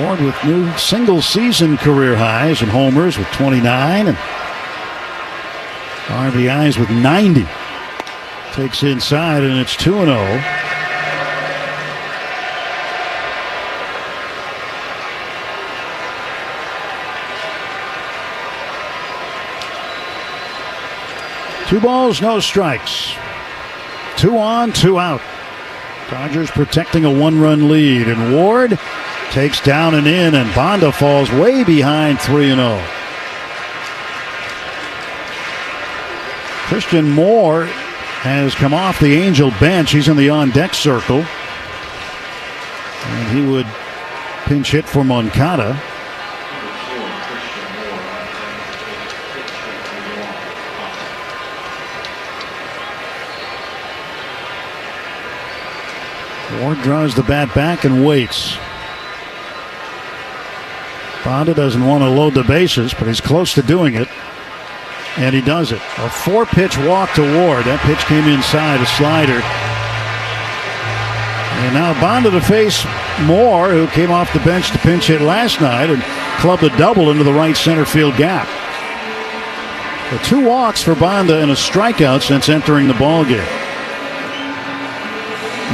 Ward with new single-season career highs and homers with 29 and RBIs with 90. Takes inside, and it's 2-0. Two balls, no strikes. 2 on, 2 out. Dodgers protecting a 1-run lead, and Ward takes down and in, and Banda falls way behind 3-0. Christian Moore has come off the Angel bench. He's in the on-deck circle. And he would pinch hit for Moncada. Ward draws the bat back and waits. Banda doesn't want to load the bases, but he's close to doing it. And he does it. A 4-pitch walk to Ward. That pitch came inside, a slider. And now Banda to face Moore, who came off the bench to pinch hit last night and clubbed a double into the right center field gap. The 2 walks for Banda and a strikeout since entering the ballgame.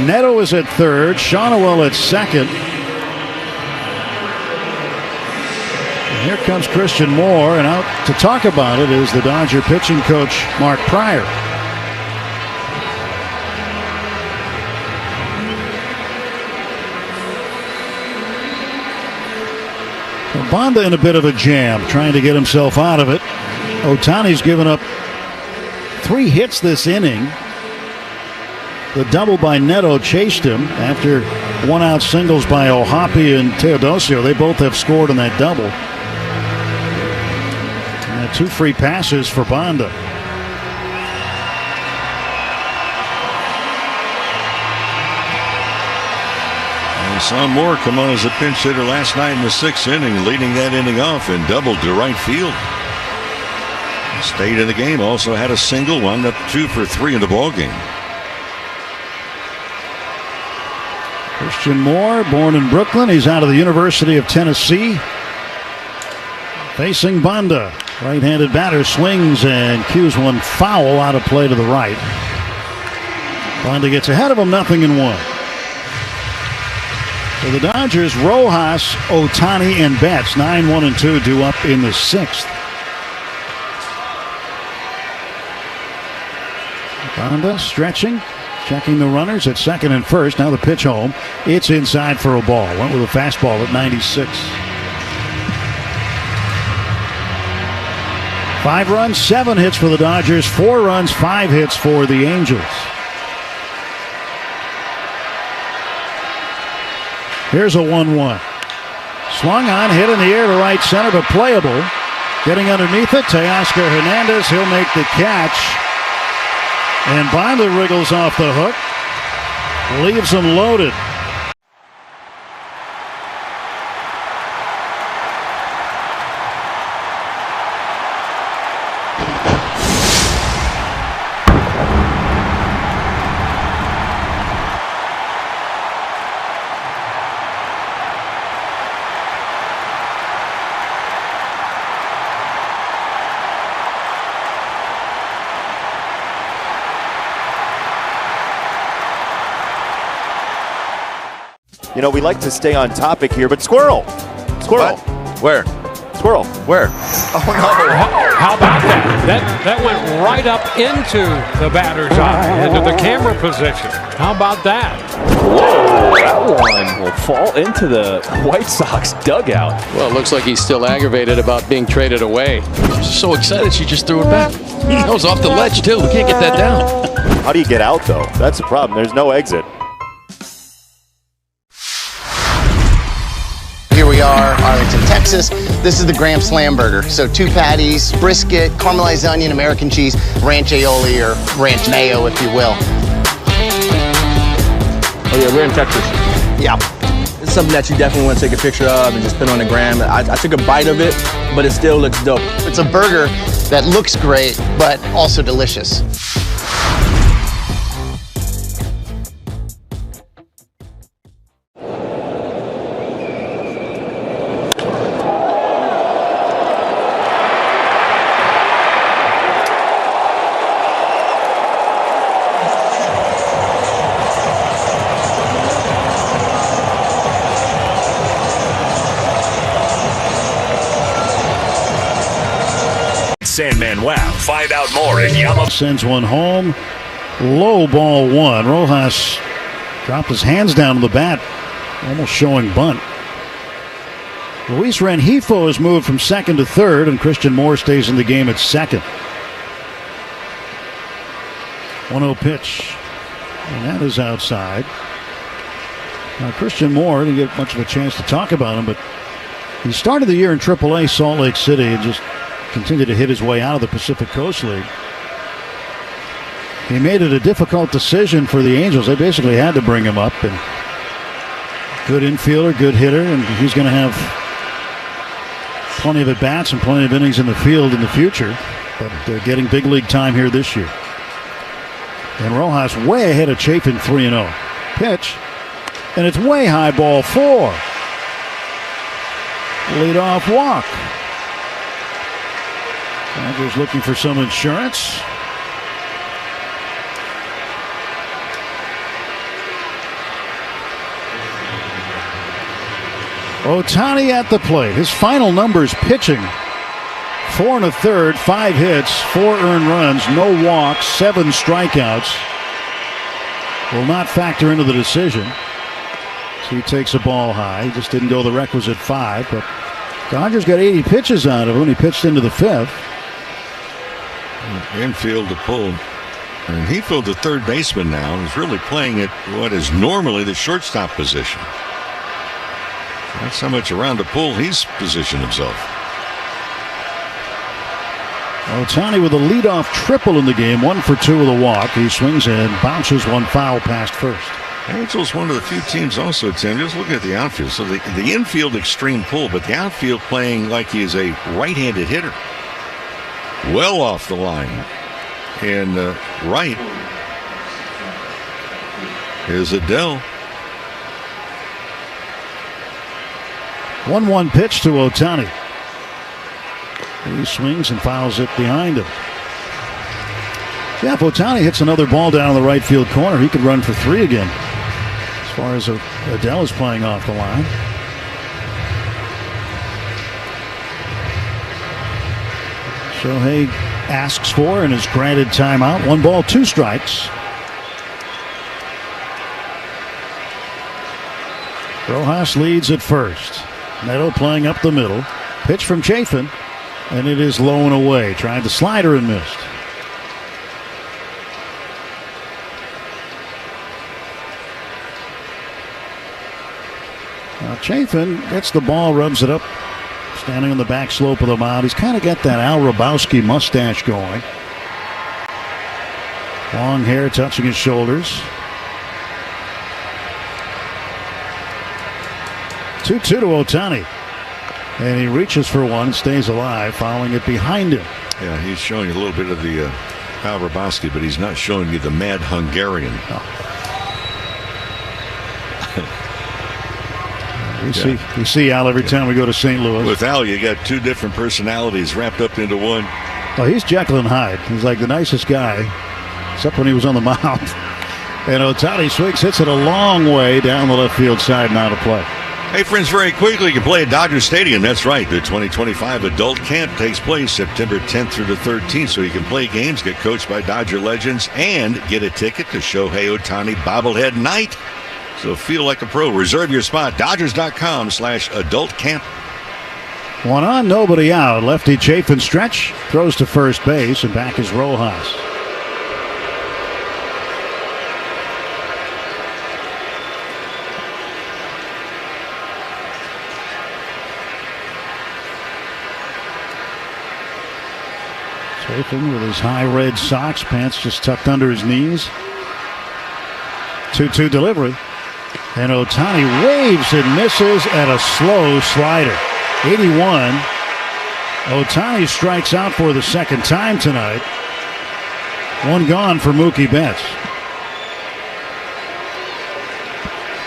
Neto is at third, Shonowell at second. And here comes Christian Moore, and out to talk about it is the Dodger pitching coach, Mark Pryor. Well, Banda in a bit of a jam, trying to get himself out of it. Ohtani's given up 3 hits this inning. The double by Neto chased him after 1-out singles by Ohtani and Teodosio. They both have scored on that double. And 2 free passes for Banda. And saw Moore come on as a pinch hitter last night in the 6th inning, leading that inning off and doubled to right field. Stayed in the game, also had a single, wound up 2 for 3 in the ballgame. Christian Moore, born in Brooklyn. He's out of the University of Tennessee. Facing Banda. Right-handed batter swings and cues one foul out of play to the right. Bonda gets ahead of him, 0-1. So the Dodgers, Rojas, Ohtani, and Betts, 9-1-2, due up in the 6th. Bonda stretching, checking the runners at second and first. Now the pitch home. It's inside for a ball. Went with a fastball at 96. 5 runs, 7 hits for the Dodgers, 4 runs, 5 hits for the Angels. Here's a 1-1. Swung on, hit in the air to right center, but playable. Getting underneath it, Teoscar Hernandez. He'll make the catch. And Bonda wriggles off the hook. Leaves him loaded. You know, we like to stay on topic here, but Squirrel. What? Where? Squirrel. Where? Oh, no. How about that? That went right up into the batter's eye, into the camera position. How about that? Whoa, that one will fall into the White Sox dugout. Well, it looks like he's still aggravated about being traded away. She's so excited she just threw it back. That was off the ledge, too. We can't get that down. How do you get out, though? That's the problem. There's no exit. Here we are, Arlington, Texas. This is the Graham Slam Burger. So 2 patties, brisket, caramelized onion, American cheese, ranch aioli, or ranch mayo, if you will. Oh yeah, we're in Texas. Yeah. It's something that you definitely want to take a picture of and just put on the gram. I took a bite of it, but it still looks dope. It's a burger that looks great, but also delicious. Sandman Wow. Find out more at Yamamoto. Sends one home. Low ball 1. Rojas dropped his hands down to the bat, almost showing bunt. Luis Rengifo has moved from second to third, and Christian Moore stays in the game at second. 1-0 pitch, and that is outside. Now Christian Moore didn't get much of a chance to talk about him, but he started the year in AAA Salt Lake City and just continued to hit his way out of the Pacific Coast League. He made it a difficult decision for the Angels. They basically had to bring him up. And good infielder, good hitter, and he's going to have plenty of at-bats and plenty of innings in the field in the future. But they're getting big league time here this year. And Rojas way ahead of Chafin, 3-0. Pitch, and it's way high, ball 4. Leadoff walk. Dodgers looking for some insurance. Ohtani at the plate. His final numbers pitching: 4 1/3, 5 hits, 4 earned runs, no walks, 7 strikeouts. Will not factor into the decision. So he takes a ball high. He just didn't go the requisite 5, but Dodgers got 80 pitches out of him. He pitched into the 5th. Infield to pull. And he filled the third baseman now. He's really playing at what is normally the shortstop position. Not so much around to pull. He's positioned himself. Ohtani with a leadoff triple in the game. 1 for 2 with a walk. He swings and bounces one foul past first. Angels, one of the few teams also, Tim, just looking at the outfield. So the infield extreme pull, but the outfield playing like he is a right-handed hitter. Well off the line. And right is Adele. 1-1 pitch to Ohtani. He swings and fouls it behind him. Yeah, if Ohtani hits another ball down in the right field corner, he could run for 3 again. As far as Adele is playing off the line. Shohei asks for and is granted timeout. 1 ball, 2 strikes. Rojas leads at first. Neto playing up the middle. Pitch from Chafin, and it is low and away. Tried the slider and missed. Now Chafin gets the ball, rubs it up, standing on the back slope of the mound. He's kind of got that Al Rabowski mustache going. Long hair touching his shoulders. 2-2 to Ohtani. And he reaches for one, stays alive, fouling it behind him. Yeah, he's showing you a little bit of the Al Rabowski, but he's not showing you the mad Hungarian. We see Al every time we go to St. Louis. With Al, you got 2 different personalities wrapped up into one. Well, he's Jekyll and Hyde. He's like the nicest guy, except when he was on the mound. And Ohtani swings, hits it a long way down the left field side, not a play. Hey, friends, very quickly, you can play at Dodger Stadium. That's right. The 2025 Adult Camp takes place September 10th through the 13th, so you can play games, get coached by Dodger legends, and get a ticket to Shohei Ohtani Bobblehead Night. So feel like a pro. Reserve your spot. Dodgers.com/adult camp. 1 on, nobody out. Lefty Chafin stretch, throws to first base, and back is Rojas. Chafin with his high red socks, pants just tucked under his knees. 2-2 delivery. And Ohtani waves and misses at a slow slider. 81. Ohtani strikes out for the second time tonight. 1 gone for Mookie Betts.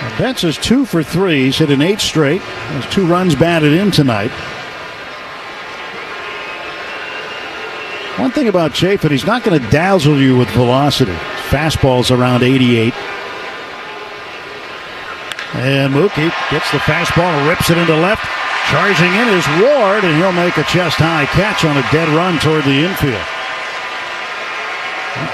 Now Betts is 2 for 3. He's hit an 8 straight. Has 2 runs batted in tonight. One thing about Chafin, he's not going to dazzle you with velocity. His fastball's around 88. And Mookie gets the fastball, rips it into left. Charging in is Ward, and he'll make a chest-high catch on a dead run toward the infield.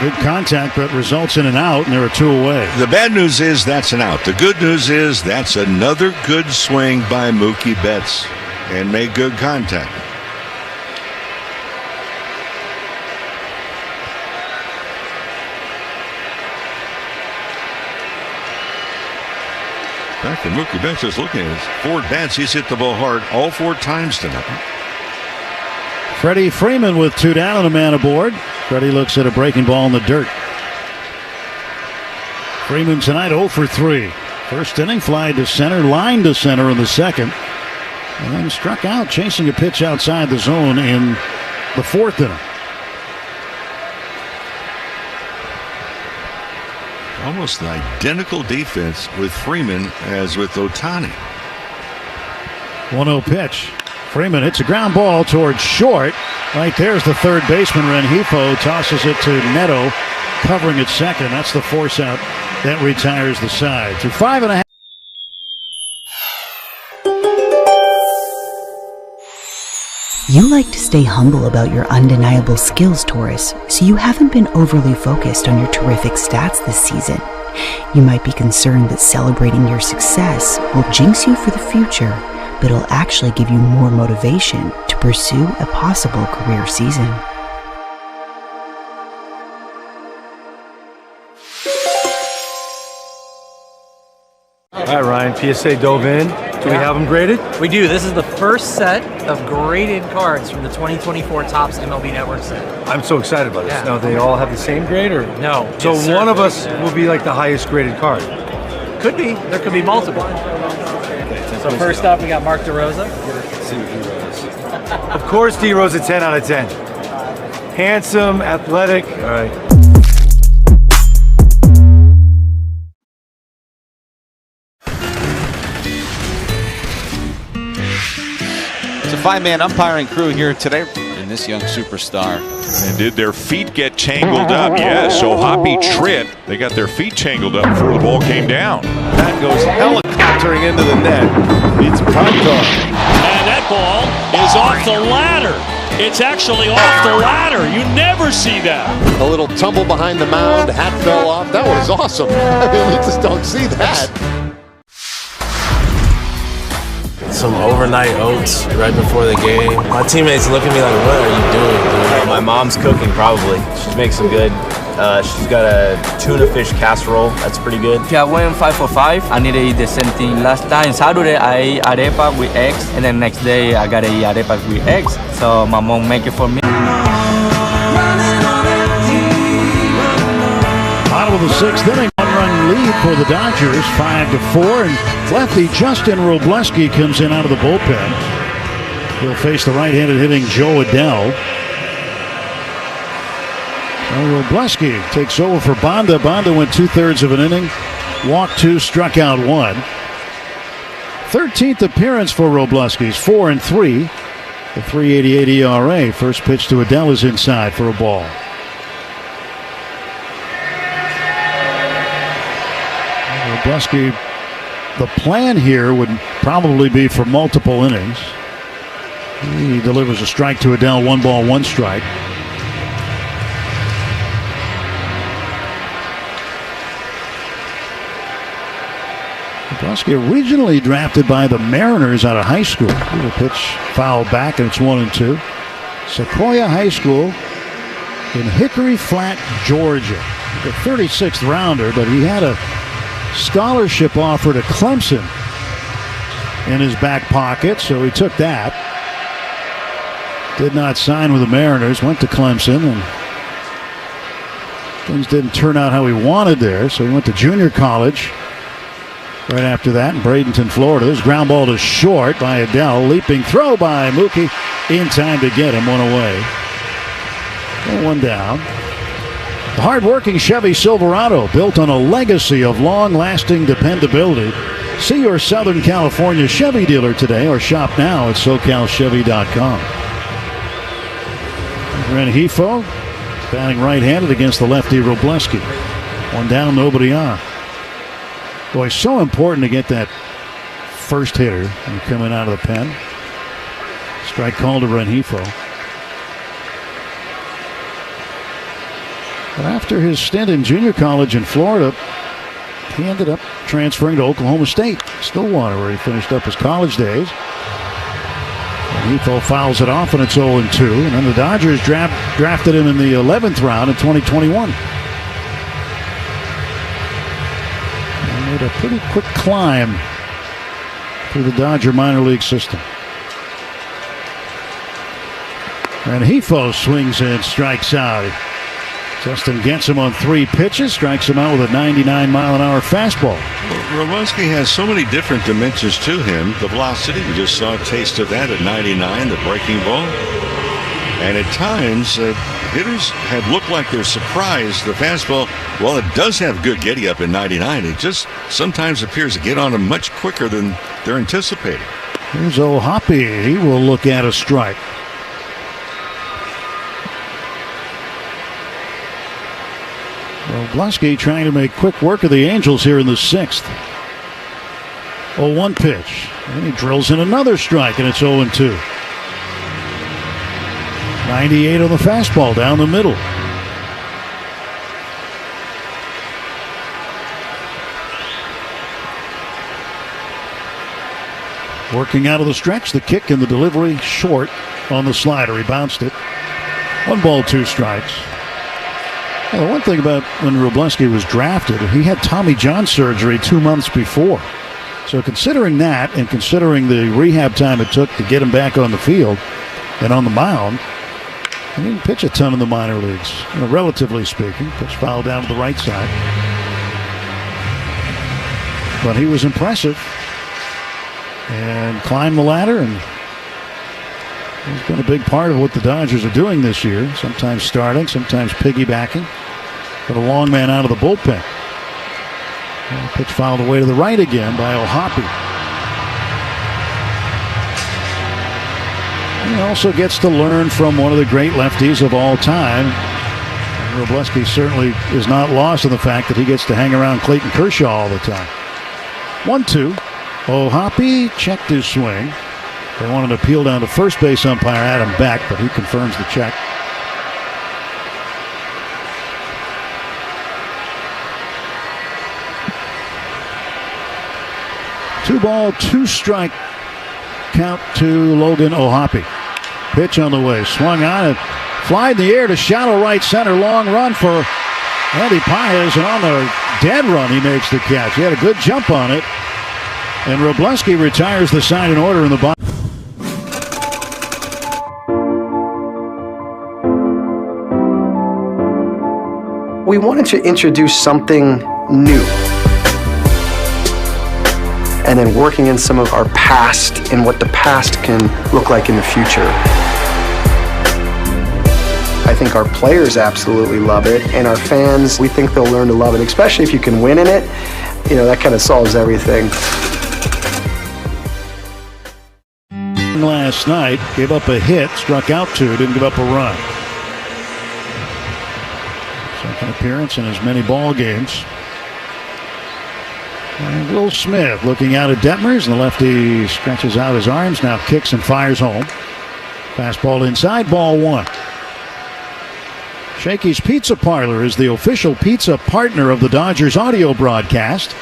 Good contact, but results in an out, and there are 2 away. The bad news is that's an out. The good news is that's another good swing by Mookie Betts and made good contact. In fact, Mookie Betts is looking at his 4 bats. He's hit the ball hard all 4 times tonight. Freddie Freeman with 2 down and a man aboard. Freddie looks at a breaking ball in the dirt. Freeman tonight 0 for 3. First inning, fly to center, line to center in the second. And then struck out chasing a pitch outside the zone in the 4th inning. Almost an identical defense with Freeman as with Ohtani. 1-0 pitch. Freeman hits a ground ball towards short. Right there's the third baseman, Rengifo, tosses it to Neto, covering at second. That's the force out that retires the side. To 5.5. You like to stay humble about your undeniable skills, Taurus, so you haven't been overly focused on your terrific stats this season. You might be concerned that celebrating your success will jinx you for the future, but it'll actually give you more motivation to pursue a possible career season. All right, Ryan, PSA dove in. Do we have them graded? We do. This is the first set of graded cards from the 2024 Topps MLB Network set. I'm so excited about this. Yeah. Now, they all have the same grade, or no? So one of us will be like the highest graded card. Could be. There could be multiple. So first up, we got Mark DeRosa. Let's see what D-Rose. Of course, D-Rose a 10 out of 10. Handsome, athletic. All right. It's a 5-man umpiring crew here today. in this young superstar. And did their feet get tangled up? Yes, so Hoppy Tritt, they got their feet tangled up before the ball came down. That goes helicoptering into the net. It's punt time. And that ball is off the ladder. It's actually off the ladder. You never see that. A little tumble behind the mound. Hat fell off. That was awesome. I mean, you just don't see that. Some overnight oats right before the game. My teammates look at me like, what are you doing, dude? My mom's cooking, probably. She makes some good. She's got a tuna fish casserole. That's pretty good. I went 5 for 5. I need to eat the same thing. Last time, Saturday, I ate arepa with eggs. And then next day, I got to eat arepa with eggs. So my mom make it for me. Bottom of the 6th inning, one-run lead for the Dodgers, 5-4, and lefty Justin Robleski comes in out of the bullpen. He'll face the right-handed hitting Joe Adell. Robleski takes over for Banda. Banda went 2/3 of an inning, walked 2, struck out 1. 13th appearance for Robleski, 4-3, the 3.88 ERA. First pitch to Adell is inside for a ball. Robleski, the plan here would probably be for multiple innings. He delivers a strike to Adell, 1 ball, 1 strike. Robleski originally drafted by the Mariners out of high school. The pitch fouled back, and it's 1-2. Sequoia High School in Hickory Flat, Georgia. The 36th rounder, but he had a scholarship offer to Clemson in his back pocket, so he took that. Did not sign with the Mariners, went to Clemson, and things didn't turn out how he wanted there, so he went to junior college right after that in Bradenton, Florida. This ground ball to short by Adell. Leaping throw by Mookie in time to get him, 1 away. 1 down. The hard-working Chevy Silverado, built on a legacy of long-lasting dependability. See your Southern California Chevy dealer today or shop now at SoCalChevy.com. Rengifo batting right-handed against the lefty Robleski. 1 down, nobody on. Boy, so important to get that first hitter coming out of the pen. Strike called to Rengifo. But after his stint in junior college in Florida, he ended up transferring to Oklahoma State, Stillwater, where he finished up his college days. Rengifo fouls it off, and it's 0-2. And then the Dodgers drafted him in the 11th round in 2021. And made a pretty quick climb through the Dodger minor league system. Rengifo swings and strikes out. Justin gets him on 3 pitches, strikes him out with a 99-mile-an-hour fastball. Robleski has so many different dimensions to him. The velocity, we just saw a taste of that at 99, the breaking ball. And at times, hitters have looked like they're surprised. The fastball, well, it does have good giddy-up in 99. It just sometimes appears to get on him much quicker than they're anticipating. Here's Hoppy. He will look at a strike. Robleski trying to make quick work of the Angels here in the 6th. 0-1 pitch. And he drills in another strike, and it's 0-2. 98 on the fastball down the middle. Working out of the stretch, the kick and the delivery short on the slider. He bounced it. 1 ball, 2 strikes. Well, the one thing about when Robleski was drafted, he had Tommy John surgery 2 months before. So considering that and considering the rehab time it took to get him back on the field and on the mound, he didn't pitch a ton in the minor leagues, relatively speaking. Pitch foul down to the right side. But he was impressive and climbed the ladder, and he's been a big part of what the Dodgers are doing this year, sometimes starting, sometimes piggybacking. But a long man out of the bullpen. And pitch fouled away to the right again by Hoppy. He also gets to learn from one of the great lefties of all time. Wroblewski certainly is not lost in the fact that he gets to hang around Clayton Kershaw all the time. 1-2. Ohtani checked his swing. They wanted to appeal down to first base umpire Adam Beck, but he confirms the check. Two ball, two strike count to Logan Ohtani. Pitch on the way, swung on it, fly in the air to shallow right center, long run for Andy Paez, and on the dead run he makes the catch. He had a good jump on it, and Wroblewski retires the side in order in the bottom. We wanted to introduce something new, and then working in some of our past and what the past can look like in the future. I think our players absolutely love it, and our fans, we think they'll learn to love it, especially if you can win in it. You know, that kind of solves everything. Last night, gave up a hit, struck out two, didn't give up a run. Second appearance in as many ball games. And Will Smith looking out at Detmers, and the lefty stretches out his arms, now kicks and fires home. Fastball inside, ball one. Shakey's Pizza Parlor is the official pizza partner of the Dodgers audio broadcast.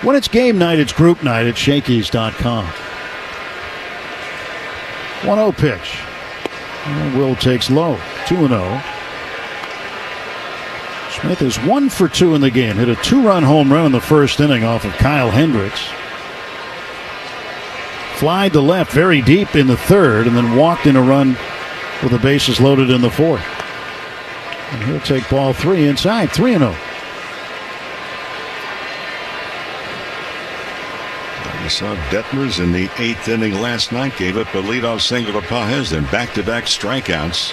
When it's game night, it's group night at Shakey's.com. 1-0 pitch. And Will takes low, 2-0. Smith is 1 for 2 in the game. Hit a 2-run home run in the first inning off of Kyle Hendricks. Flied to left very deep in the third, and then walked in a run with the bases loaded in the fourth. And he'll take ball three inside, 3-0. You saw Detmers in the 8th inning last night, gave up a leadoff single to Paez, then back-to-back strikeouts.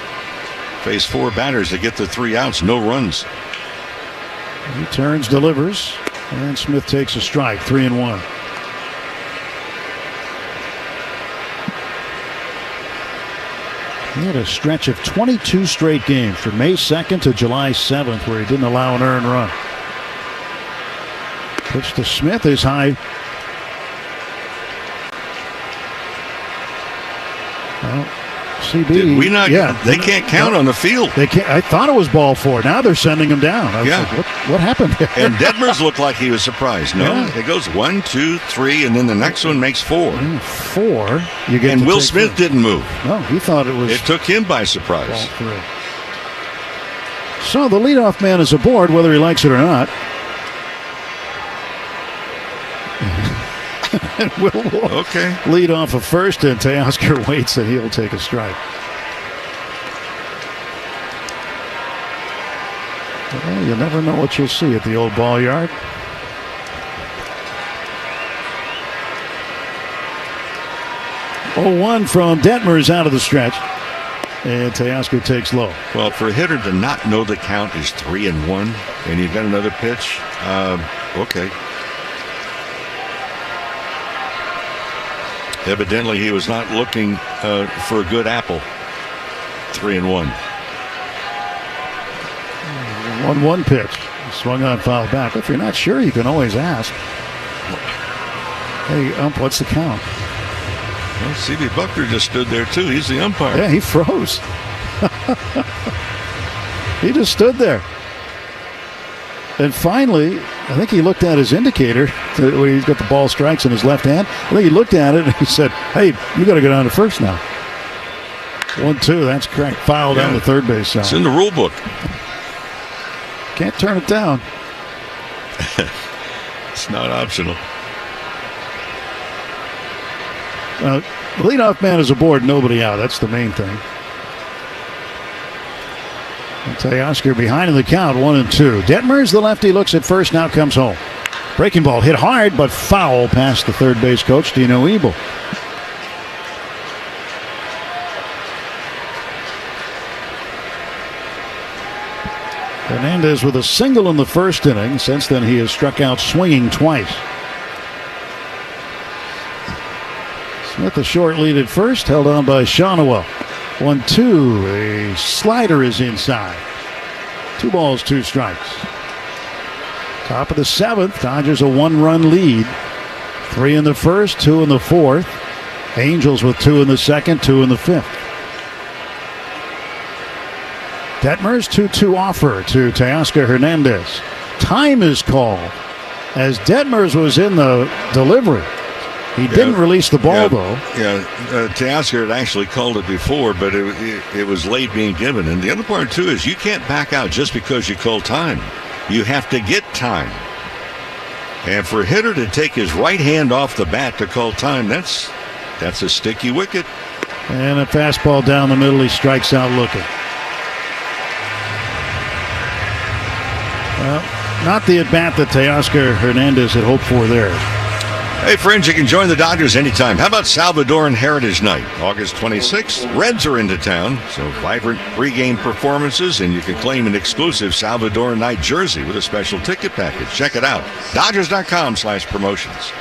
Faced 4 batters to get the 3 outs, no runs. He turns, delivers, and Smith takes a strike, 3-1. He had a stretch of 22 straight games from May 2nd to July 7th where he didn't allow an earned run. Pitch to Smith is high. Well, CB. Did we not? Yeah, they can't count on the field. They can't. I thought it was ball 4. Now they're sending him down. Yeah. Like, what happened there? And Detmers looked like he was surprised. No, yeah. It goes 1, 2, 3, and then the next one makes 4. 4. You get. And Will Smith didn't move. No, he thought it was. It took him by surprise. Ball 3. So the leadoff man is aboard, whether he likes it or not. And Will lead off of first, and Teoscar waits, and he'll take a strike. Well, you never know what you'll see at the old ball yard. Oh, 1 from Detmers out of the stretch, and Teoscar takes low. Well, for a hitter to not know the count is 3-1, and you've got another pitch. Okay. Evidently, he was not looking for a good apple. 3-1. 1-1 pitch. Swung on, foul back. If you're not sure, you can always ask. Hey, ump, what's the count? Well, C.B. Buckner just stood there, too. He's the umpire. Yeah, he froze. He just stood there. And finally, I think he looked at his indicator where he's got the ball strikes in his left hand. I think he looked at it and he said, hey, you got to go down to first now. 1-2, that's correct. Foul down the third base side. It's in the rule book. Can't turn it down. It's not optional. The leadoff man is aboard, nobody out. That's the main thing. Teoscar behind in the count, 1-2. Detmers, the lefty, looks at first, now comes home. Breaking ball hit hard, but foul past the third base coach, Dino Ebel. Hernandez with a single in the first inning. Since then, he has struck out swinging twice. Smith a short lead at first, held on by Shawnuel. 1-2. A slider is inside. 2 balls, 2 strikes. Top of the 7th. Dodgers a 1-run lead. 3 in the first, 2 in the fourth. Angels with 2 in the second, 2 in the fifth. Detmer's 2-2 offer to Teoscar Hernandez. Time is called as Detmers was in the delivery. He didn't release the ball, though. Teoscar had actually called it before, but it was late being given. And the other part, too, is you can't back out just because you call time. You have to get time. And for a hitter to take his right hand off the bat to call time, that's a sticky wicket. And a fastball down the middle. He strikes out looking. Well, not the at-bat that Teoscar Hernandez had hoped for there. Hey, friends, you can join the Dodgers anytime. How about Salvadoran Heritage Night? August 26th, Reds are into town. So vibrant pregame performances, and you can claim an exclusive Salvadoran Night jersey with a special ticket package. Check it out. Dodgers.com/promotions.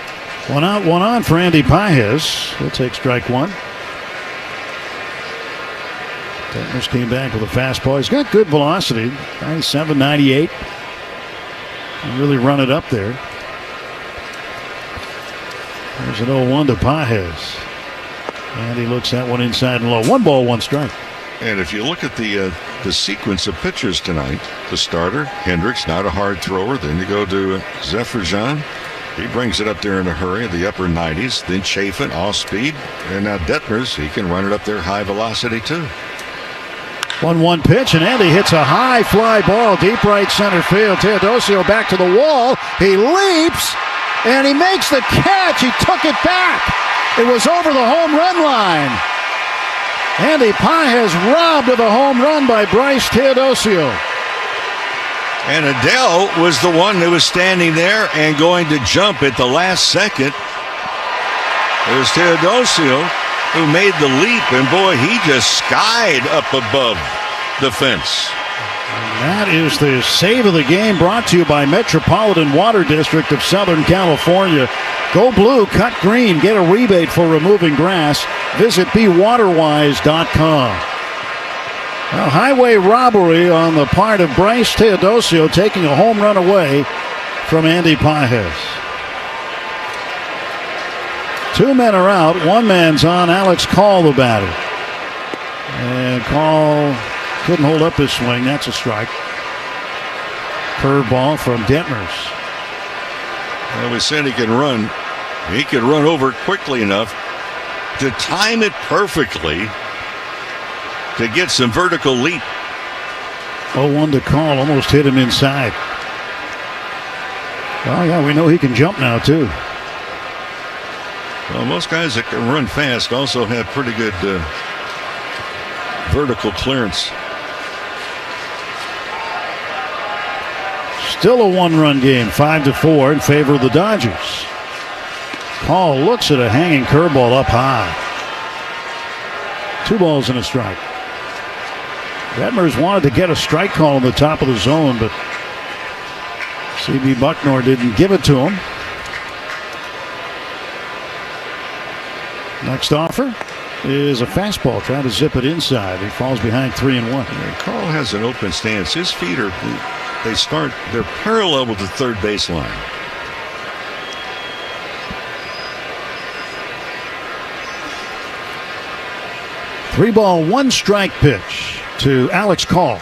1 out, 1 on for Andy Pages. He'll take strike 1. Detmers came back with a fastball. He's got good velocity. 97, 98. Can really run it up there. There's an 0-1 to Pages. And he looks at one inside and low. 1 ball, 1 strike. And if you look at the sequence of pitchers tonight, the starter, Hendricks, not a hard thrower. Then you go to Zephyr. He brings it up there in a hurry, the upper 90s. Then Chafin, off speed. And now Detmers, he can run it up there high velocity too. 1-1 pitch, and Andy hits a high fly ball deep right center field. Teodosio back to the wall. He leaps, and he makes the catch. He took it back. It was over the home run line. Andy Pages robbed of a home run by Bryce Teodosio. And Adele was the one that was standing there and going to jump at the last second. It was Teodosio who made the leap, and boy, he just skied up above the fence. And that is the save of the game, brought to you by Metropolitan Water District of Southern California. Go blue, cut green, get a rebate for removing grass. Visit bewaterwise.com. Well, highway robbery on the part of Bryce Teodosio, taking a home run away from Andy Pages. 2 men are out. 1 man's on. Alex Call, the batter. And Call couldn't hold up his swing. That's a strike. Curveball from Detmers. Well, we said he can run. He could run over quickly enough to time it perfectly to get some vertical leap. 0-1 to Call. Almost hit him inside. Oh, yeah, we know he can jump now, too. Well, most guys that can run fast also have pretty good vertical clearance. Still a 1-run game, 5-4 in favor of the Dodgers. Call looks at a hanging curveball up high. 2 balls and a strike. Detmers wanted to get a strike call on the top of the zone, but C.B. Bucknor didn't give it to him. Next offer is a fastball, trying to zip it inside. He falls behind 3-1. Carl has an open stance. His feet they're parallel with the third baseline. Three ball, 1 strike pitch to Alex Call.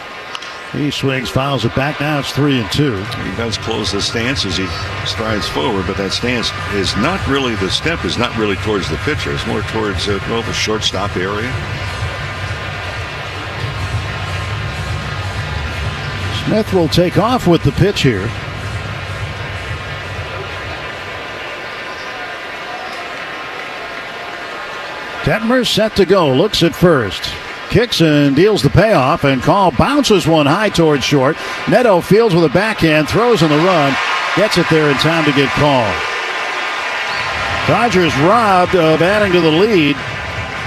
He swings, fouls it back. Now it's 3-2. He does close the stance as he strides forward, but that stance is not really, the step is not really towards the pitcher. It's more towards the shortstop area. Smith will take off with the pitch here. Detmers set to go. Looks at first. Kicks and deals the payoff, and Call bounces one high towards short. Neto fields with a backhand, throws on the run, gets it there in time to get called. Dodgers robbed of adding to the lead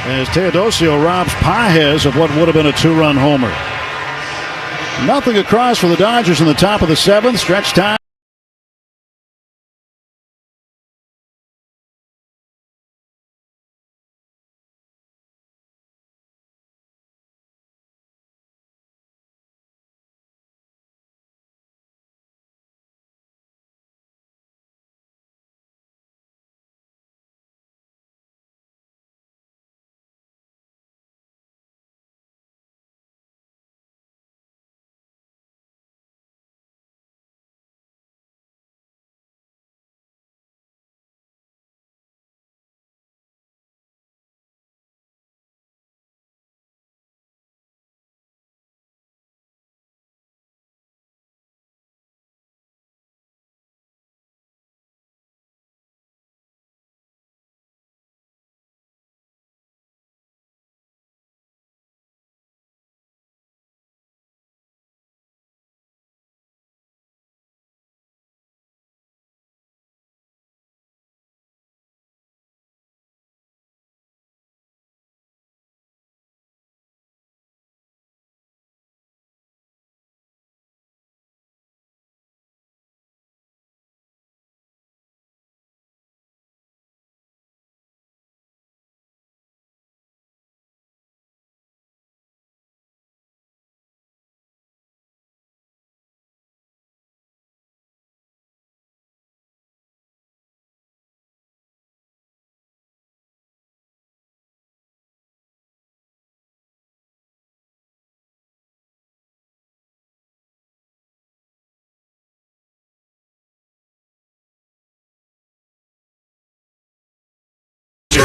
as Teodosio robs Pages of what would have been a 2-run homer. Nothing across for the Dodgers in the top of the 7th. Stretch time.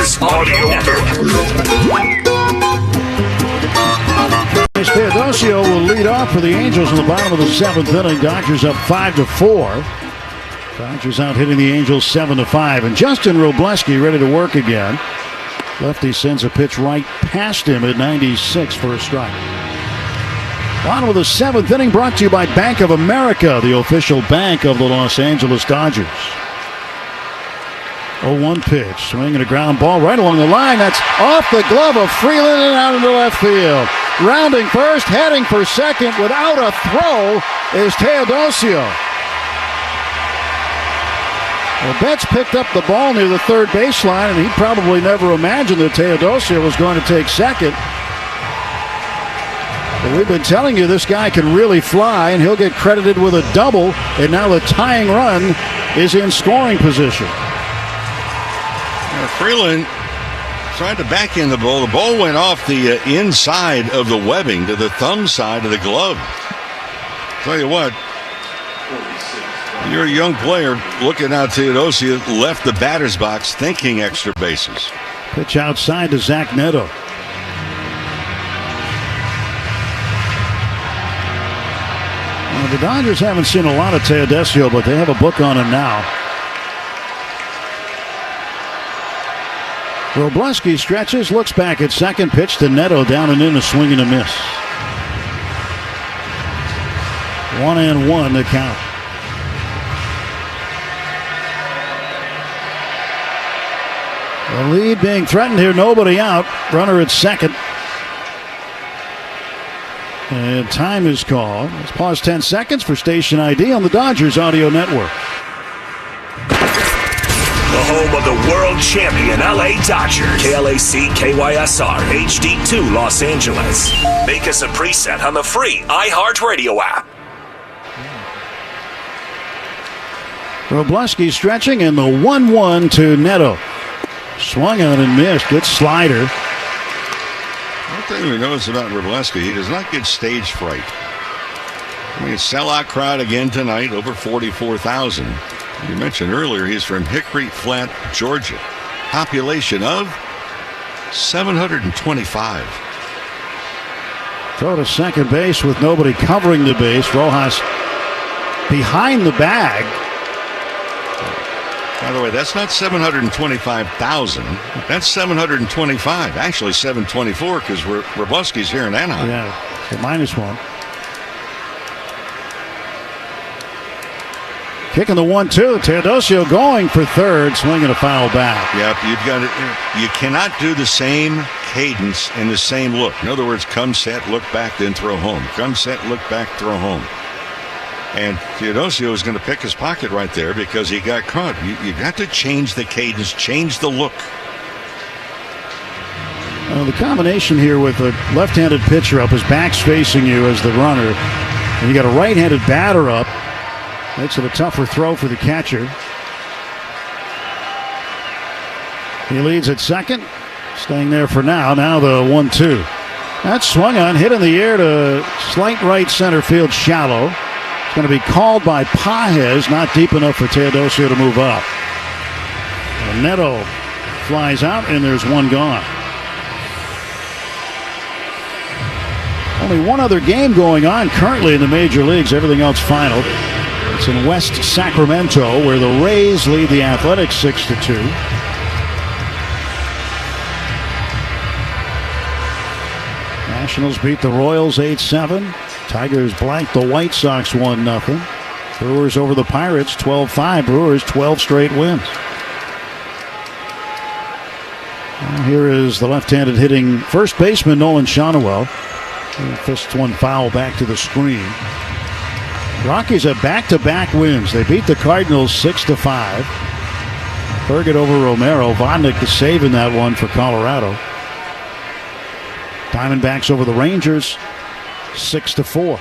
Dodgers Audio Network. Teodosio will lead off for the Angels in the bottom of the 7th inning. Dodgers up 5-4. Dodgers out hitting the Angels 7-5. And Justin Robleski ready to work again. Lefty sends a pitch right past him at 96 for a strike. Bottom of the 7th inning brought to you by Bank of America, the official bank of the Los Angeles Dodgers. 0-1 pitch, swinging a ground ball right along the line. That's off the glove of Freeland and out into left field. Rounding first, heading for second without a throw is Teodosio. Well, Betts picked up the ball near the third baseline, and he probably never imagined that Teodosio was going to take second. But we've been telling you this guy can really fly, and he'll get credited with a double, and now the tying run is in scoring position. Freeland tried to back in the ball. The ball went off the inside of the webbing to the thumb side of the glove. Tell you what, you're a young player looking out. Teodosio left the batter's box thinking extra bases. Pitch outside to Zach Neto. Well, the Dodgers haven't seen a lot of Teodosio, but they have a book on him now. Robleski stretches, looks back at second, pitch to Neto, down and in, a swing and a miss. 1-1 the count. The lead being threatened here, nobody out. Runner at second. And time is called. Let's pause 10 seconds for station ID on the Dodgers Audio Network. The home of the world champion LA Dodgers. KLAC KYSR HD2 Los Angeles. Make us a preset on the free iHeartRadio app. Robleski stretching, and the 1-1 to Neto. Swung on and missed. Good slider. One thing we notice about Robleski, he does not get stage fright. I mean, sellout crowd again tonight, over 44,000. You mentioned earlier he's from Hickory Flat, Georgia. Population of 725. Throw to second base with nobody covering the base. Rojas behind the bag. By the way, that's not 725,000. That's 725. Actually, 724 because Robleski's here in Anaheim. Yeah, so -1. Kicking the 1-2. Teodosio going for third, swinging a foul back. Yep, you cannot do the same cadence and the same look. In other words, come set, look back, then throw home. Come set, look back, throw home. And Teodosio is going to pick his pocket right there because he got caught. You got to change the cadence, change the look. The combination here with a left-handed pitcher up, his back's facing you as the runner, and you got a right-handed batter up. Makes it a tougher throw for the catcher. He leads at second, staying there for now. Now the 1-2. That's swung on, hit in the air to slight right center field, shallow. It's going to be called by Pages, not deep enough for Teodosio to move up. And Neto flies out, and there's one gone. Only one other game going on currently in the major leagues. Everything else final. It's in West Sacramento, where the Rays lead the Athletics 6-2. Nationals beat the Royals 8-7. Tigers blanked the White Sox 1-0. Brewers over the Pirates 12-5. Brewers 12 straight wins. Well, here is the left-handed hitting first baseman Nolan Shonowell. He fists one foul back to the screen. Rockies have back-to-back wins. They beat the Cardinals 6-5. Berget over Romero. Vodnik the save in that one for Colorado. Diamondbacks over the Rangers 6-4.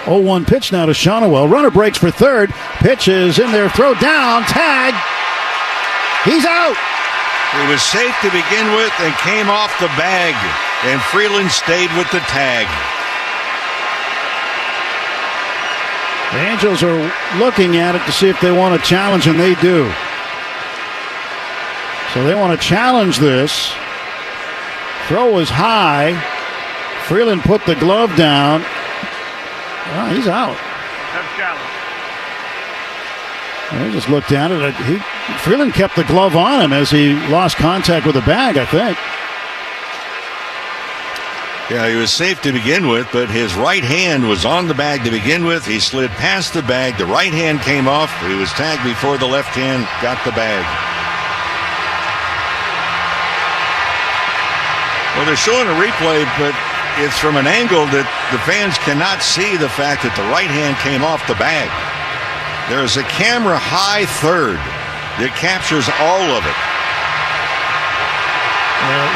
0-1 pitch now to Shonowell. Runner breaks for third. Pitch is in there. Throw down. Tag. He's out. It was safe to begin with and came off the bag. And Freeland stayed with the tag. The Angels are looking at it to see if they want to challenge, and they do. So they want to challenge this. Throw is high. Freeland put the glove down. Well, he's out. They just looked at it. Freeland kept the glove on him as he lost contact with the bag, I think. Yeah, he was safe to begin with, but his right hand was on the bag to begin with. He slid past the bag. The right hand came off. He was tagged before the left hand got the bag. Well, they're showing a replay, but it's from an angle that the fans cannot see the fact that the right hand came off the bag. There's a camera high third that captures all of it.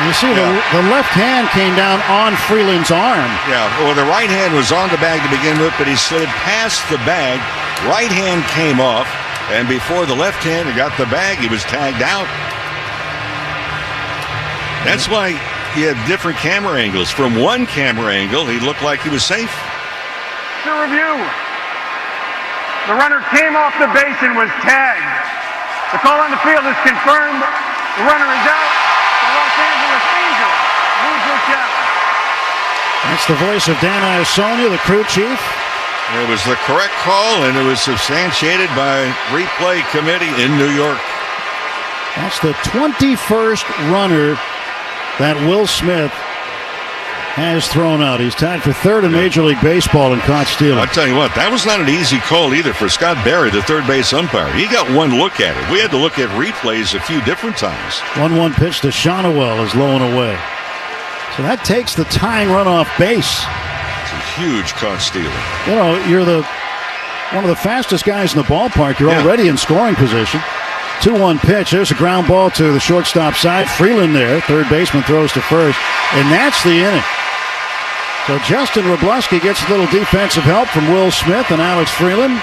You see, the left hand came down on Freeland's arm. Yeah, well, the right hand was on the bag to begin with, but he slid past the bag. Right hand came off, and before the left hand got the bag, he was tagged out. That's why he had different camera angles. From one camera angle, he looked like he was safe. To review, the runner came off the base and was tagged. The call on the field is confirmed. The runner is out. The Los Angeles Angels lose their challenge. That's the voice of Dan Iasonia, the crew chief. It was the correct call, and it was substantiated by replay committee in New York. That's the 21st runner that Will Smith has thrown out. He's tied for third in Major League Baseball and caught stealing. I'll tell you what, that was not an easy call either for Scott Barry, the third base umpire. He got one look at it. We had to look at replays a few different times. 1-1 pitch to Shonowell is low and away. So that takes the tying run off base. It's a huge caught stealing. You know, you're one of the fastest guys in the ballpark. You're already in scoring position. 2-1 pitch. There's a ground ball to the shortstop side. Freeland there. Third baseman throws to first. And that's the inning. So Justin Wroblewski gets a little defensive help from Will Smith and Alex Freeland.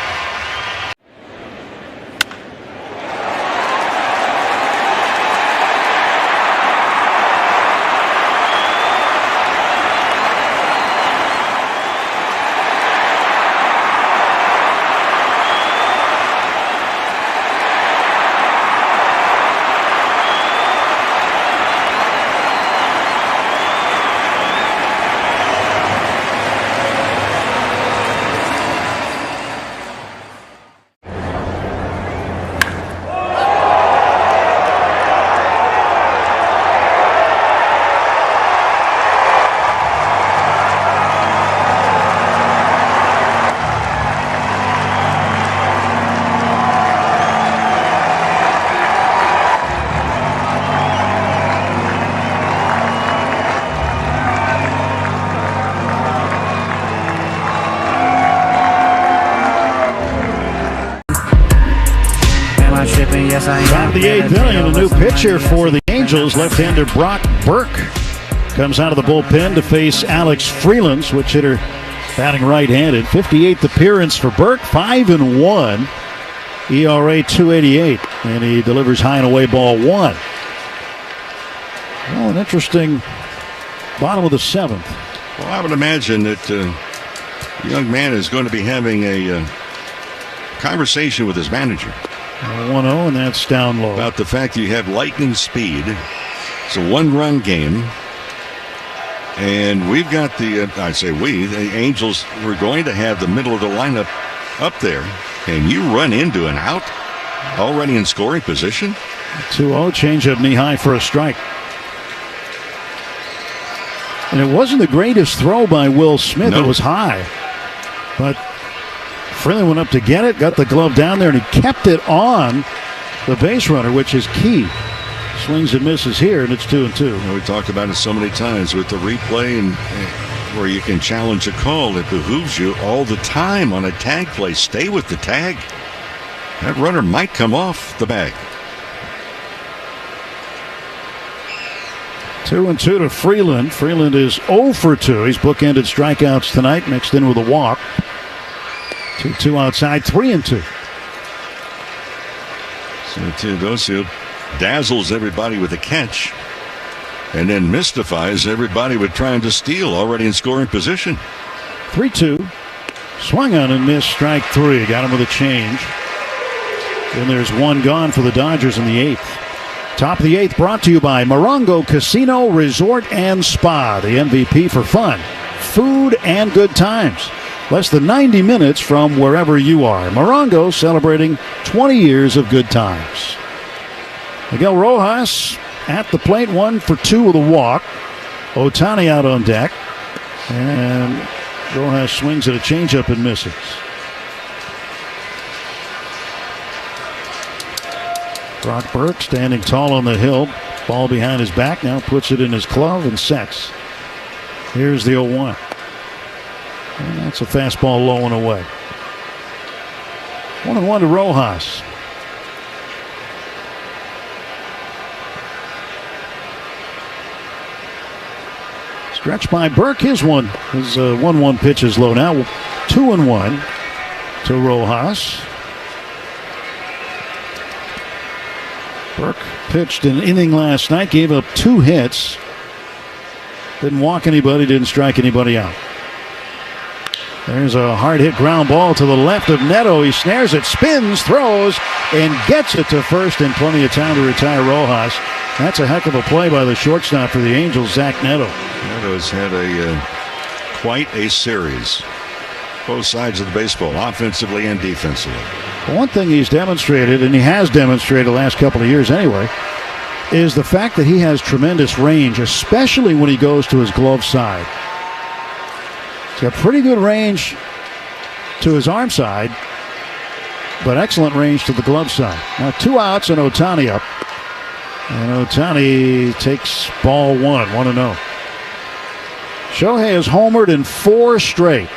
Top of the eighth inning, a new pitcher for the Angels, left-hander Brock Burke comes out of the bullpen to face Alex Freeland, switch hitter batting right-handed. 58th appearance for Burke, 5-1, ERA 2.88, and he delivers high and away ball one. Well, an interesting bottom of the seventh. Well, I would imagine that the young man is going to be having a conversation with his manager. 1-0, and that's down low. About the fact that you have lightning speed. It's a one-run game. And we've got the Angels were going to have the middle of the lineup up there. And you run into an out already in scoring position. 2-0, changeup knee high for a strike. And it wasn't the greatest throw by Will Smith. No. It was high. But Freeland went up to get it, got the glove down there, and he kept it on the base runner, which is key. Swings and misses here, and it's 2-2. We talked about it so many times with the replay and where you can challenge a call. It behooves you all the time on a tag play. Stay with the tag. That runner might come off the bag. 2-2 to Freeland. Freeland is 0 for 2. He's bookended strikeouts tonight, mixed in with a walk. 2-2 outside, 3-2. So Teodosio dazzles everybody with a catch and then mystifies everybody with trying to steal already in scoring position. 3-2. Swung on and missed, strike three. Got him with a change. Then there's one gone for the Dodgers in the eighth. Top of the 8th brought to you by Morongo Casino Resort and Spa, the MVP for fun, food, and good times. Less than 90 minutes from wherever you are. Morongo celebrating 20 years of good times. Miguel Rojas at the plate, 1 for 2 with a walk. Ohtani out on deck. And Rojas swings at a changeup and misses. Brock Burke standing tall on the hill. Ball behind his back. Now puts it in his glove and sets. Here's the 0-1. And that's a fastball low and away. 1-1 to Rojas. Stretched by Burke. His 1-1 pitch is low now. 2-1 to Rojas. Burke pitched an inning last night, gave up 2 hits. Didn't walk anybody, didn't strike anybody out. There's a hard hit ground ball to the left of Neto. He snares it, spins, throws, and gets it to first in plenty of time to retire Rojas. That's a heck of a play by the shortstop for the Angels, Zach Neto. Neto's had quite a series. Both sides of the baseball, offensively and defensively. One thing he's demonstrated, and he has demonstrated the last couple of years anyway, is the fact that he has tremendous range, especially when he goes to his glove side. He's got pretty good range to his arm side, but excellent range to the glove side. Now 2 outs and Ohtani up. And Ohtani takes ball 1, 1-0. Shohei has homered in 4 straight.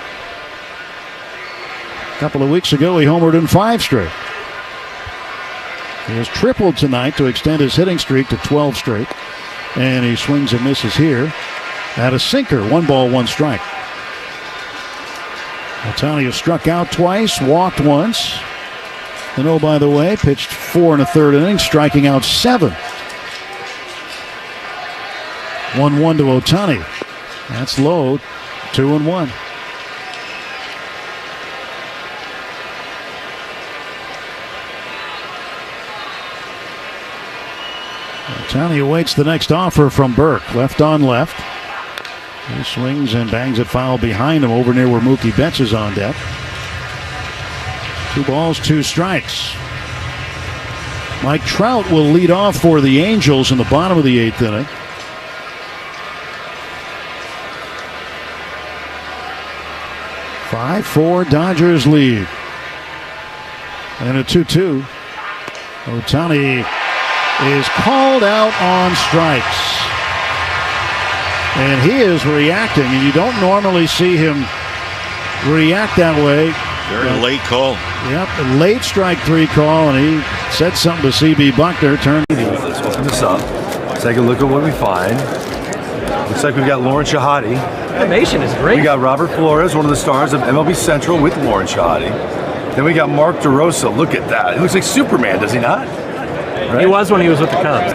A couple of weeks ago, he homered in 5 straight. He has tripled tonight to extend his hitting streak to 12 straight. And he swings and misses here at a sinker. 1 ball, 1 strike. Ohtani has struck out twice, walked once. And oh, by the way, pitched 4 1/3 innings, striking out 7. 1-1 to Ohtani. That's low. 2-1. Ohtani awaits the next offer from Burke. Left on left. He swings and bangs it foul behind him over near where Mookie Betts is on deck. 2 balls, 2 strikes. Mike Trout will lead off for the Angels in the bottom of the 8th inning. Five-4 Dodgers lead. And a 2-2. Ohtani is called out on strikes. And he is reacting, and you don't normally see him react that way. Very late call. Yep, a late strike 3 call, and he said something to C.B. Buckner. Let's open this up. Take a look at what we find. Looks like we've got Lauren Shahadi. Animation is great. We got Robert Flores, one of the stars of MLB Central, with Lauren Shahadi. Then we got Mark DeRosa. Look at that. He looks like Superman, does he not? Right? He was when he was with the Cubs.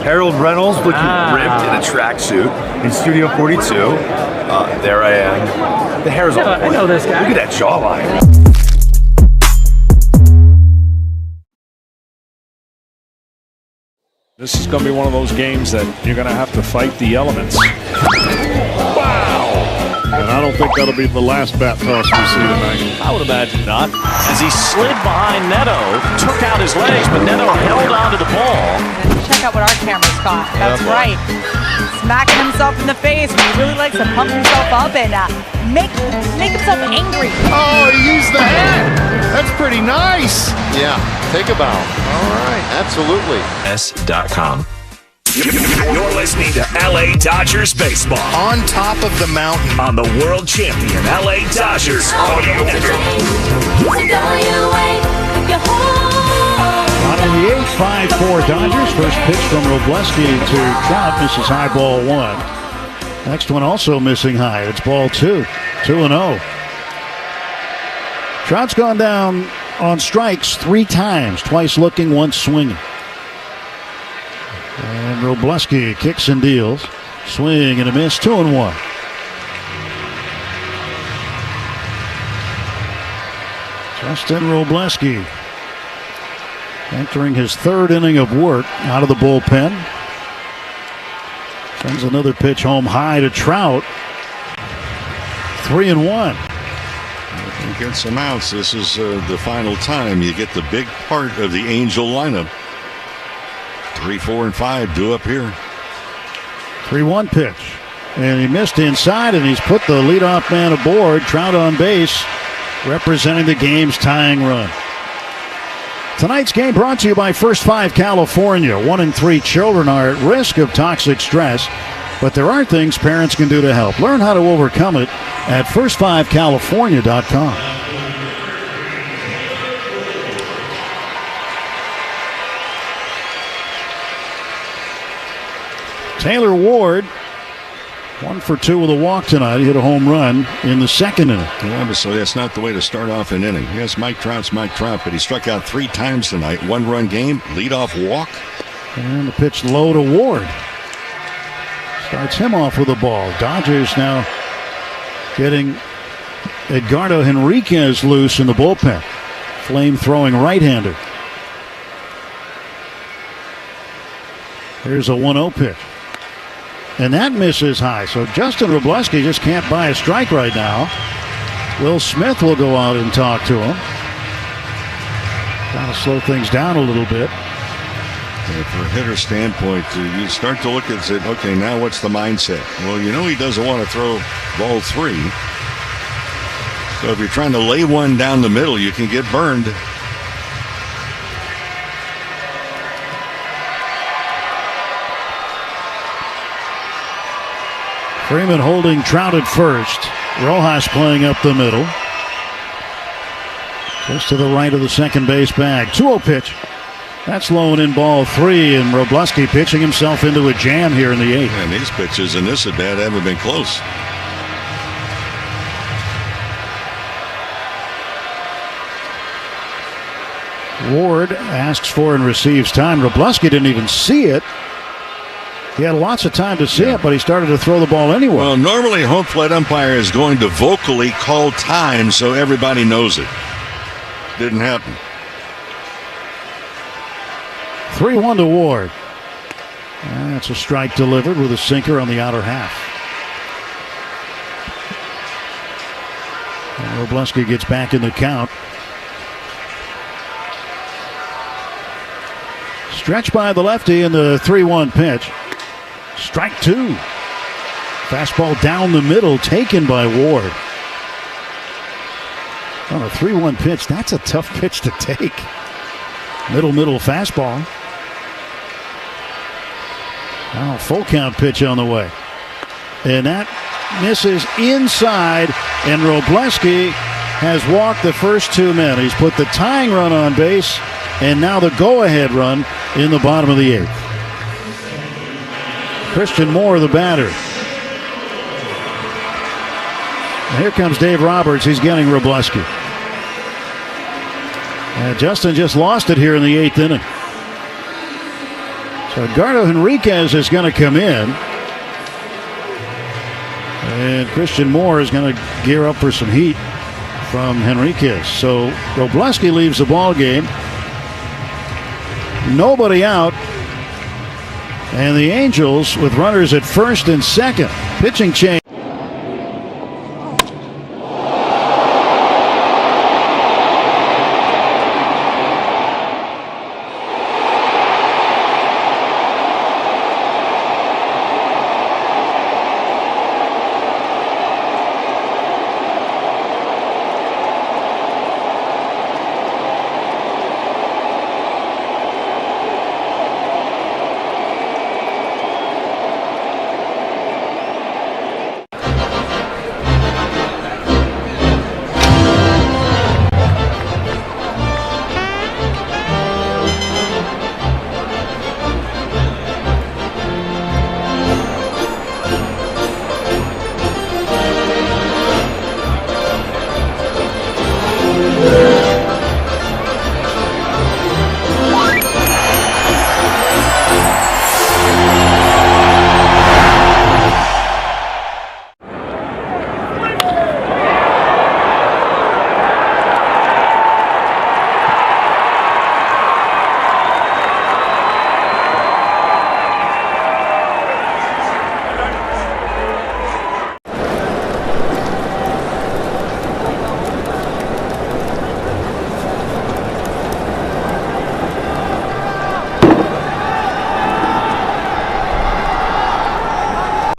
Harold Reynolds looking ripped in a tracksuit in Studio 42. There I am. The hair's on point. I know this guy. Look at that jawline. This is going to be one of those games that you're going to have to fight the elements. Wow! And I don't think that'll be the last bat toss we see tonight. I would imagine not. As he slid behind Neto, took out his legs, but Neto held onto the ball. Check out what our cameras caught. That's right. Smacking himself in the face. He really likes to pump himself up and make himself angry. Oh, he used the hand. That's pretty nice. Yeah, take a bow. All right, absolutely. S.com. You're listening to LA Dodgers baseball. On top of the mountain. On the world champion LA Dodgers audio network. Bottom of the 8th, 5-4 Dodgers. First pitch from Robleski to Trout. Misses high, ball 1. Next one also missing high. It's ball 2. 2-0. Trout's gone down on strikes 3 times. Twice looking, once swinging. And Robleski kicks and deals. Swing and a miss. 2-1. Justin Robleski. entering his third inning of work out of the bullpen. Sends another pitch home high to Trout. 3-1. If you get some outs, this is the final time you get the big part of the Angel lineup. 3, 4, and 5 due up here. 3-1 pitch. And he missed inside, and he's put the leadoff man aboard. Trout on base, representing the game's tying run. Tonight's game brought to you by First 5 California. 1 in 3 children are at risk of toxic stress, but there are things parents can do to help. Learn how to overcome it at first5california.com. Taylor Ward, 1 for 2 with a walk tonight. He hit a home run in the second inning. Well, obviously, that's not the way to start off an inning. Yes, Mike Trout's Mike Trout, but he struck out 3 times tonight. 1-run game, leadoff walk. And the pitch low to Ward. Starts him off with a ball. Dodgers now getting Edgardo Henriquez loose in the bullpen. Flame-throwing right-hander. Here's a 1-0 pitch. And that misses high. So Justin Wroblewski just can't buy a strike right now. Will Smith will go out and talk to him. Trying to slow things down a little bit. And from a hitter standpoint, you start to look and say, okay, now what's the mindset? Well, you know he doesn't want to throw ball 3. So if you're trying to lay one down the middle, you can get burned. Freeman holding Trout at first. Rojas playing up the middle. Just to the right of the second base bag. 2-0 pitch. That's low and in ball 3, and Wroblewski pitching himself into a jam here in the 8th. And these pitches in this at-bat haven't been close. Ward asks for and receives time. Wroblewski didn't even see it. He had lots of time to see it, but he started to throw the ball anyway. Well, normally a home plate umpire is going to vocally call time so everybody knows it. Didn't happen. 3-1 to Ward. That's a strike delivered with a sinker on the outer half. And Wroblewski gets back in the count. Stretch by the lefty in the 3-1 pitch. Strike 2. Fastball down the middle, taken by Ward. On a 3-1 pitch, that's a tough pitch to take. Middle fastball. Now full count pitch on the way. And that misses inside, and Wroblewski has walked the first 2 men. He's put the tying run on base, and now the go-ahead run in the bottom of the 8th. Christian Moore, the batter. And here comes Dave Roberts. He's getting Wroblewski. And Justin just lost it here in the 8th inning. So Edgardo Henriquez is going to come in. And Christian Moore is going to gear up for some heat from Henriquez. So Wroblewski leaves the ball game. Nobody out. And the Angels with runners at first and second. Pitching change.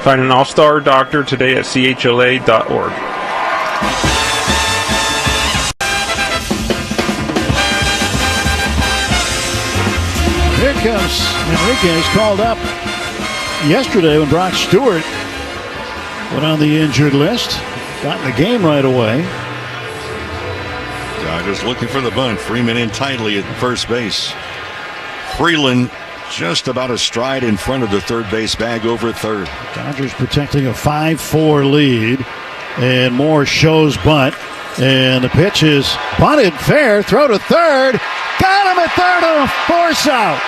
Find an all-star doctor today at chla.org. Here comes Enriquez, called up yesterday when Brock Stewart went on the injured list. Got in the game right away. Dodgers looking for the bunt. Freeman in tightly at first base. Freeland just about a stride in front of the third base bag over third. Dodgers protecting a 5-4 lead. And Moore shows bunt. And the pitch is bunted fair. Throw to third. Got him at third on a force out.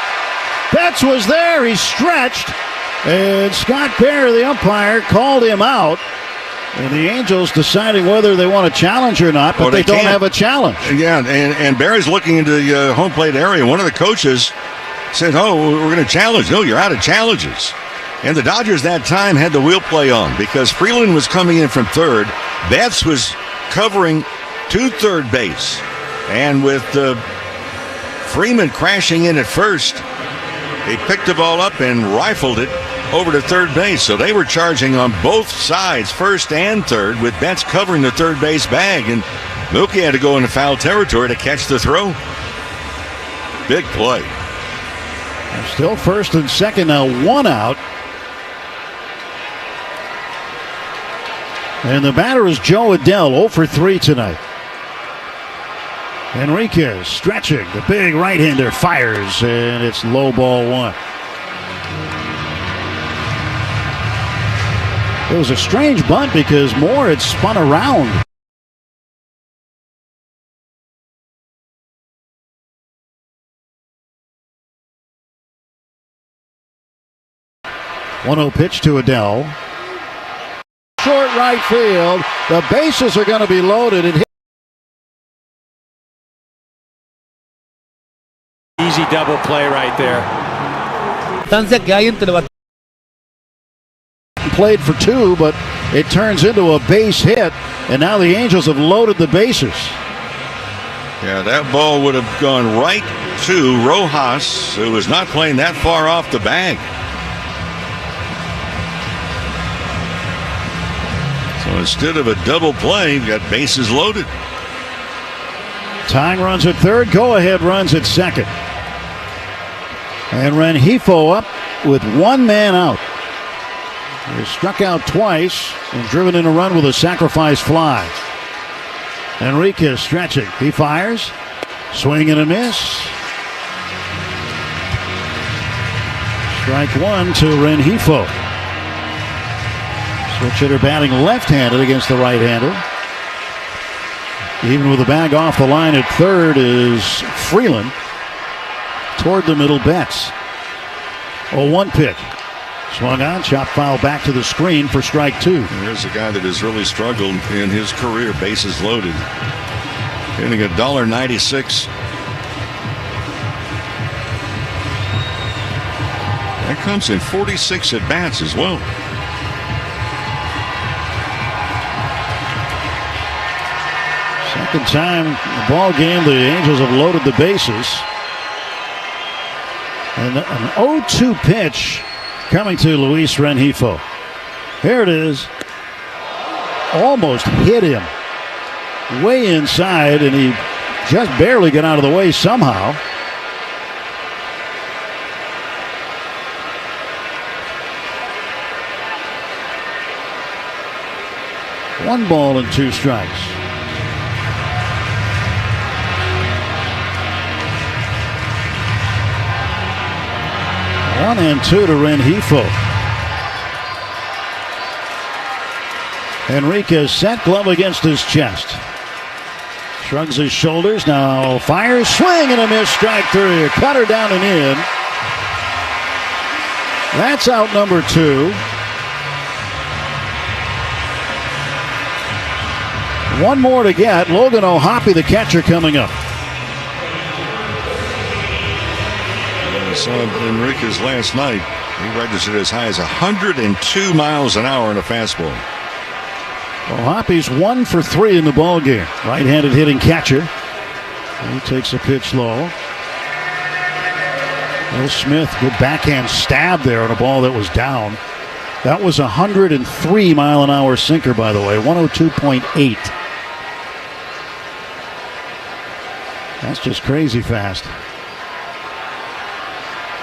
Betts was there. He stretched. And Scott Bear, the umpire, called him out. And the Angels deciding whether they want to challenge or not, but they don't have a challenge. Yeah, and Barry's looking into the home plate area. One of the coaches said, "Oh, we're going to challenge." No, you're out of challenges. And the Dodgers that time had the wheel play on because Freeland was coming in from third. Betts was covering to third base. And with Freeman crashing in at first, he picked the ball up and rifled it over to third base. So they were charging on both sides, first and third, with Betts covering the third base bag. And Mookie had to go into foul territory to catch the throw. Big play. Still first and second now, one out. And the batter is Joe Adell, 0 for 3 tonight. Enriquez stretching. The big right-hander fires, and it's low ball one. It was a strange bunt because Moore had spun around. One-0 pitch to Adell. Short right field. The bases are going to be loaded. And easy double play right there. Played for 2, but it turns into a base hit, and now the Angels have loaded the bases. Yeah, that ball would have gone right to Rojas, who was not playing that far off the bag. So instead of a double play, you've got bases loaded. Tying runs at third, go-ahead runs at second. And Rengifo up with one man out. He struck out twice and driven in a run with a sacrifice fly. Enriquez stretching. He fires. Swing and a miss. Strike one to Rengifo. Switch hitter batting left-handed against the right-hander. Even with the bag off the line at third is Freeland. Toward the middle, Betts. 0-1 pitch. Swung on, chop foul back to the screen for strike 2. Here's a guy that has really struggled in his career, bases loaded. Hitting $1.96. That comes in 46 at bats as well. Second time in the ball game, the Angels have loaded the bases. And an 0-2 pitch coming to Luis Rengifo. Here it is. Almost hit him. Way inside, and he just barely got out of the way somehow. One ball and 2 strikes. One and 2 to Rengifo. Enriquez set, glove against his chest. Shrugs his shoulders, now fires, swing and a miss, strike 3. Cutter down and in. That's out number 2. One more to get. Logan O'Hoppe, the catcher, coming up. I saw Enriquez last night. He registered as high as 102 miles an hour in a fastball. O'Hoppe's 1 for 3 in the ball game. Right-handed hitting catcher. He takes a pitch low. Will Smith, good backhand stab there on a ball that was down. That was a 103-mile-an-hour sinker, by the way, 102.8. That's just crazy fast.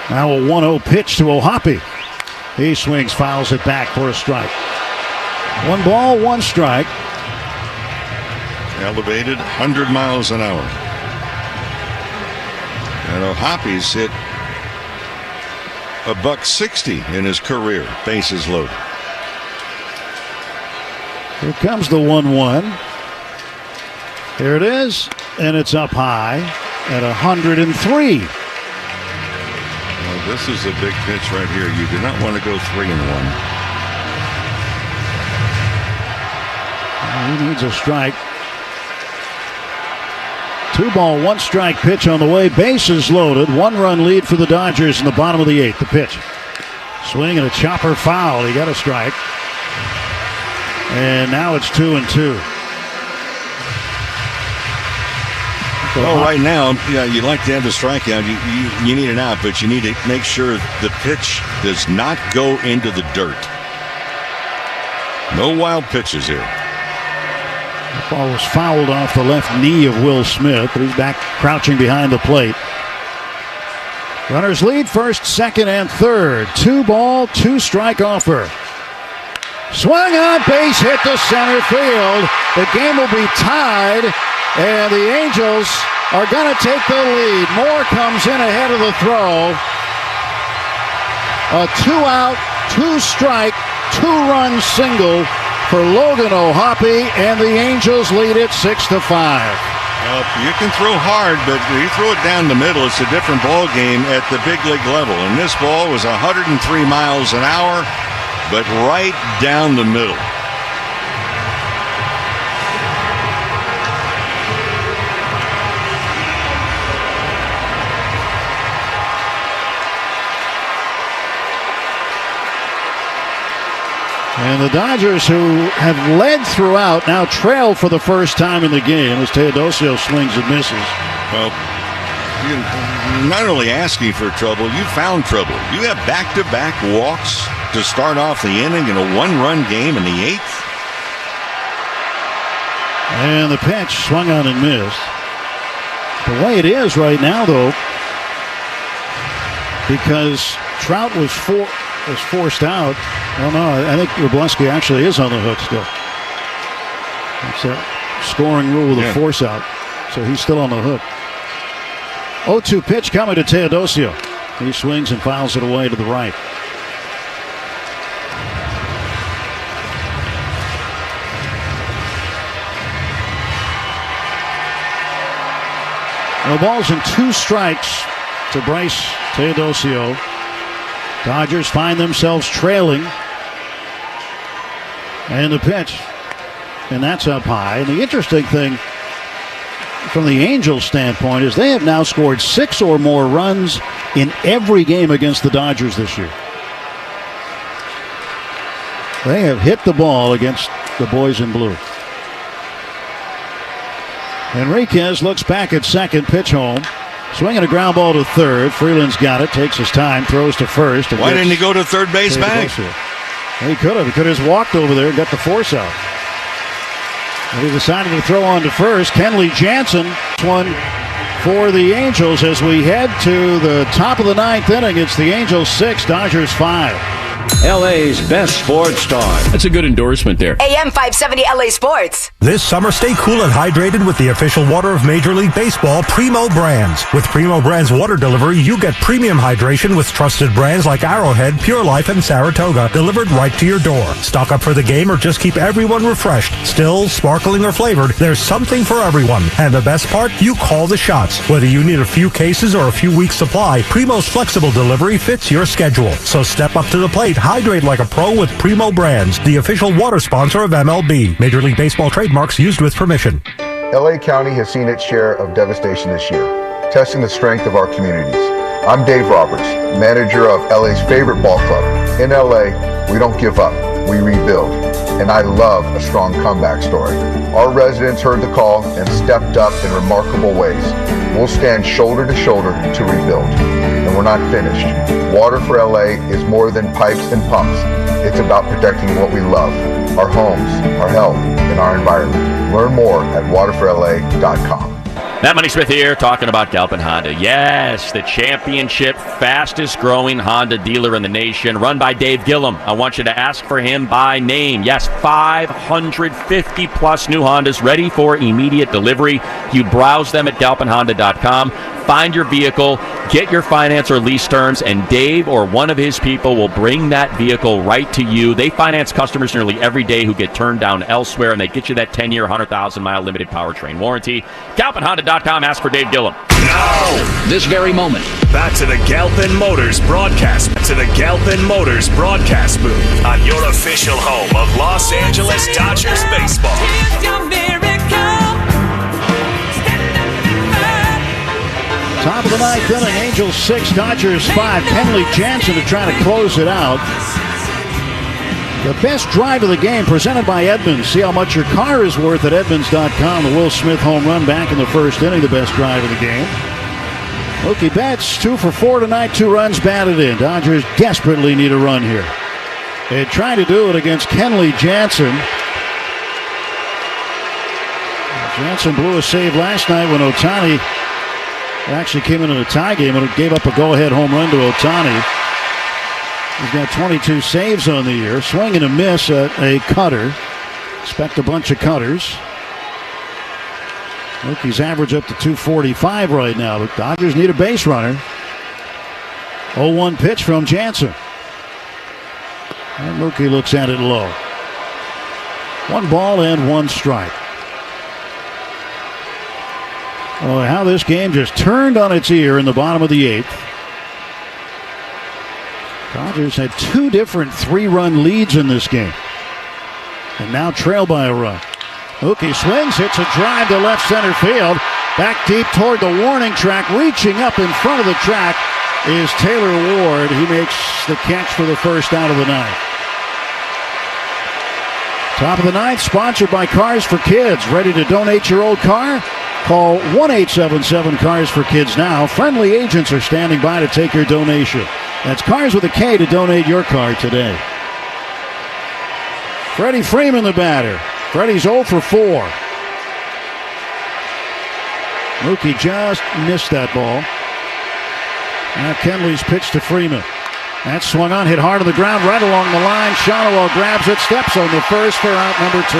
Now a 1-0 pitch to Ohtani. He swings, fouls it back for a strike. 1 ball, 1 strike. Elevated 100 miles an hour. And Ohtani's hit $160 in his career. Bases loaded. Here comes the 1-1. Here it is, and it's up high at 103. Well, this is a big pitch right here. You do not want to go 3-1. He needs a strike. 2 ball, 1 strike pitch on the way. Bases loaded. 1-run lead for the Dodgers in the bottom of the 8th. The pitch. Swing and a chopper foul. He got a strike. And now it's 2-2. Well, right now, yeah, you'd like to have the strikeout. You need an out, but you need to make sure the pitch does not go into the dirt. No wild pitches here. The ball was fouled off the left knee of Will Smith, but he's back crouching behind the plate. Runners lead first, second, and third. 2 ball, 2 strike offer. Swung on, base hit to center field. The game will be tied, and the Angels are going to take the lead. Moore comes in ahead of the throw. A 2-out, 2-strike, 2-run single for Logan Ohtani, and the Angels lead it 6-5. Well, you can throw hard, but when you throw it down the middle, it's a different ball game at the big league level. And this ball was 103 miles an hour, but right down the middle. And the Dodgers, who have led throughout, now trail for the first time in the game as Teodosio swings and misses. Well, you're not only asking for trouble, you found trouble. You have back-to-back walks to start off the inning in a 1-run game in the 8th. And the pitch swung on and missed. The way it is right now, though, because Trout was forced out. Well, no, I think Wroblewski actually is on the hook still. It's a scoring rule with a force out, so he's still on the hook. 0-2 pitch coming to Teodosio. He swings and fouls it away to the right. The ball's in 2 strikes to Bryce Teodosio. Dodgers find themselves trailing. And the pitch. And that's up high. And the interesting thing from the Angels' standpoint is they have now scored 6 or more runs in every game against the Dodgers this year. They have hit the ball against the boys in blue. Enriquez looks back at second, pitch home. Swinging a ground ball to third. Freeland's got it, takes his time, throws to first. Why didn't he go to third base back? He could have. He could have just walked over there and got the force out. And he decided to throw on to first. Kenley Jansen, one for the Angels as we head to the top of the 9th inning. It's the Angels 6, Dodgers 5. LA's best sports star. That's a good endorsement there. AM 570 LA Sports. This summer, stay cool and hydrated with the official water of Major League Baseball, Primo Brands. With Primo Brands water delivery, you get premium hydration with trusted brands like Arrowhead, Pure Life, and Saratoga delivered right to your door. Stock up for the game or just keep everyone refreshed. Still, sparkling or flavored, there's something for everyone. And the best part, you call the shots. Whether you need a few cases or a few weeks supply, Primo's flexible delivery fits your schedule. So step up to the plate. Hydrate like a pro with Primo Brands, the official water sponsor of MLB. Major League Baseball trademarks used with permission. LA County has seen its share of devastation this year, testing the strength of our communities. I'm Dave Roberts, manager of LA's favorite ball club. In LA, we don't give up, we rebuild. And I love a strong comeback story. Our residents heard the call and stepped up in remarkable ways. We'll stand shoulder to shoulder to rebuild. And and we're not finished. Water for LA is more than pipes and pumps. It's about protecting what we love, our homes, our health, and our environment. Learn more at waterforla.com. Matt Money Smith here, talking about Galpin Honda. Yes, the championship fastest growing Honda dealer in the nation, run by Dave Gillum. I want you to ask for him by name. Yes, 550 plus new Hondas ready for immediate delivery. You browse them at galpinhonda.com. Find your vehicle, get your finance or lease terms, and Dave or one of his people will bring that vehicle right to you. They finance customers nearly every day who get turned down elsewhere, and they get you that 10-year, 100,000-mile limited powertrain warranty. GalpinHonda.com. Ask for Dave Gillum. Now, this very moment. Back to the Galpin Motors broadcast. To the Galpin Motors broadcast booth on your official home of Los Angeles Dodgers baseball. Top of the ninth inning, Angels 6, Dodgers 5. Kenley Jansen to try to close it out. The best drive of the game presented by Edmunds. See how much your car is worth at Edmunds.com. The Will Smith home run back in the first inning, the best drive of the game. Mookie Betts 2 for 4 tonight, 2 runs batted in. Dodgers desperately need a run here. They tried to do it against Kenley Jansen. Jansen blew a save last night when Ohtani actually came into a tie game and gave up a go-ahead home run to Ohtani. He's got 22 saves on the year. Swing and a miss at a cutter. Expect a bunch of cutters. Mookie's average up to 245 right now, but Dodgers need a base runner. 0-1 pitch from Jansen. And Mookie looks at it low. 1 ball and 1 strike. Oh, how this game just turned on its ear in the bottom of the 8th. Dodgers had 2 different 3-run leads in this game. And now trail by a run. Mookie swings, hits a drive to left center field. Back deep toward the warning track. Reaching up in front of the track is Taylor Ward. He makes the catch for the first out of the 9th. Top of the 9th, sponsored by Cars for Kids. Ready to donate your old car? Call 1-877-CARS-FOR-KIDS now. Friendly agents are standing by to take your donation. That's Cars with a K to donate your car today. Freddie Freeman, the batter. Freddie's 0 for 4. Mookie just missed that ball. Now Kenley's pitch to Freeman. That's swung on, hit hard on the ground, right along the line. Shonowell grabs it, steps on the first for out number 2.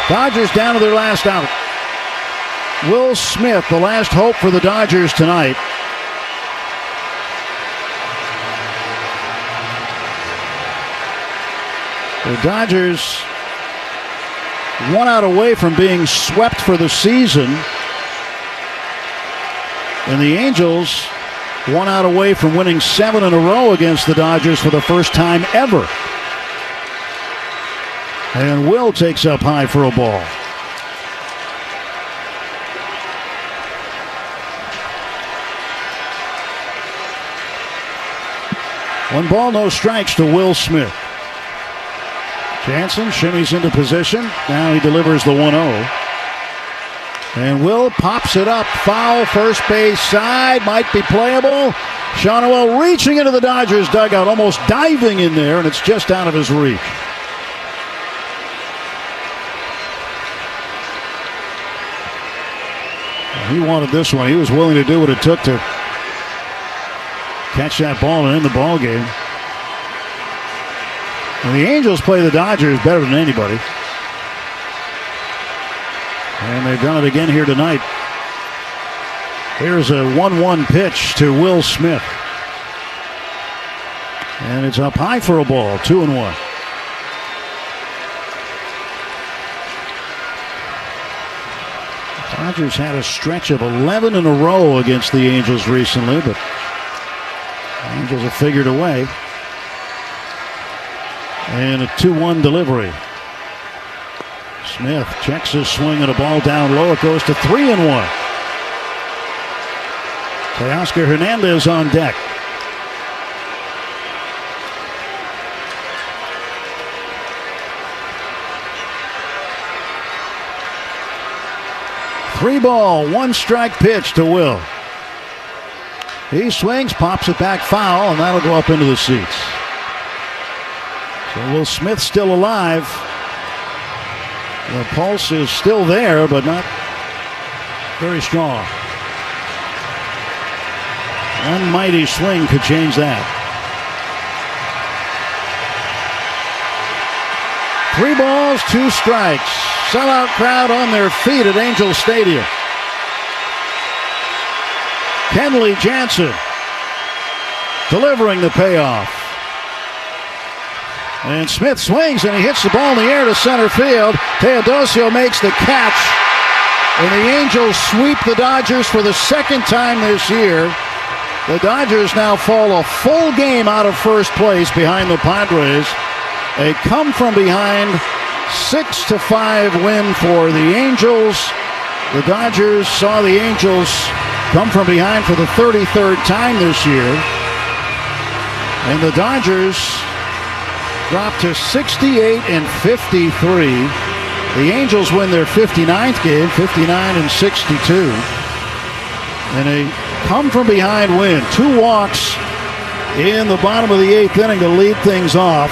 Dodgers down to their last out. Will Smith, the last hope for the Dodgers tonight. The Dodgers 1 out away from being swept for the season. And the Angels 1 out away from winning 7 in a row against the Dodgers for the first time ever. And Will takes up high for a ball. One ball, no strikes to Will Smith. Jansen shimmies into position. Now he delivers the 1-0. And Will pops it up. Foul, first base side. Might be playable. Shonowell reaching into the Dodgers dugout, almost diving in there, and it's just out of his reach. He wanted this one. He was willing to do what it took to catch that ball and end the ball game. And the Angels play the Dodgers better than anybody. And they've done it again here tonight. Here's a 1-1 pitch to Will Smith. And it's up high for a ball, 2-1. Dodgers had a stretch of 11 in a row against the Angels recently, but the Angels have figured a way. And a 2-1 delivery. Smith checks his swing and a ball down low. It goes to 3-1. Teoscar Hernandez on deck. Three ball, 1 strike pitch to Will. He swings, pops it back foul, and that'll go up into the seats. So Will Smith still alive. The pulse is still there, but not very strong. One mighty swing could change that. 3 balls, 2 strikes. Sellout crowd on their feet at Angel Stadium. Kenley Jansen delivering the payoff. And Smith swings and he hits the ball in the air to center field. Teodosio makes the catch. And the Angels sweep the Dodgers for the second time this year. The Dodgers now fall a full game out of first place behind the Padres. A come-from-behind 6-5 win for the Angels. The Dodgers saw the Angels come from behind for the 33rd time this year. And the Dodgers dropped to 68-53. The Angels win their 59th game, 59-62. And a come-from-behind win. 2 walks in the bottom of the 8th inning to lead things off.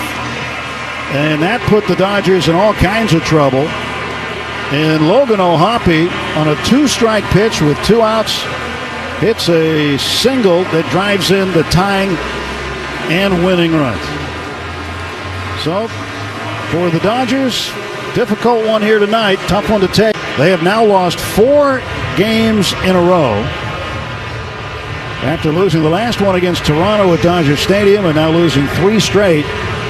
And that put the Dodgers in all kinds of trouble. And Logan O'Hoppe on a 2-strike pitch with 2 outs hits a single that drives in the tying and winning runs. So for the Dodgers, difficult one here tonight, tough one to take. They have now lost 4 games in a row after losing the last one against Toronto at Dodger Stadium and now losing 3 straight